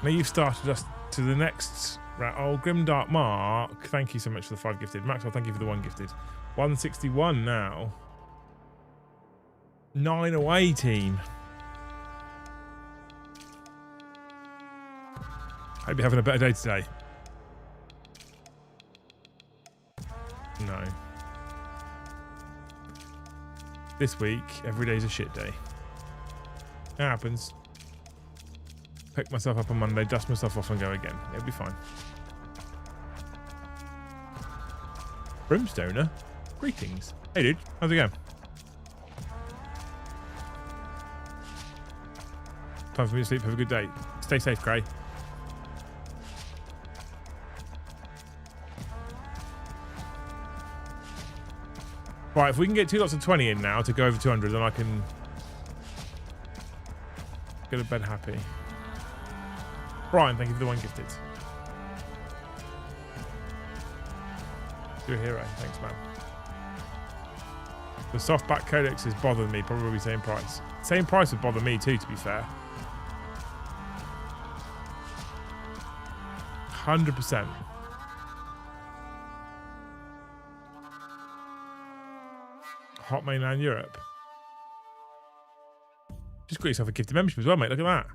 Now you've started us to the next... Right, oh, Grimdark Mark, thank you so much for the 5 gifted. Maxwell, thank you for the 1 gifted. 161 now. 9 away, team. Hope you're having a better day today. No. This week, every day's a shit day. It happens. Pick myself up on Monday, dust myself off and go again. It'll be fine. Brimstoner? Greetings. Hey dude, how's it going? Time for me to sleep. Have a good day. Stay safe, Gray. Right, if we can get 2 lots of 20 in now to go over 200, then I can go to bed happy. Brian, thank you for the 1 gifted. You're a hero. Thanks, man. The softback codex is bothering me. Probably same price. Same price would bother me too, to be fair. 100%. Hot mainland Europe. Just got yourself a gifted membership as well, mate. Look at that.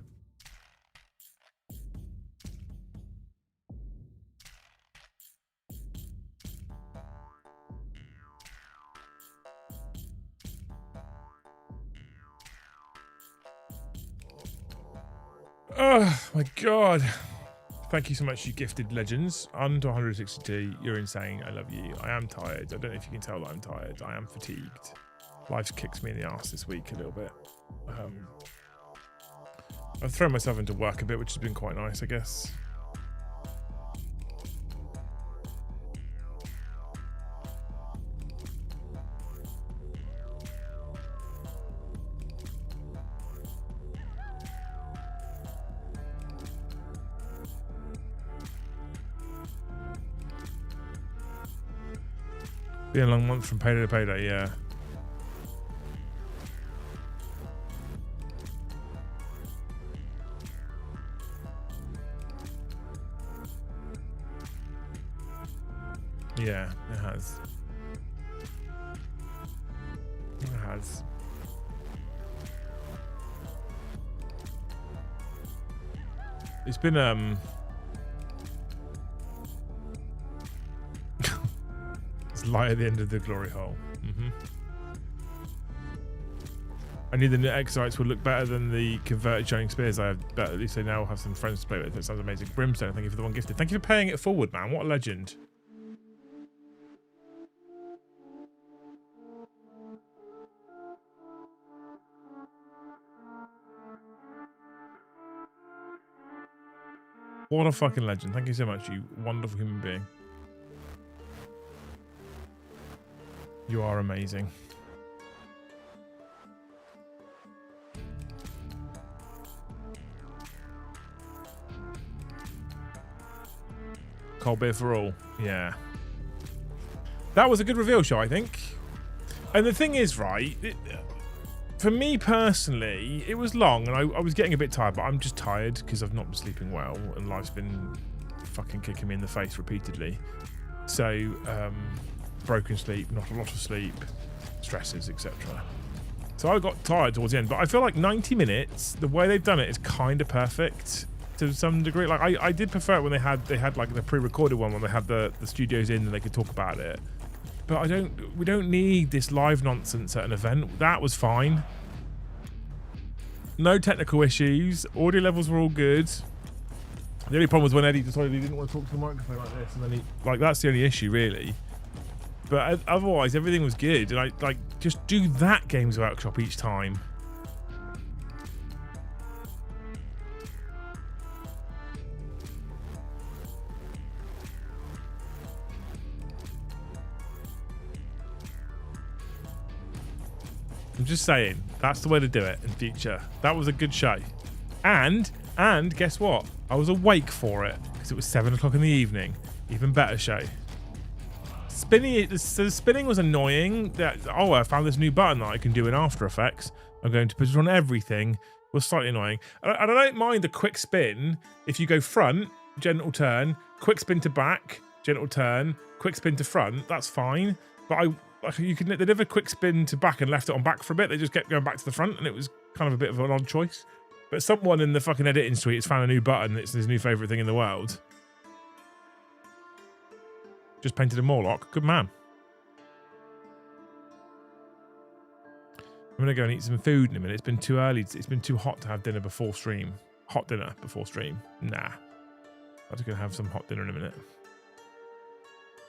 Oh my god. Thank you so much, you gifted legends. Under 162. You're insane. I love you. I am tired. I don't know if you can tell that I'm tired. I am fatigued. Life's kicked me in the arse this week a little bit. I've thrown myself into work a bit, which has been quite nice, I guess. Been a long month from payday to payday, yeah. Yeah, it has. It has. It's been it's light at the end of the glory hole. I knew the Exodites would look better than the converted shining spears I have, but at least they now have some friends to play with. It sounds amazing. Brimstone, thank you for the one gifted. Thank you for paying it forward, man. What a legend. What a fucking legend. Thank you so much, you wonderful human being. You are amazing. Cold beer for all. Yeah. That was a good reveal show, I think. And the thing is, right, for me personally, it was long and I was getting a bit tired, but I'm just tired because I've not been sleeping well and life's been fucking kicking me in the face repeatedly. So, broken sleep, not a lot of sleep, stresses, etc. So I got tired towards the end, but I feel like 90 minutes, the way they've done it is kind of perfect to some degree. Like I did prefer it when they had like the pre-recorded one when they had the studios in and they could talk about it. But we don't need this live nonsense at an event. That was fine. No technical issues. Audio levels were all good. The only problem was when Eddie decided he didn't want to talk to the microphone like this, and then that's the only issue really. But otherwise, everything was good, and I just do that Games Workshop each time. I'm just saying, that's the way to do it in future. That was a good show. And guess what? I was awake for it because it was 7 o'clock in the evening. Even better show. The spinning was annoying. I found this new button that I can do in After Effects. I'm going to put it on everything. It was slightly annoying. And I don't mind the quick spin. If you go front, gentle turn, quick spin to back, gentle turn, quick spin to front, that's fine. But they did a quick spin to back and left it on back for a bit. They just kept going back to the front, and it was kind of a bit of an odd choice. But someone in the fucking editing suite has found a new button. It's his new favourite thing in the world. Just painted a Morlock. Good man. I'm going to go and eat some food in a minute. It's been too early. It's been too hot to have dinner before stream. Hot dinner before stream. Nah. I'm just going to have some hot dinner in a minute.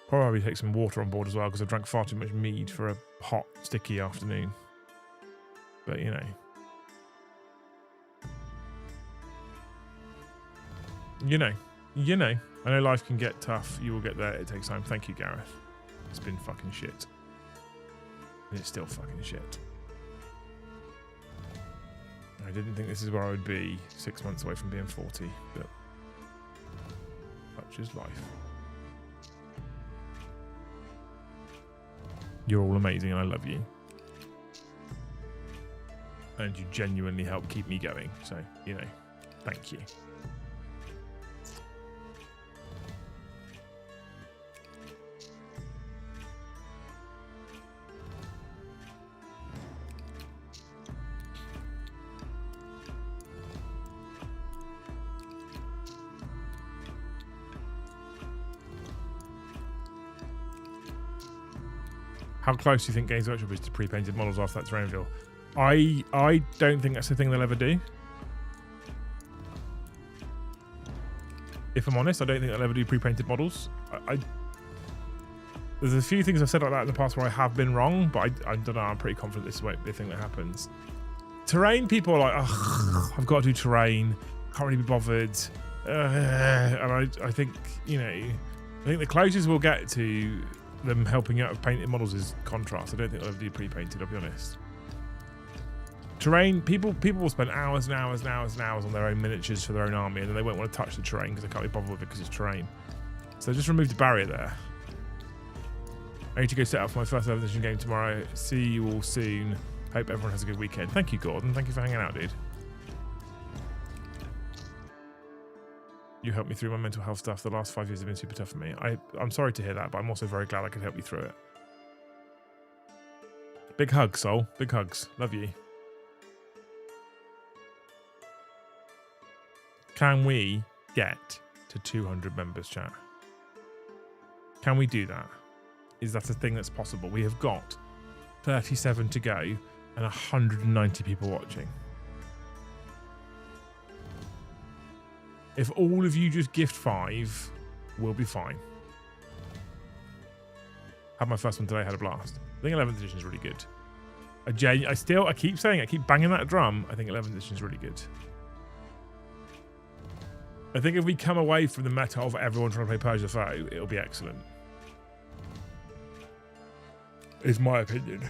Probably take some water on board as well because I drank far too much mead for a hot, sticky afternoon. But, you know. You know. I know life can get tough. You will get there. It takes time. Thank you, Gareth. It's been fucking shit. And it's still fucking shit. I didn't think this is where I would be 6 months away from being 40, but such is life. You're all amazing and I love you. And you genuinely help keep me going. So, you know, thank you. How close do you think Games Workshop is to pre-painted models after that terrain reveal? I don't think that's the thing they'll ever do. If I'm honest, I don't think they'll ever do pre-painted models. There's a few things I've said like that in the past where I have been wrong, but I don't know. I'm pretty confident this won't be a thing that happens. Terrain, people are like, oh, I've got to do terrain. Can't really be bothered. And I think, you know, I think the closest we'll get to them helping out with painted models is contrast. I don't think they'll ever do pre-painted, I'll be honest. Terrain, people will spend hours and hours and hours and hours on their own miniatures for their own army, and then they won't want to touch the terrain because they can't be bothered with it because it's terrain. So just remove the barrier there. I need to go set up for my first 11th edition game tomorrow. See you all soon. Hope everyone has a good weekend. Thank you, Gordon. Thank you for hanging out, dude. You helped me through my mental health stuff. The last 5 years have been super tough for me. I'm sorry to hear that, but I'm also very glad I could help you through it. Big hugs, Sol. Big hugs. Love you. Can we get to 200 members, chat? Can we do that? Is that a thing that's possible? We have got 37 to go and 190 people watching. If all of you just gift 5, we'll be fine. Had my first one today, had a blast. I think 11th edition is really good. I keep saying it, I keep banging that drum. I think 11th edition is really good. I think if we come away from the meta of everyone trying to play Persia Foe, it'll be excellent. Is my opinion.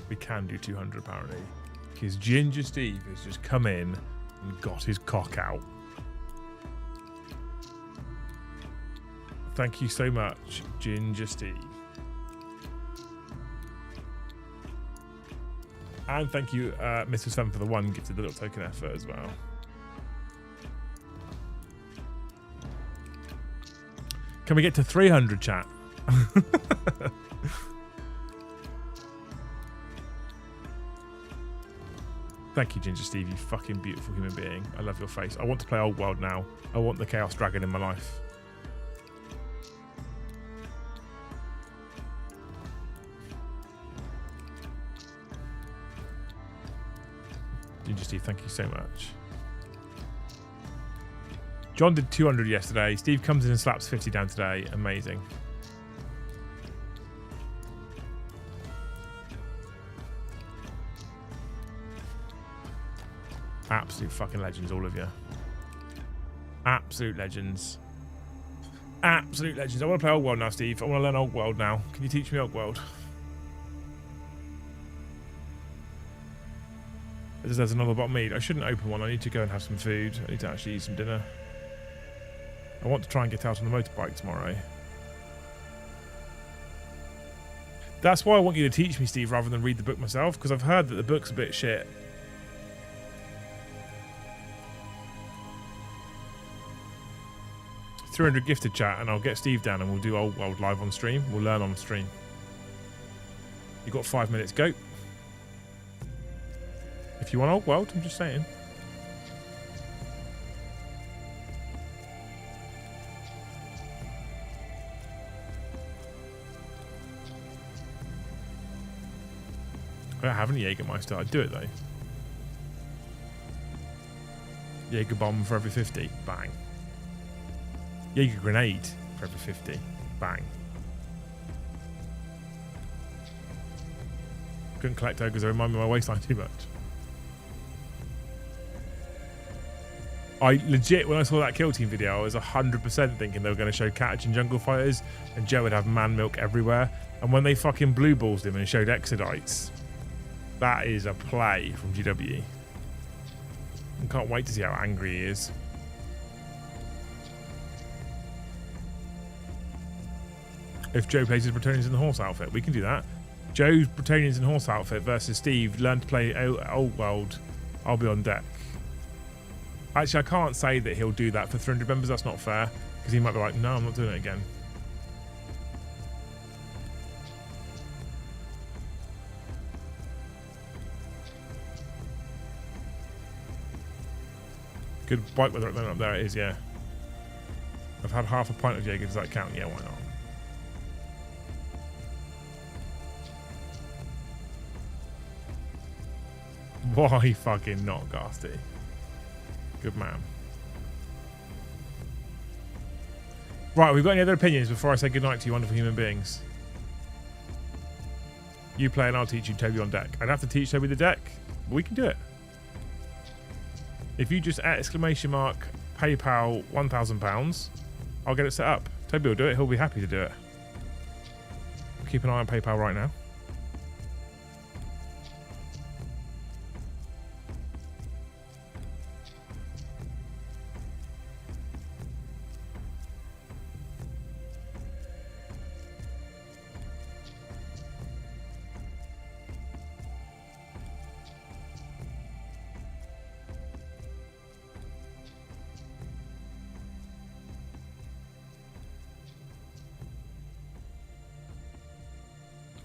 We can do 200 apparently. Because Ginger Steve has just come in and got his cock out. Thank you so much, Ginger Steve. And thank you, Mrs. Femme, for the one gifted the little token effort as well. Can we get to 300, chat? Thank you, Ginger Steve, you fucking beautiful human being. I love your face. I want to play Old World now. I want the Chaos Dragon in my life. Ginger Steve, thank you so much. John did 200 yesterday. Steve comes in and slaps 50 down today. Amazing. Absolute fucking legends, all of you. Absolute legends. Absolute legends. I want to play Old World now, Steve. I want to learn Old World now. Can you teach me Old World? There's another bottle of mead. I shouldn't open one. I need to go and have some food. I need to actually eat some dinner. I want to try and get out on the motorbike tomorrow. That's why I want you to teach me, Steve, rather than read the book myself, because I've heard that the book's a bit shit. $300 gifted, chat, and I'll get Steve down and we'll do Old World live on stream. We'll learn on stream. You've got 5 minutes. Go. If you want Old World, I'm just saying. I don't have any Jägermeister. I'd do it though. Jaeger bomb for every 50. Bang. Jaeger grenade for every 50. Bang. Couldn't collect ogres. They remind me of my waistline too much. I legit, when I saw that Kill Team video, I was 100% thinking they were going to show catch and jungle fighters and Joe would have man milk everywhere. And when they fucking blue balls him and showed Exodites, that is a play from GW. I can't wait to see how angry he is. If Joe plays his Bretonians in the horse outfit, we can do that. Joe's Bretonians in horse outfit versus Steve. Learn to play Old World. I'll be on deck. Actually, I can't say that he'll do that for 300 members. That's not fair. Because he might be like, no, I'm not doing it again. Good bike weather at the moment up there. It is, yeah. I've had half a pint of Jaeger. Does that count? Yeah, why not? Why fucking not, Gasty? Good man. Right, we've got any other opinions before I say goodnight to you wonderful human beings? You play and I'll teach you Toby on deck. I'd have to teach Toby the deck, but we can do it. If you just ! PayPal £1,000, I'll get it set up. Toby will do it. He'll be happy to do it. Keep an eye on PayPal right now.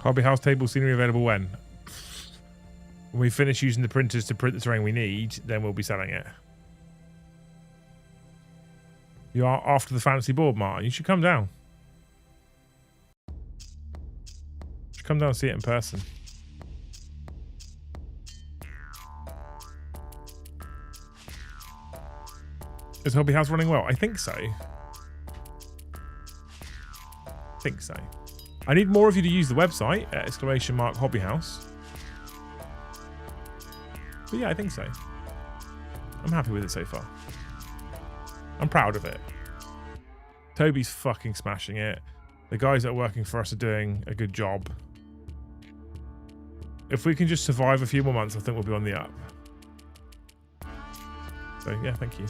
Hobby house table scenery available when? When we finish using the printers to print the terrain we need, then we'll be selling it. You are after the fancy board, Martin. You should come down. You should come down and see it in person. Is Hobby House running well? I think so. I need more of you to use the website at !Hobbyhouse. But yeah, I think so. I'm happy with it so far. I'm proud of it. Toby's fucking smashing it. The guys that are working for us are doing a good job. If we can just survive a few more months, I think we'll be on the up. So yeah, thank you.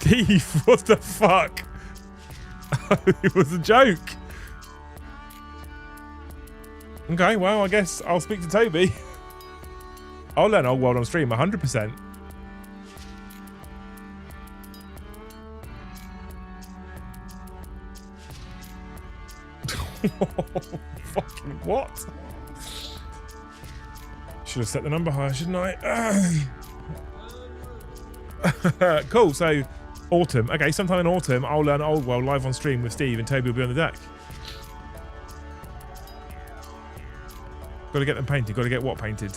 Steve, what the fuck? It was a joke. Okay, well, I guess I'll speak to Toby. I'll learn Old World on stream, 100%. Fucking what? Should have set the number higher, shouldn't I? Cool, so autumn. Okay, sometime in autumn, I'll learn Old World live on stream with Steve and Toby will be on the deck. Got to get them painted. Got to get what painted?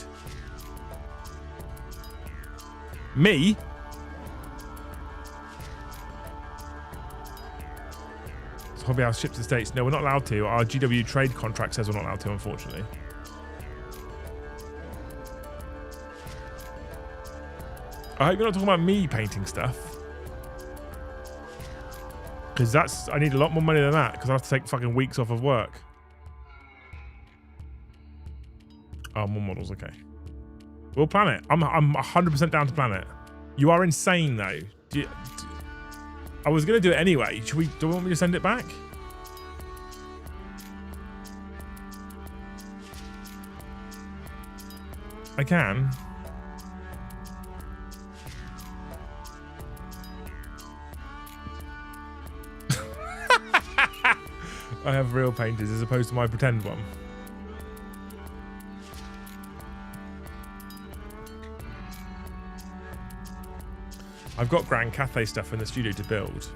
Me? So Hobby House ships to the States. No, we're not allowed to. Our GW trade contract says we're not allowed to, unfortunately. I hope you're not talking about me painting stuff. Because I need a lot more money than that, because I have to take fucking weeks off of work. Oh, more models, okay. We'll plan it. I'm 100% down to plan it. You are insane, though. I was going to do it anyway. Do you want me to send it back? I can. I have real painters as opposed to my pretend one. I've got Grand Cathay stuff in the studio to build.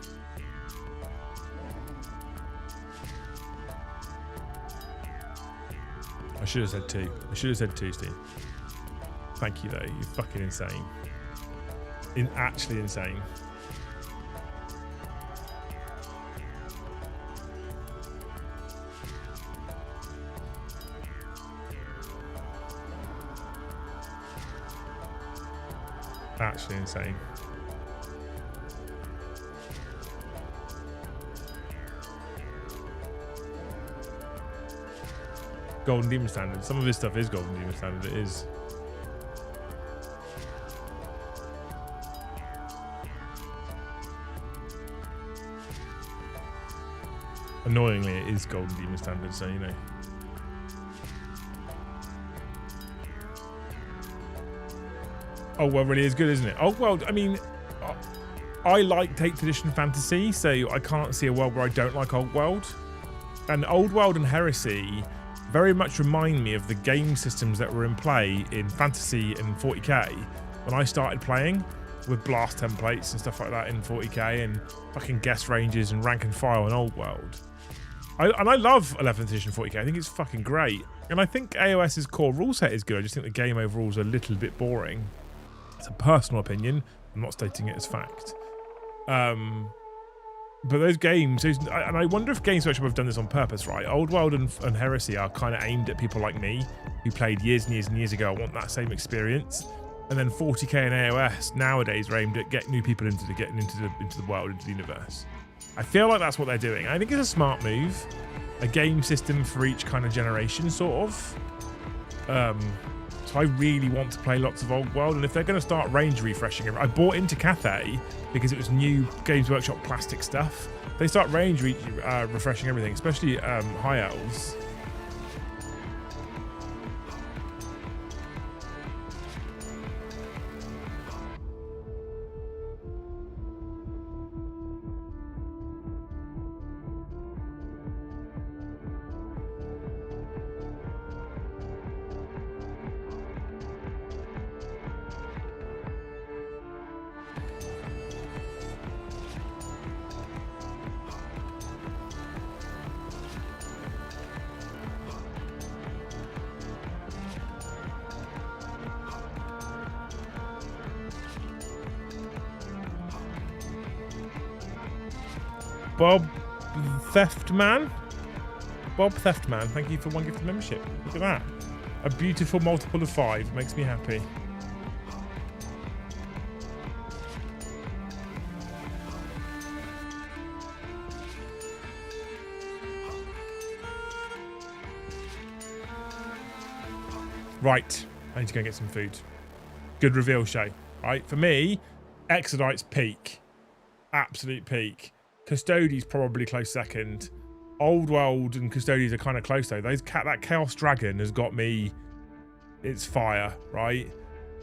I should have said 2. I should have said 2, Steve. Thank you, though. You're fucking insane. Actually insane. Actually insane. Golden Demon Standard. Some of his stuff is Golden Demon Standard. It is. Annoyingly, it is Golden Demon Standard, so you know. Oh, well, really is good, isn't it? Oh, well, I mean, I like 8th edition fantasy, so I can't see a world where I don't like Old World. And Old World and Heresy very much remind me of the game systems that were in play in Fantasy and 40k when I started playing, with blast templates and stuff like that in 40k and fucking guest ranges and rank and file in Old World. I love 11th edition 40k. I think it's fucking great. And I think AOS's core rule set is good. I just think the game overall is a little bit boring. It's a personal opinion. I'm not stating it as fact. But those games, and I wonder if Games Workshop have done this on purpose, right? Old World and Heresy are kind of aimed at people like me who played years and years and years ago. I want that same experience. And then 40k and AOS nowadays are aimed at getting new people into the world, into the universe. I feel like that's what they're doing. I think it's a smart move. A game system for each kind of generation, sort of. So I really want to play lots of Old World, and if they're going to start range refreshing it, I bought into Cathay because it was new Games Workshop plastic stuff. They start range refreshing everything, especially High Elves. Bob Theftman, thank you for 1 gift of membership. Look at that. A beautiful multiple of 5. Makes me happy. Right. I need to go and get some food. Good reveal show. Right. For me, Exodite's peak. Absolute peak. Custodes probably close second. Old World and Custodes are kind of close though. That Chaos Dragon has got me. It's fire, right?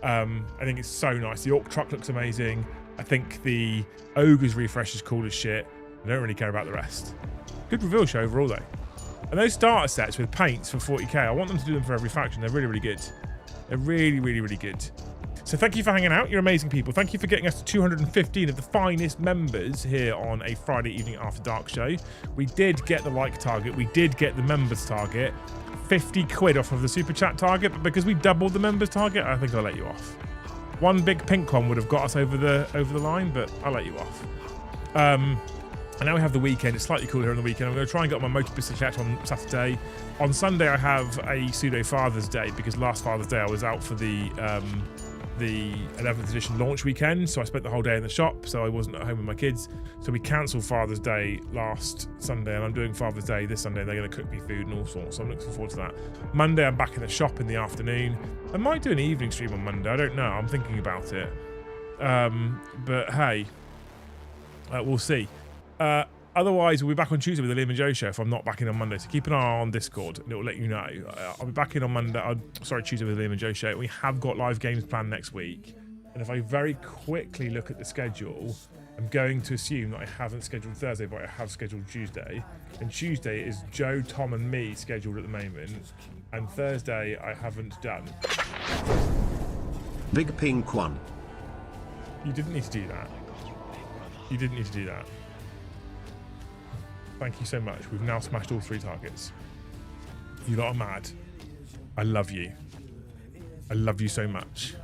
I think it's so nice. The Orc truck looks amazing. I think the Ogre's refresh is cool as shit. I don't really care about the rest. Good reveal show overall though. And those starter sets with paints for 40k, I want them to do them for every faction. They're really, really good. They're really, really, really good. So thank you for hanging out. You're amazing people. Thank you for getting us to 215 of the finest members here on a Friday evening after dark show. We did get the like target. We did get the members target. 50 quid off of the super chat target, but because we doubled the members target, I think I'll let you off. One big pink one would have got us over the line, but I'll let you off. And now we have the weekend. It's slightly cooler here on the weekend. I'm going to try and get on my motor bicyclette on Saturday. On Sunday, I have a pseudo Father's Day because last Father's Day I was out for the 11th edition launch weekend, so I spent the whole day in the shop, so I wasn't at home with my kids. So we cancelled Father's Day last Sunday, and I'm doing Father's Day this Sunday. They're going to cook me food and all sorts, so I'm looking forward to that. Monday, I'm back in the shop in the afternoon. I might do an evening stream on Monday. I don't know. I'm thinking about it. But hey, we'll see. Otherwise, we'll be back on Tuesday with the Liam and Joe show if I'm not back in on Monday. So keep an eye on Discord and it will let you know. I'll be back in on Monday. Tuesday with the Liam and Joe show. We have got live games planned next week. And if I very quickly look at the schedule, I'm going to assume that I haven't scheduled Thursday, but I have scheduled Tuesday. And Tuesday is Joe, Tom, and me scheduled at the moment. And Thursday, I haven't done. Big pink one. You didn't need to do that. You didn't need to do that. Thank you so much. We've now smashed all 3 targets. You lot are mad. I love you. I love you so much.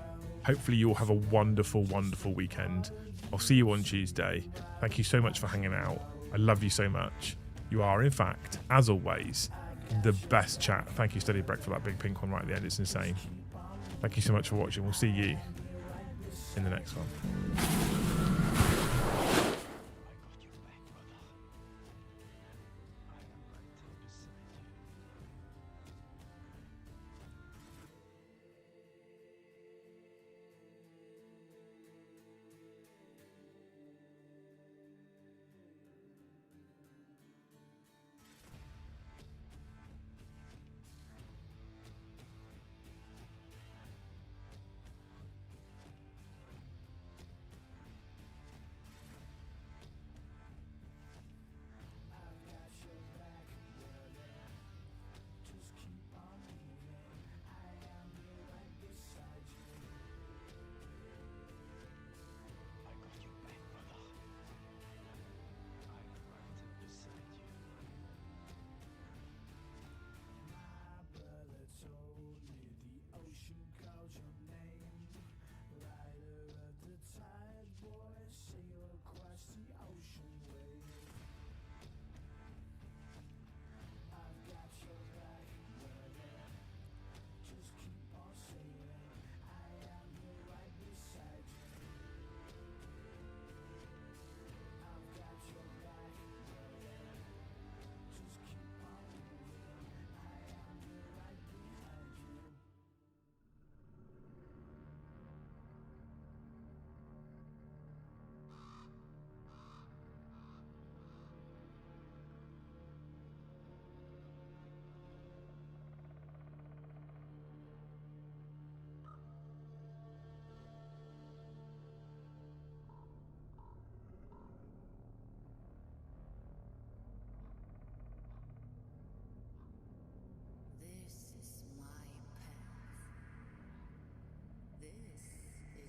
Hopefully you all have a wonderful, wonderful weekend. I'll see you on Tuesday. Thank you so much for hanging out. I love you so much. You are, in fact, as always, the best chat. Thank you, Steady Breck, for that big pink one right at the end. It's insane. Thank you so much for watching. We'll see you in the next one.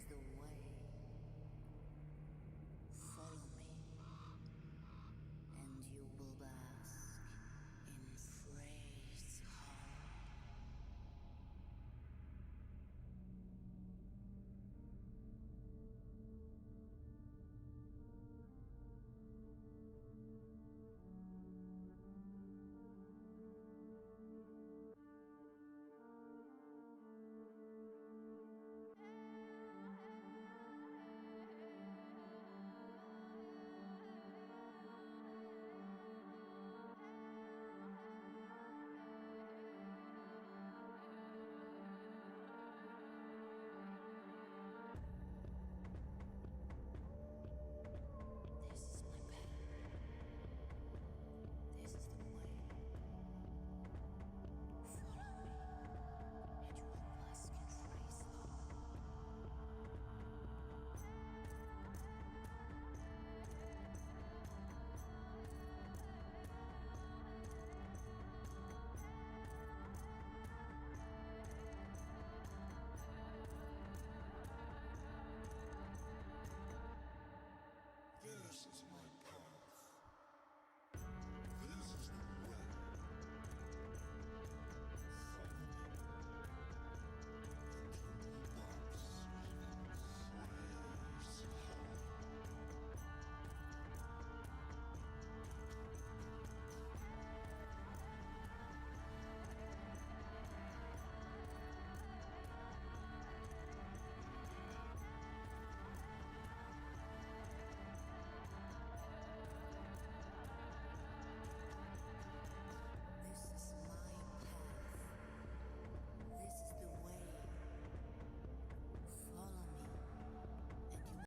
the way.